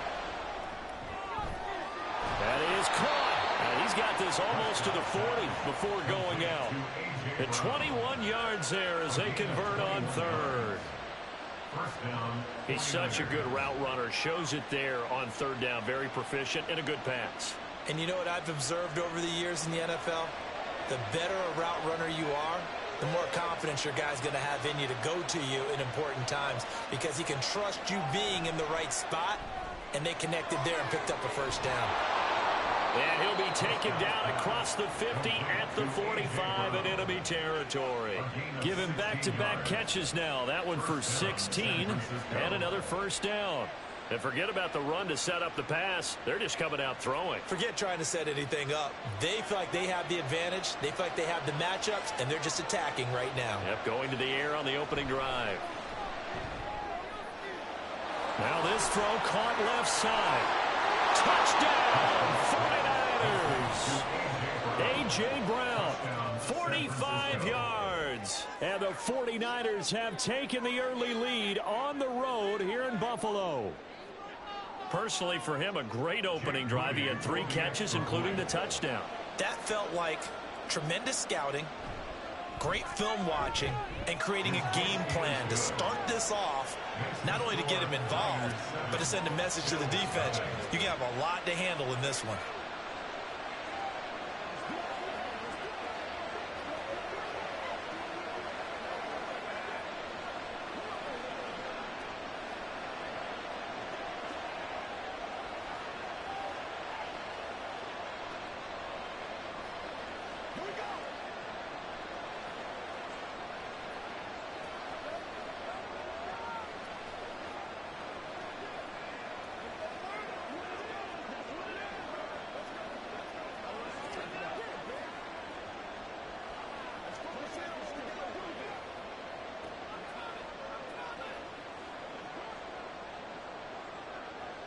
That is caught. And he's got this almost to the 40 before going out. At 21 yards there as they convert on 3rd. He's such a good route runner. Shows it there on 3rd down. Very proficient and a good pass. And you know what I've observed over the years in the NFL? The better a route runner you are, the more confidence your guy's going to have in you to go to you in important times, because he can trust you being in the right spot, and they connected there and picked up a first down. And he'll be taken down across the 50 at the 45 in enemy territory. Give him back-to-back catches now. That one for 16 and another first down. And forget about the run to set up the pass. They're just coming out throwing. Forget trying to set anything up. They feel like they have the advantage. They feel like they have the matchups, and they're just attacking right now. Yep, going to the air on the opening drive. Now this throw caught left side. Touchdown, 49ers. A.J. Brown, 45 yards. And the 49ers have taken the early lead on the road here in Buffalo. Personally, for him, a great opening drive. He had 3 catches, including the touchdown. That felt like tremendous scouting, great film watching, and creating a game plan to start this off, not only to get him involved, but to send a message to the defense. You can have a lot to handle in this one.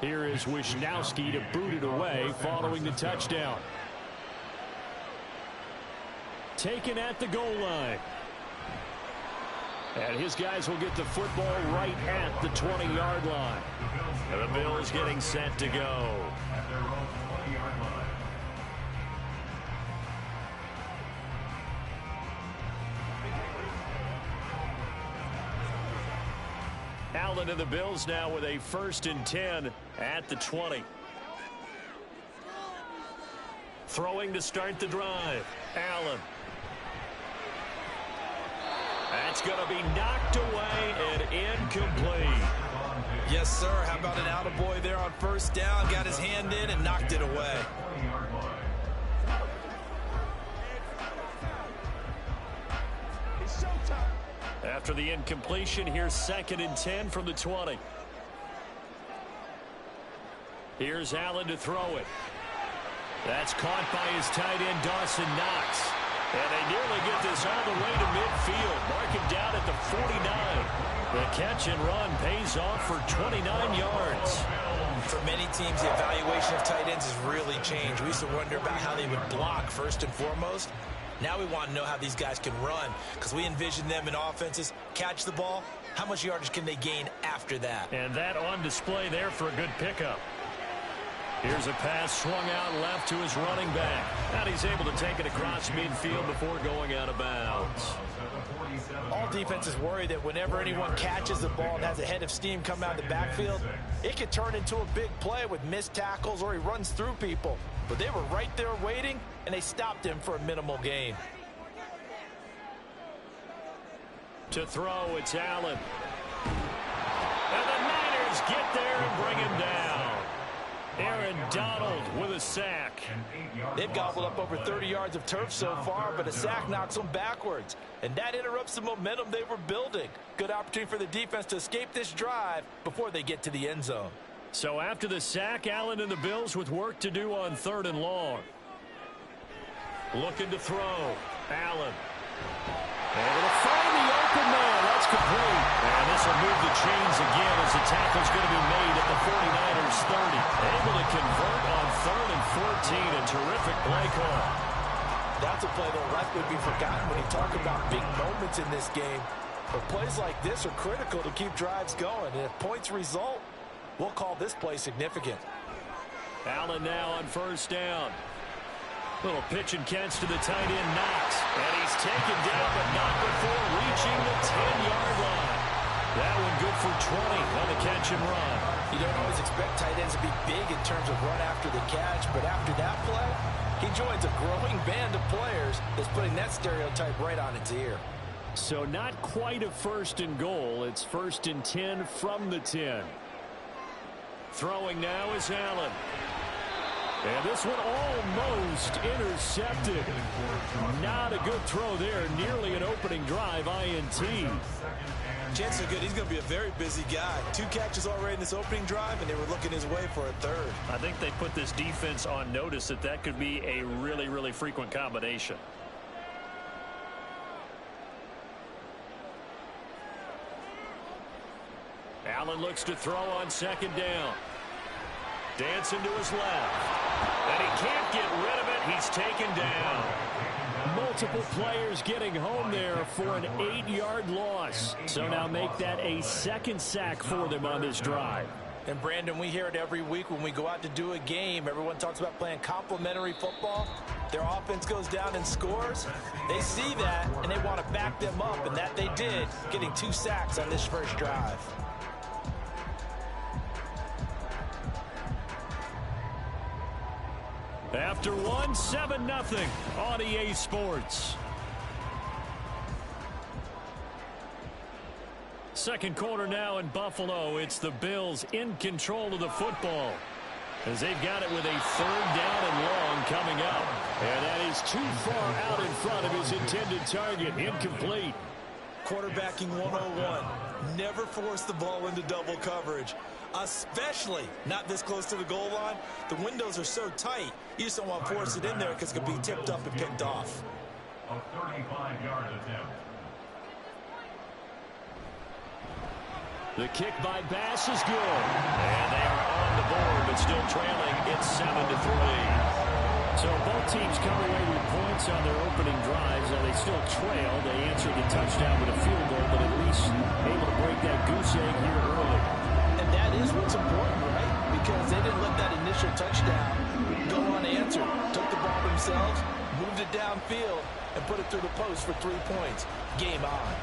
Here is Wisnowski to boot it away following the touchdown. Taken at the goal line. And his guys will get the football right at the 20-yard line. And the Bills getting set to go. At their own 20-yard line. Allen and the Bills now with a 1st and 10 at the 20. Throwing to start the drive. Allen. That's going to be knocked away and incomplete. Yes, sir. How about an attaboy there on first down? Got his hand in and knocked it away. After the incompletion, here's 2nd and 10 from the 20. Here's Allen to throw it. That's caught by his tight end, Dawson Knox. And they nearly get this all the way to midfield. Mark him down at the 49. The catch and run pays off for 29 yards. For many teams, the evaluation of tight ends has really changed. We used to wonder about how they would block first and foremost. Now we want to know how these guys can run, because we envision them in offenses catch the ball. How much yardage can they gain after that? And that on display there for a good pickup. Here's a pass swung out left to his running back. And he's able to take it across midfield before going out of bounds. All defenses worry that whenever anyone catches the ball and has a head of steam come out of the backfield, it could turn into a big play with missed tackles or he runs through people. But they were right there waiting, and they stopped him for a minimal gain. To throw, it's Allen. And the Niners get there and bring him down. Aaron Donald with a sack. They've gobbled up over 30 yards of turf so far, but a sack knocks them backwards. And that interrupts the momentum they were building. Good opportunity for the defense to escape this drive before they get to the end zone. So after the sack, Allen and the Bills with work to do on 3rd and long. Looking to throw. Allen. Able to find the open man. That's complete. And this will move the chains again as the tackle's going to be made at the 49ers 30. Able to convert on 3rd and 14. A terrific play call. That's a play that will likely be forgotten when you talk about big moments in this game. But plays like this are critical to keep drives going. And if points result, we'll call this play significant. Allen now on first down. Little pitch and catch to the tight end, Knox. And he's taken down, but not before reaching the 10-yard line. That one good for 20 on the catch and run. You don't always expect tight ends to be big in terms of run after the catch, but after that play, he joins a growing band of players that's putting that stereotype right on its ear. So not quite a 1st and goal. It's 1st and 10 from the 10. Throwing now is Allen. And this one almost intercepted. Not a good throw there. Nearly an opening drive INT. Chances are good. He's going to be a very busy guy. 2 catches already in this opening drive, and they were looking his way for a 3rd. I think they put this defense on notice that could be a really, really frequent combination. Allen looks to throw on 2nd down. Dancing to his left. And he can't get rid of it. He's taken down. Multiple players getting home there for an 8-yard loss. So now make that a 2nd sack for them on this drive. And, Brandon, we hear it every week when we go out to do a game. Everyone talks about playing complementary football. Their offense goes down and scores. They see that, and they want to back them up, and that they did, getting 2 sacks on this first drive. After 7-0 on EA Sports. Second quarter now in Buffalo. It's the Bills in control of the football as they've got it with a 3rd down and long coming up. And that is too far out in front of his intended target. Incomplete. Quarterbacking 101. Never force the ball into double coverage, especially not this close to the goal line. The windows are so tight, you just don't want to force it in there because it could be tipped up and picked off. A 35-yard attempt. The kick by Bass is good. And they are on the board, but still trailing. It's 7-3. So both teams come away with points on their opening drives. Now they still trail. They answered the touchdown with a field goal, but at least able to break that goose egg here early. And that is what's important, right? Because they didn't let that initial touchdown go unanswered. Took the ball themselves, moved it downfield, and put it through the post for 3 points. Game on.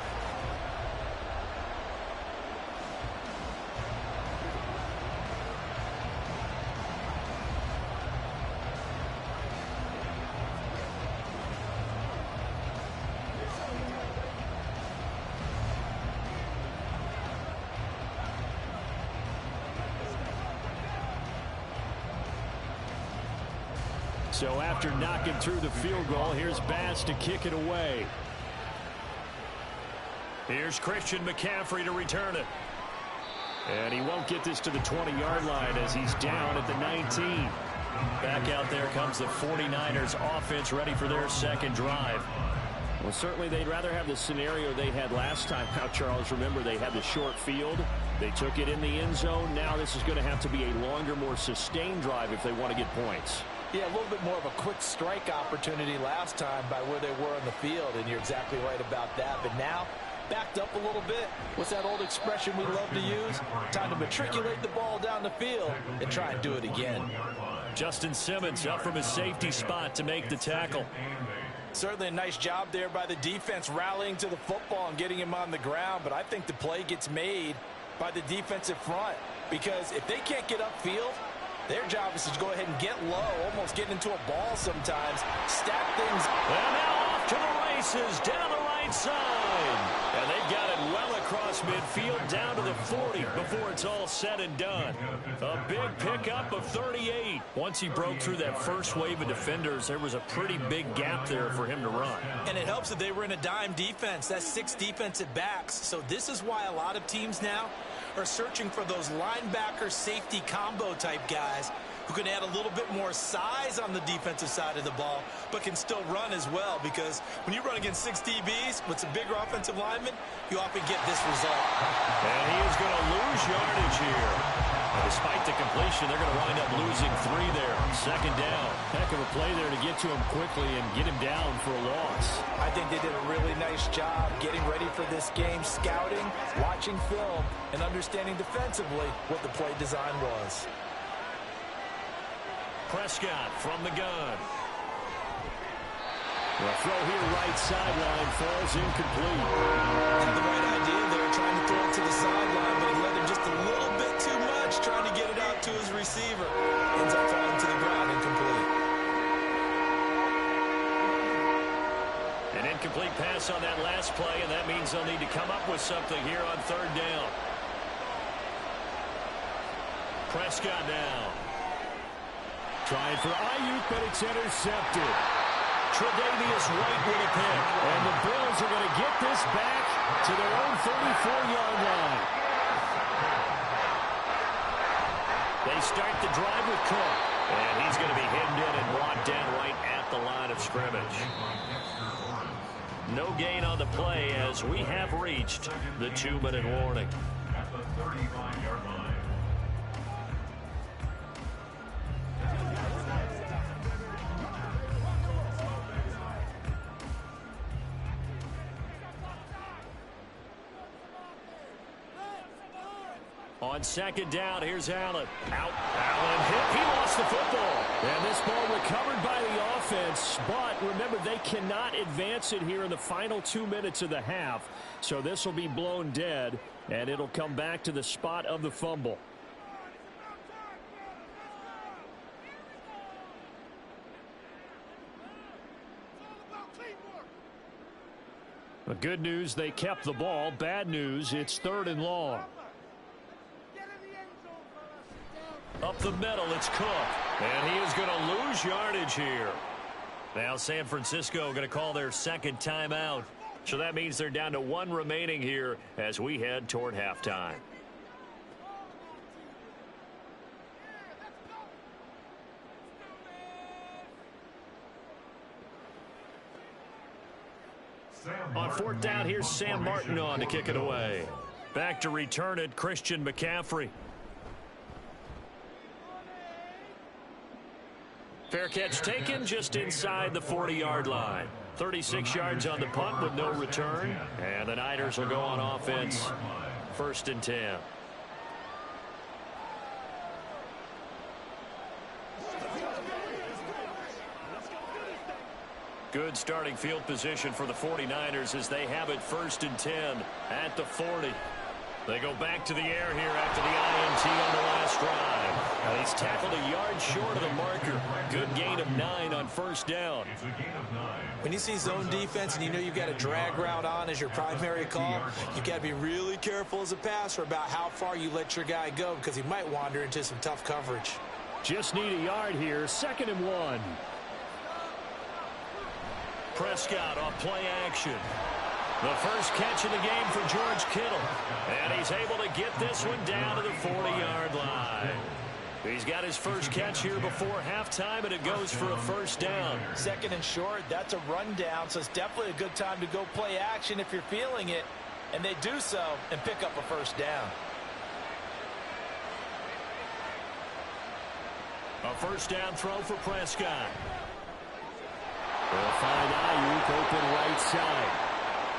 So after knocking through the field goal, here's Bass to kick it away. Here's Christian McCaffrey to return it. And he won't get this to the 20-yard line as he's down at the 19. Back out there comes the 49ers offense ready for their second drive. Well, certainly they'd rather have the scenario they had last time. Now, Charles, remember they had the short field. They took it in the end zone. Now this is going to have to be a longer, more sustained drive if they want to get points. Yeah, a little bit more of a quick strike opportunity last time by where they were on the field, and you're exactly right about that. But now, backed up a little bit. What's that old expression we love to use? Time to matriculate the ball down the field and try and do it again. Justin Simmons up from his safety spot to make the tackle. Certainly a nice job there by the defense rallying to the football and getting him on the ground, but I think the play gets made by the defensive front because if they can't get upfield, their job is to go ahead and get low, almost get into a ball sometimes, stack things. And now off to the races, down the right side. And they've got it well across midfield, down to the 40 before it's all said and done. A big pickup of 38. Once he broke through that first wave of defenders, there was a pretty big gap there for him to run. And it helps that they were in a dime defense. That's 6 defensive backs. So this is why a lot of teams now are searching for those linebacker safety combo type guys who can add a little bit more size on the defensive side of the ball, but can still run as well, because when you run against 6 DBs with some bigger offensive linemen, you often get this result. And he is going to lose yardage here. And despite the completion, they're going to wind up losing 3 there. Second down. Heck of a play there to get to him quickly and get him down for a loss. I think they did a really nice job getting ready for this game, scouting, watching film, and understanding defensively what the play design was. Prescott from the gun. The throw here right sideline falls incomplete. Had the right idea there, trying to throw it to the sideline, but he let him just a little bit too much, trying to get it out to his receiver. Ends up falling to the ground, incomplete. An incomplete pass on that last play, and that means they'll need to come up with something here on third down. Prescott now. Trying for Ayuk, but it's intercepted. Tre'Davious White with a pick. And the Bills are going to get this back to their own 34-yard line. They start the drive with Cook. And he's going to be hemmed in and brought down right at the line of scrimmage. No gain on the play as we have reached the 2-minute warning. At the 35-yard line. On second down, here's Allen. Out. Allen hit. He lost the football. And this ball recovered by the offense. But remember, they cannot advance it here in the final 2 minutes of the half. So this will be blown dead, and it'll come back to the spot of the fumble. The good news, they kept the ball. Bad news, it's 3rd and long. Up the middle, it's Cook. And he is going to lose yardage here. Now San Francisco going to call their second timeout. So that means they're down to 1 remaining here as we head toward halftime. On 4th down, here's Sam Martin on to kick it away. Back to return it, Christian McCaffrey. Fair catch taken just inside the 40-yard line. 36 yards on the punt with no return. And the Niners will go on offense. 1st and 10. Good starting field position for the 49ers as they have it 1st and 10 at the 40. They go back to the air here after the INT on the last drive. And he's tackled a yard short of the marker. Good gain of 9 on 1st down. When you see zone defense and you know you've got a drag route on as your primary call, you've got to be really careful as a passer about how far you let your guy go because he might wander into some tough coverage. Just need a yard here. 2nd and 1. Prescott off play action. The first catch of the game for George Kittle. And he's able to get this one down to the 40-yard line. He's got his first catch here before halftime, and it goes for a first down. Second and short, that's a rundown, so it's definitely a good time to go play action if you're feeling it. And they do so and pick up a first down. A first down throw for Prescott. They'll find Ayuk open right side.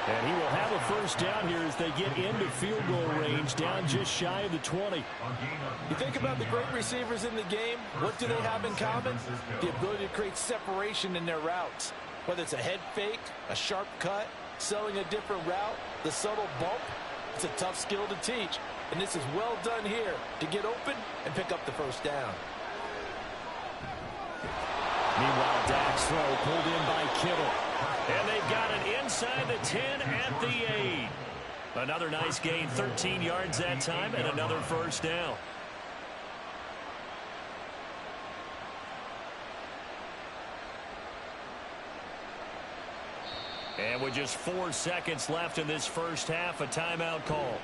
And he will have a first down here as they get into field goal range, down just shy of the 20. You think about the great receivers in the game, what do they have in common? The ability to create separation in their routes. Whether it's a head fake, a sharp cut, selling a different route, the subtle bump, it's a tough skill to teach. And this is well done here to get open and pick up the first down. Meanwhile, Dak's throw pulled in by Kittle. And they've got it inside the 10 at the 8. Another nice gain, 13 yards that time, and another first down. And with just 4 seconds left in this first half, a timeout call.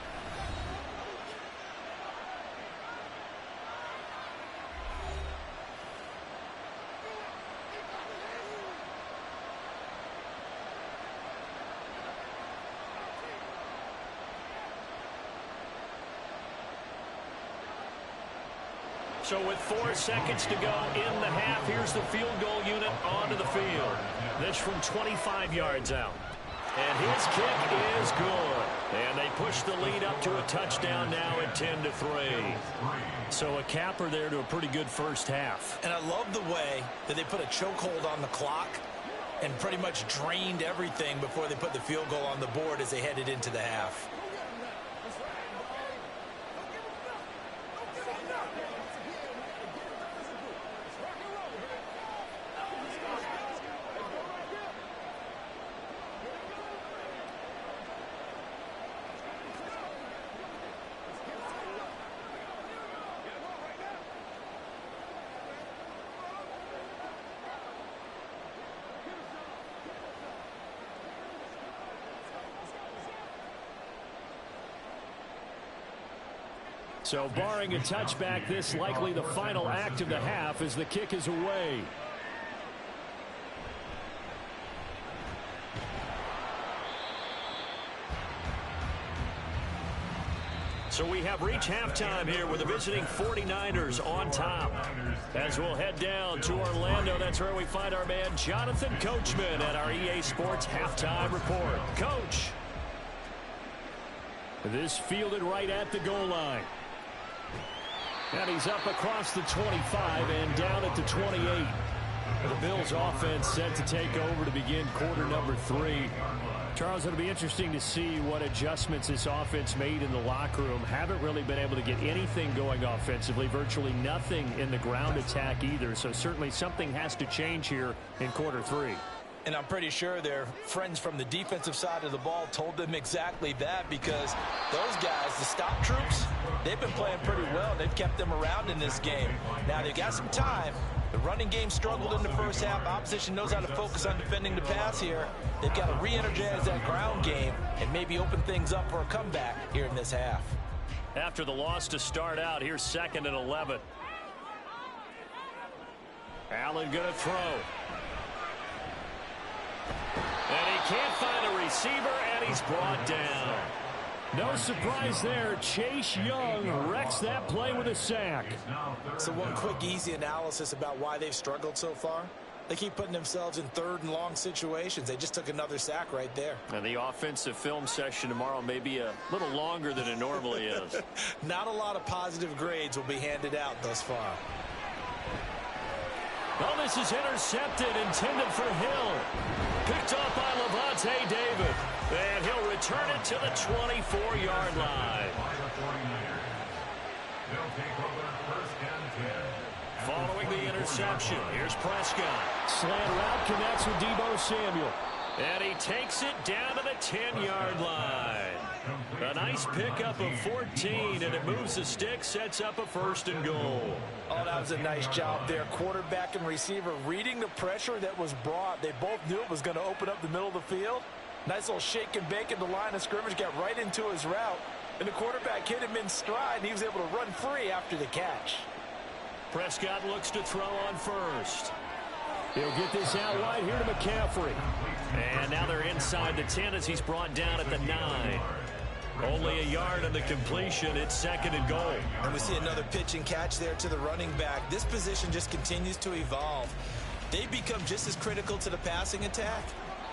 So with 4 seconds to go in the half, here's the field goal unit onto the field. This from 25 yards out. And his kick is good. And they push the lead up to a touchdown now at 10-3. So a capper there to a pretty good first half. And I love the way that they put a chokehold on the clock and pretty much drained everything before they put the field goal on the board as they headed into the half. So barring a touchback, this likely the final act of the half as the kick is away. So we have reached halftime here with the visiting 49ers on top. As we'll head down to Orlando, that's where we find our man Jonathan Coachman at our EA Sports Halftime Report. Coach. This fielded right at the goal line. And he's up across the 25 and down at the 28. The Bills offense set to take over to begin quarter number 3. Charles, it'll be interesting to see what adjustments this offense made in the locker room. Haven't really been able to get anything going offensively, virtually nothing in the ground attack either. So certainly something has to change here in quarter 3. And I'm pretty sure their friends from the defensive side of the ball told them exactly that, because those guys, the stop troops, they've been playing pretty well. They've kept them around in this game. Now they've got some time. The running game struggled in the first half. Opposition knows how to focus on defending the pass here. They've got to re-energize that ground game and maybe open things up for a comeback here in this half. After the loss to start out, here's 2nd and 11. Allen going to throw. And he can't find a receiver, and he's brought down. No surprise there. Chase Young wrecks that play with a sack. So one quick, easy analysis about why they've struggled so far. They keep putting themselves in 3rd and long situations. They just took another sack right there. And the offensive film session tomorrow may be a little longer than it normally is. Not a lot of positive grades will be handed out thus far. Oh, this is intercepted, intended for Hill. Picked up by Lavonte David. And he'll return it to the 24-yard line. Following the interception, here's Prescott. Slant route connects with Deebo Samuel. And he takes it down to the 10-yard line. A nice pickup of 14, and it moves the stick, sets up a 1st and goal. Oh, that was a nice job there. Quarterback and receiver reading the pressure that was brought. They both knew it was going to open up the middle of the field. Nice little shake and bake in the line of scrimmage, got right into his route. And the quarterback hit him in stride, and he was able to run free after the catch. Prescott looks to throw on first. He'll get this out wide here to McCaffrey. And now they're inside the 10 as he's brought down at the 9. Only a yard on the completion. It's 2nd and goal. And we see another pitch and catch there to the running back. This position just continues to evolve. They become just as critical to the passing attack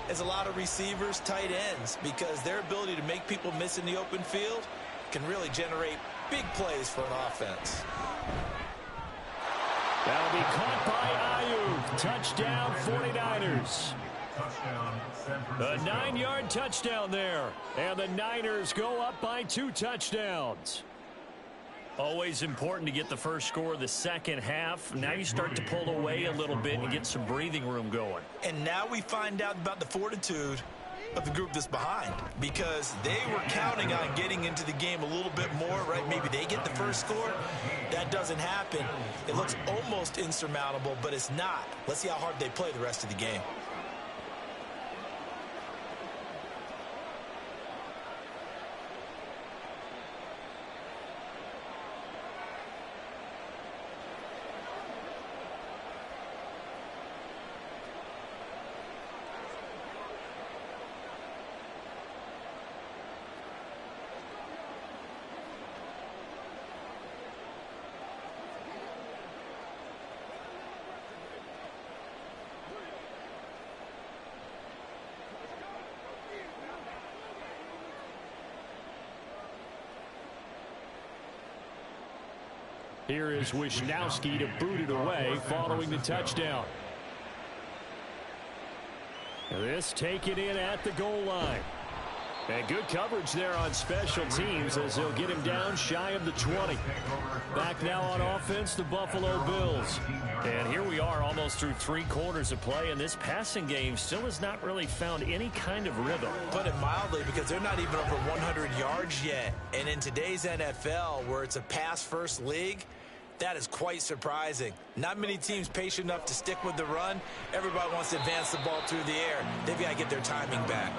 as a lot of receivers, tight ends, because their ability to make people miss in the open field can really generate big plays for an offense. That'll be caught by Ayuk. Touchdown, 49ers. A 9-yard touchdown there. And the Niners go up by 2 touchdowns. Always important to get the first score of the second half. Now you start to pull away a little bit and get some breathing room going. And now we find out about the fortitude of the group that's behind, because they were counting on getting into the game a little bit more, right? Maybe they get the first score. That doesn't happen. It looks almost insurmountable, but it's not. Let's see how hard they play the rest of the game. Here is Wisnowski to boot it away following the touchdown. This taken in at the goal line. And good coverage there on special teams as they'll get him down shy of the 20. Back now on offense, the Buffalo Bills. And here we are almost through 3 quarters of play, and this passing game still has not really found any kind of rhythm. Put it mildly, because they're not even over 100 yards yet. And in today's NFL, where it's a pass-first league, that is quite surprising. Not many teams patient enough to stick with the run. Everybody wants to advance the ball through the air. They've got to get their timing back.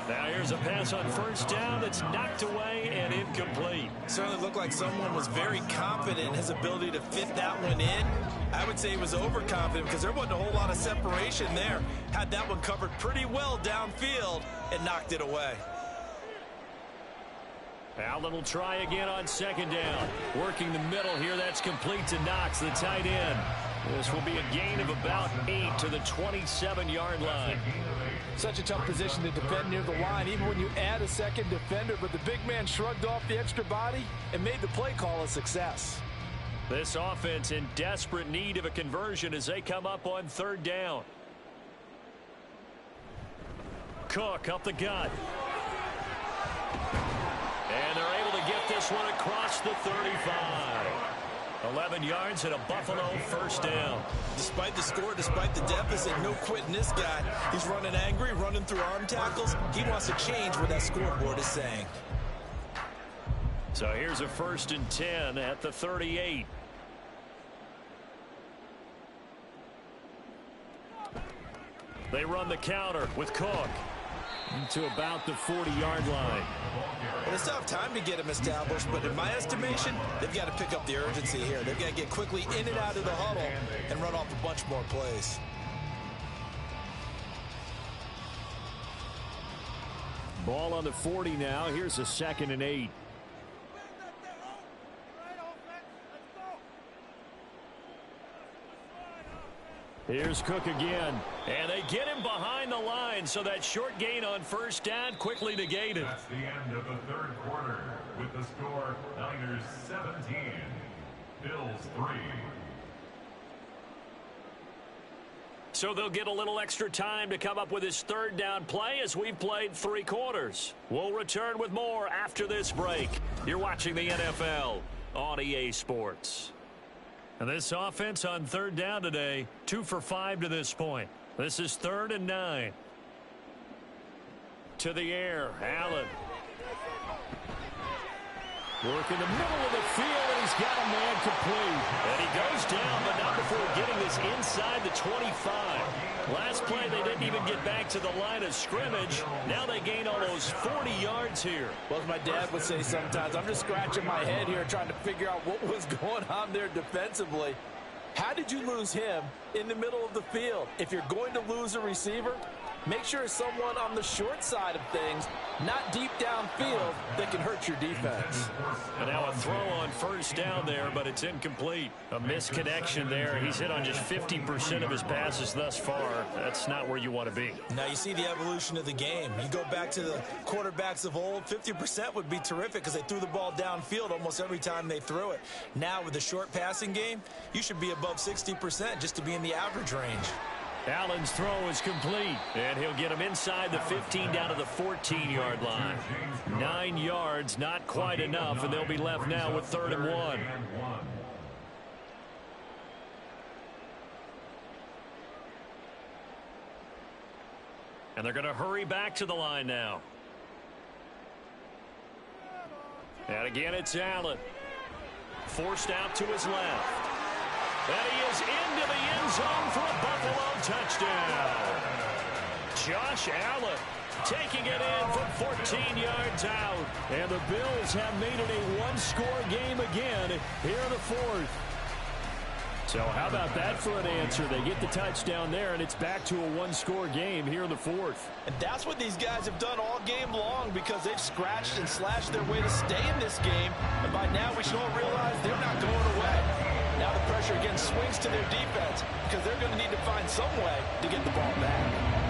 Now here's a pass on first down that's knocked away and incomplete. Certainly looked like someone was very confident in his ability to fit that one in. I would say he was overconfident because there wasn't a whole lot of separation there. Had that one covered pretty well downfield and knocked it away. Allen will try again on second down. Working the middle here, that's complete to Knox, the tight end. This will be a gain of about 8 to the 27-yard line. Such a tough position to defend near the line, even when you add a second defender, but the big man shrugged off the extra body and made the play call a success. This offense in desperate need of a conversion as they come up on third down. Cook up the gut. And they're able to get this one across the 35. 11 yards and a Buffalo first down. Despite the score, despite the deficit, no quitting this guy. He's running angry, running through arm tackles. He wants to change what that scoreboard is saying. So here's a 1st and 10 at the 38. They run the counter with Cook to about the 40-yard line. Well, they still have time to get him established, but in my estimation, they've got to pick up the urgency here. They've got to get quickly in and out of the huddle and run off a bunch more plays. Ball on the 40 now. Here's a 2nd and 8. Here's Cook again. And they get him behind the line, so that short gain on first down quickly negated. That's the end of the third quarter with the score Niners 17, Bills 3. So they'll get a little extra time to come up with his third down play as we've played 3 quarters. We'll return with more after this break. You're watching the NFL on EA Sports. And this offense on third down today, 2 for 5 to this point. This is 3rd and 9. To the air, Allen. Working the middle of the field, and he's got a man complete. And he goes down, but not before getting this inside the 25. Last play, they didn't even get back to the line of scrimmage. Now they gain almost 40 yards here. Well, as my dad would say sometimes, I'm just scratching my head here trying to figure out what was going on there defensively. How did you lose him in the middle of the field? If you're going to lose a receiver, make sure it's someone on the short side of things, not deep downfield, that can hurt your defense. And now a throw on first down there, but it's incomplete. A misconnection there. He's hit on just 50% of his passes thus far. That's not where you want to be. Now you see the evolution of the game. You go back to the quarterbacks of old, 50% would be terrific because they threw the ball downfield almost every time they threw it. Now with the short passing game, you should be above 60% just to be in the average range. Allen's throw is complete, and he'll get him inside the 15 down to the 14-yard line. 9 yards, not quite enough, and they'll be left now with 3rd and 1. And they're going to hurry back to the line now. And again, it's Allen. Forced out to his left. And he is into the end zone for a Buffalo touchdown. Josh Allen taking it in from 14 yards out. And the Bills have made it a one-score game again here in the 4th. So how about that for an answer? They get the touchdown there, and it's back to a one-score game here in the 4th. And that's what these guys have done all game long because they've scratched and slashed their way to stay in this game. And by now we should all realize they're not going away. Now the pressure again swings to their defense because they're going to need to find some way to get the ball back.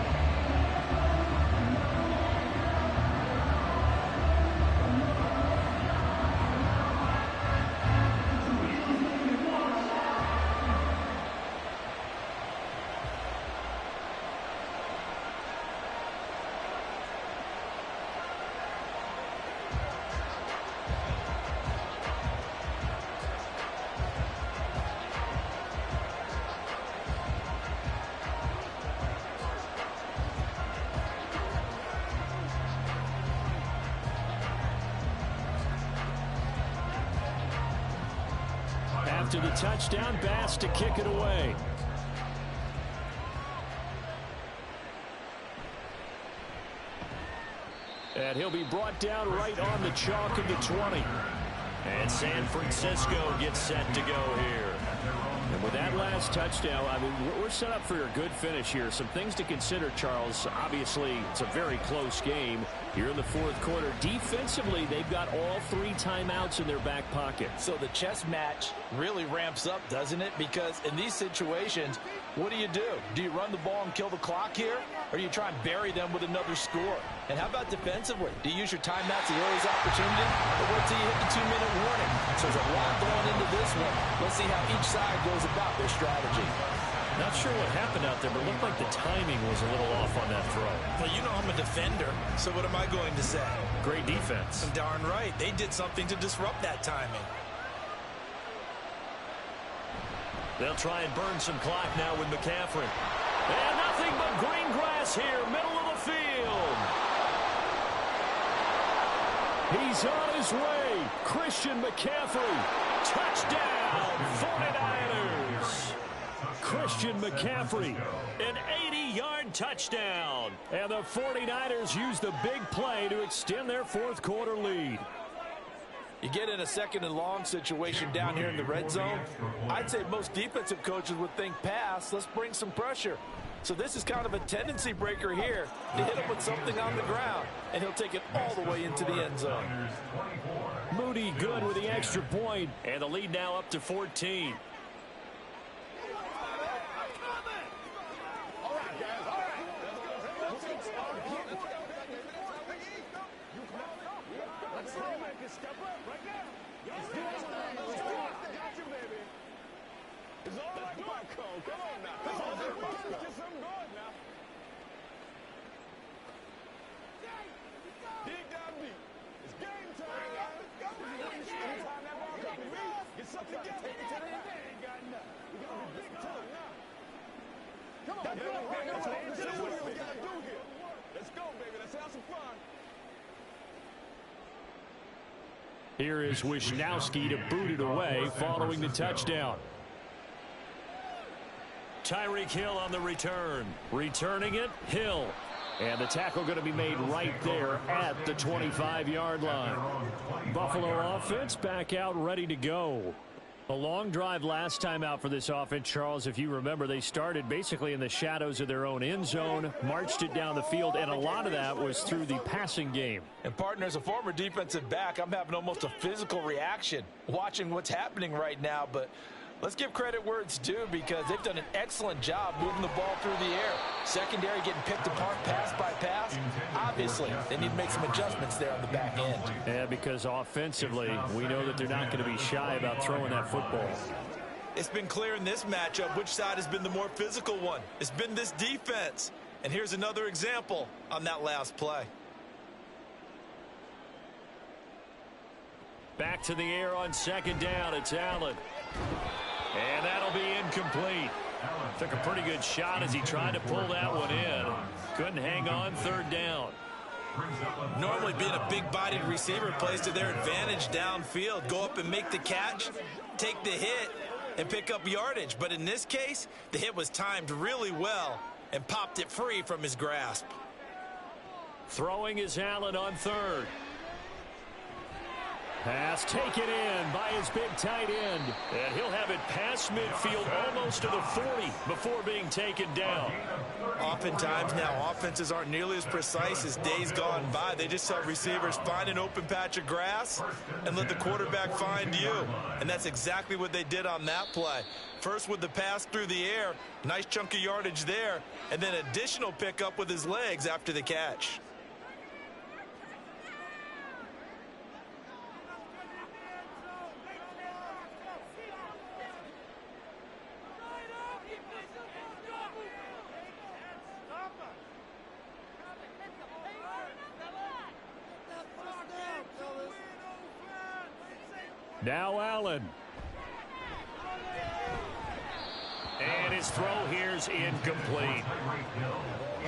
After the touchdown, Bass to kick it away. And he'll be brought down right on the chalk of the 20. And San Francisco gets set to go here. And with that last touchdown, I mean, we're set up for a good finish here. Some things to consider, Charles. Obviously, it's a very close game here in the 4th quarter. Defensively, they've got all 3 timeouts in their back pocket. So the chess match really ramps up, doesn't it? Because in these situations, what do? Do you run the ball and kill the clock here? Or do you try and bury them with another score? And how about defensively? Do you use your timeouts at the earliest opportunity? Or wait till you hit the 2-minute warning? So there's a lot going into this one. Let's see how each side goes about their strategy. Not sure what happened out there, but it looked like the timing was a little off on that throw. Well, you know I'm a defender, so what am I going to say? Great defense. Darn right. They did something to disrupt that timing. They'll try and burn some clock now with McCaffrey. And nothing but green grass here, middle of the field. He's on his way. Christian McCaffrey. Touchdown, 49ers. Christian McCaffrey, an 80-yard touchdown. And the 49ers use the big play to extend their 4th quarter lead. You get in a 2nd and long situation down here in the red zone. I'd say most defensive coaches would think pass. Let's bring some pressure. So this is kind of a tendency breaker here to hit him with something on the ground. And he'll take it all the way into the end zone. Moody good with the extra point. And the lead now up to 14. Let's go, baby. Let's have some fun. Here is Wisnowski to boot it away following the touchdown. Tyreek Hill on the return. Returning it, Hill. And the tackle going to be made right there at the 25-yard line. Buffalo offense back out ready to go. A long drive last time out for this offense, Charles. If you remember, they started basically in the shadows of their own end zone, marched it down the field, and a lot of that was through the passing game. And partner, as a former defensive back, I'm having almost a physical reaction watching what's happening right now. But let's give credit where it's due, because they've done an excellent job moving the ball through the air. Secondary getting picked apart pass by pass. Obviously, they need to make some adjustments there on the back end. Yeah, because offensively, we know that they're not going to be shy about throwing that football. It's been clear in this matchup which side has been the more physical one. It's been this defense. And here's another example on that last play. Back to the air on second down. It's Allen. And that'll be incomplete. Took a pretty good shot as he tried to pull that one in. Couldn't hang on third down. Normally being a big-bodied receiver plays to their advantage downfield. Go up and make the catch, take the hit, and pick up yardage. But in this case, the hit was timed really well and popped it free from his grasp. Throwing is Allen on third. Pass taken in by his big tight end. And he'll have it past midfield almost to the 40 before being taken down. Oftentimes now, offenses aren't nearly as precise as days gone by. They just tell receivers, find an open patch of grass and let the quarterback find you. And that's exactly what they did on that play. First with the pass through the air, nice chunk of yardage there, and then additional pickup with his legs after the catch. Now Allen. And his throw here's incomplete.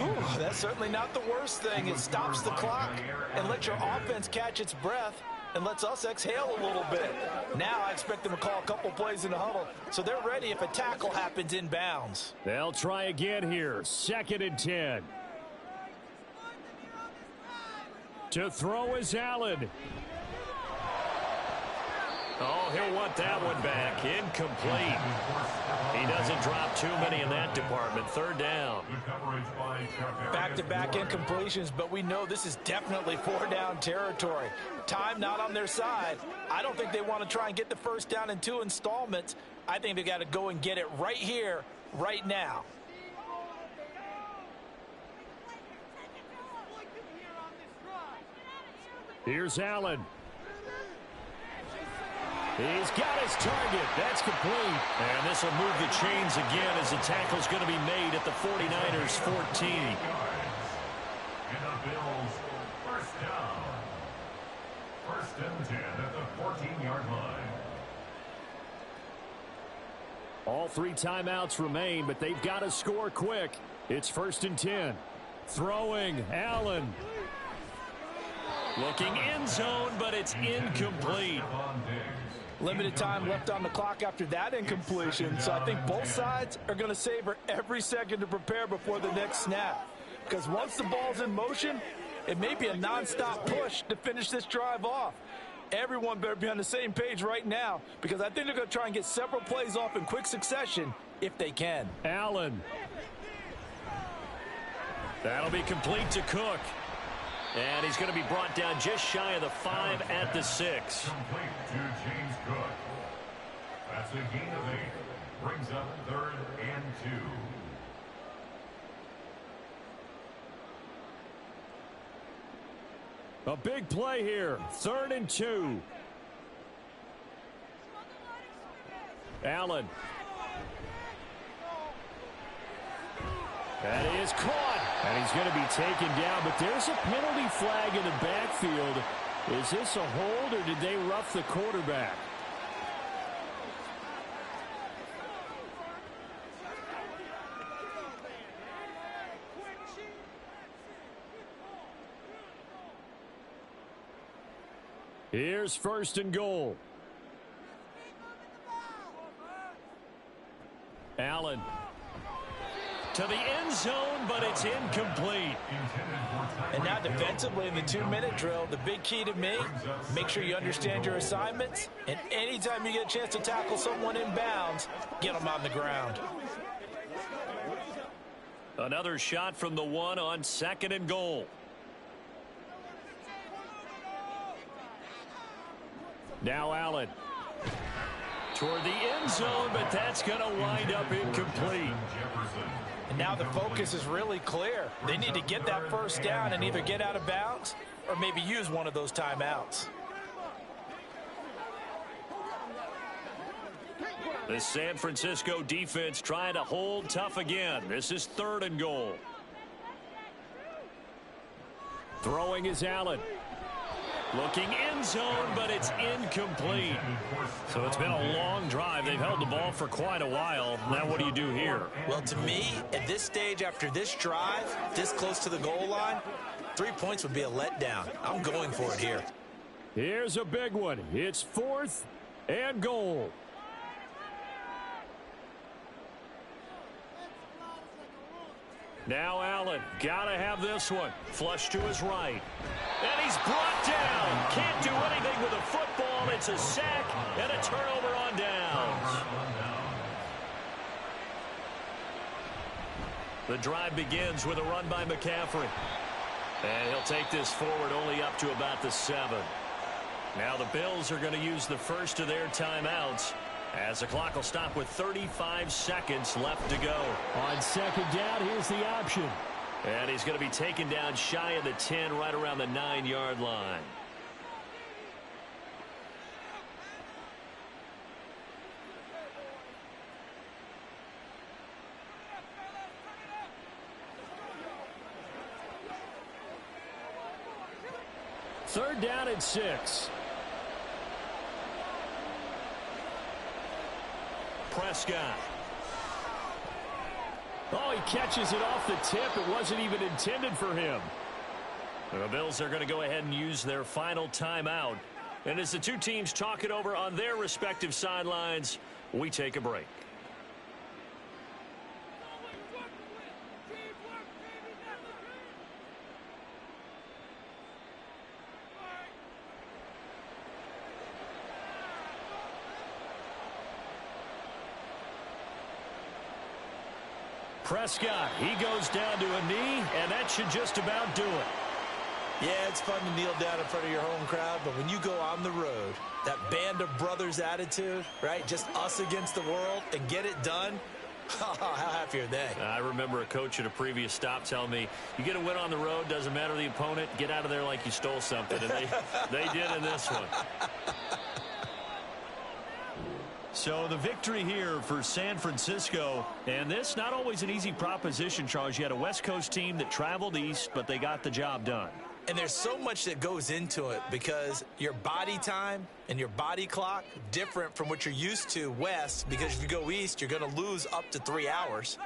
Ooh, that's certainly not the worst thing. It stops the clock and lets your offense catch its breath and lets us exhale a little bit. Now I expect them to call a couple plays in the huddle, so they're ready if a tackle happens in bounds. They'll try again here. 2nd and 10. To throw is Allen. Oh, he'll want that one back. Incomplete. He doesn't drop too many in that department. Third down. Back-to-back incompletions, but we know this is definitely 4-down territory. Time not on their side. I don't think they want to try and get the first down in 2 installments. I think they got to go and get it right here, right now. Here's Allen. He's got his target. That's complete. And this will move the chains again as the tackle's going to be made at the 49ers 14. And the Bills first down. 1st and 10 at the 14-yard line. All 3 timeouts remain, but they've got to score quick. It's 1st and 10. Throwing, Allen. Looking end zone, but it's incomplete. Limited time left on the clock after that incompletion, so I think both sides are going to savor every second to prepare before the next snap. Because once the ball's in motion, it may be a nonstop push to finish this drive off. Everyone better be on the same page right now, because I think they're going to try and get several plays off in quick succession if they can. Allen. That'll be complete to Cook. And he's going to be brought down just shy of the 5 at the 6. Complete to James Cook. That's a gain of 8. Brings up 3rd and 2. A big play here. 3rd and 2. Allen. That is caught. And he's going to be taken down, but there's a penalty flag in the backfield. Is this a hold, or did they rough the quarterback? Here's first and goal. Allen to the end zone, but it's incomplete. And now defensively in the 2-minute drill, the big key to me, make sure you understand your assignments, and anytime you get a chance to tackle someone in bounds, get them on the ground. Another shot from the 1 on second and goal. Now Allen. Toward the end zone, but that's going to wind up incomplete. And now the focus is really clear. They need to get that first down and either get out of bounds or maybe use one of those timeouts. The San Francisco defense trying to hold tough again. This is third and goal. Throwing is Allen. Looking end zone, but it's incomplete. So it's been a long drive. They've held the ball for quite a while. Now what do you do here? Well, to me, at this stage, after this drive, this close to the goal line, 3 points would be a letdown. I'm going for it here. Here's a big one. It's fourth and goal. Now Allen, gotta have this one. Flush to his right. And he's brought down. Can't do anything with a football. It's a sack and a turnover on downs. The drive begins with a run by McCaffrey. And he'll take this forward only up to about the 7. Now the Bills are going to use the first of their timeouts, as the clock will stop with 35 seconds left to go. On second down, here's the option. And he's going to be taken down shy of the 10, right around the 9-yard line. Third down and 6. Prescott. Oh, he catches it off the tip. It wasn't even intended for him. The Bills are going to go ahead and use their final timeout. And as the two teams talk it over on their respective sidelines, we take a break. Prescott, he goes down to a knee, and that should just about do it. Yeah, it's fun to kneel down in front of your home crowd, but when you go on the road, that band of brothers attitude, right, just us against the world, and get it done, how happy are they? I remember a coach at a previous stop telling me, you get a win on the road, doesn't matter the opponent, get out of there like you stole something, and they did in this one. So the victory here for San Francisco, and this not always an easy proposition, Charles. You had a West Coast team that traveled east, but they got the job done. And there's so much that goes into it because your body time and your body clock different from what you're used to west, because if you go east, you're going to lose up to 3 hours,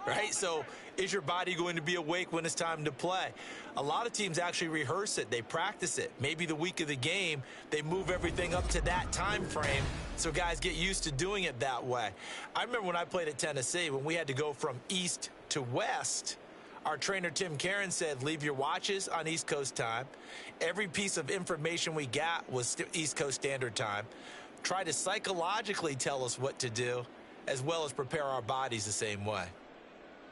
right? So is your body going to be awake when it's time to play? A lot of teams actually rehearse it. They practice it. Maybe the week of the game, they move everything up to that time frame so guys get used to doing it that way. I remember when I played at Tennessee, when we had to go from east to west, our trainer, Tim Karen, said, leave your watches on East Coast time. Every piece of information we got was East Coast Standard Time. Try to psychologically tell us what to do, as well as prepare our bodies the same way.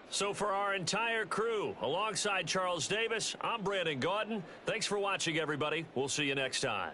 So for our entire crew, alongside Charles Davis, I'm Brandon Gaudin. Thanks for watching, everybody. We'll see you next time.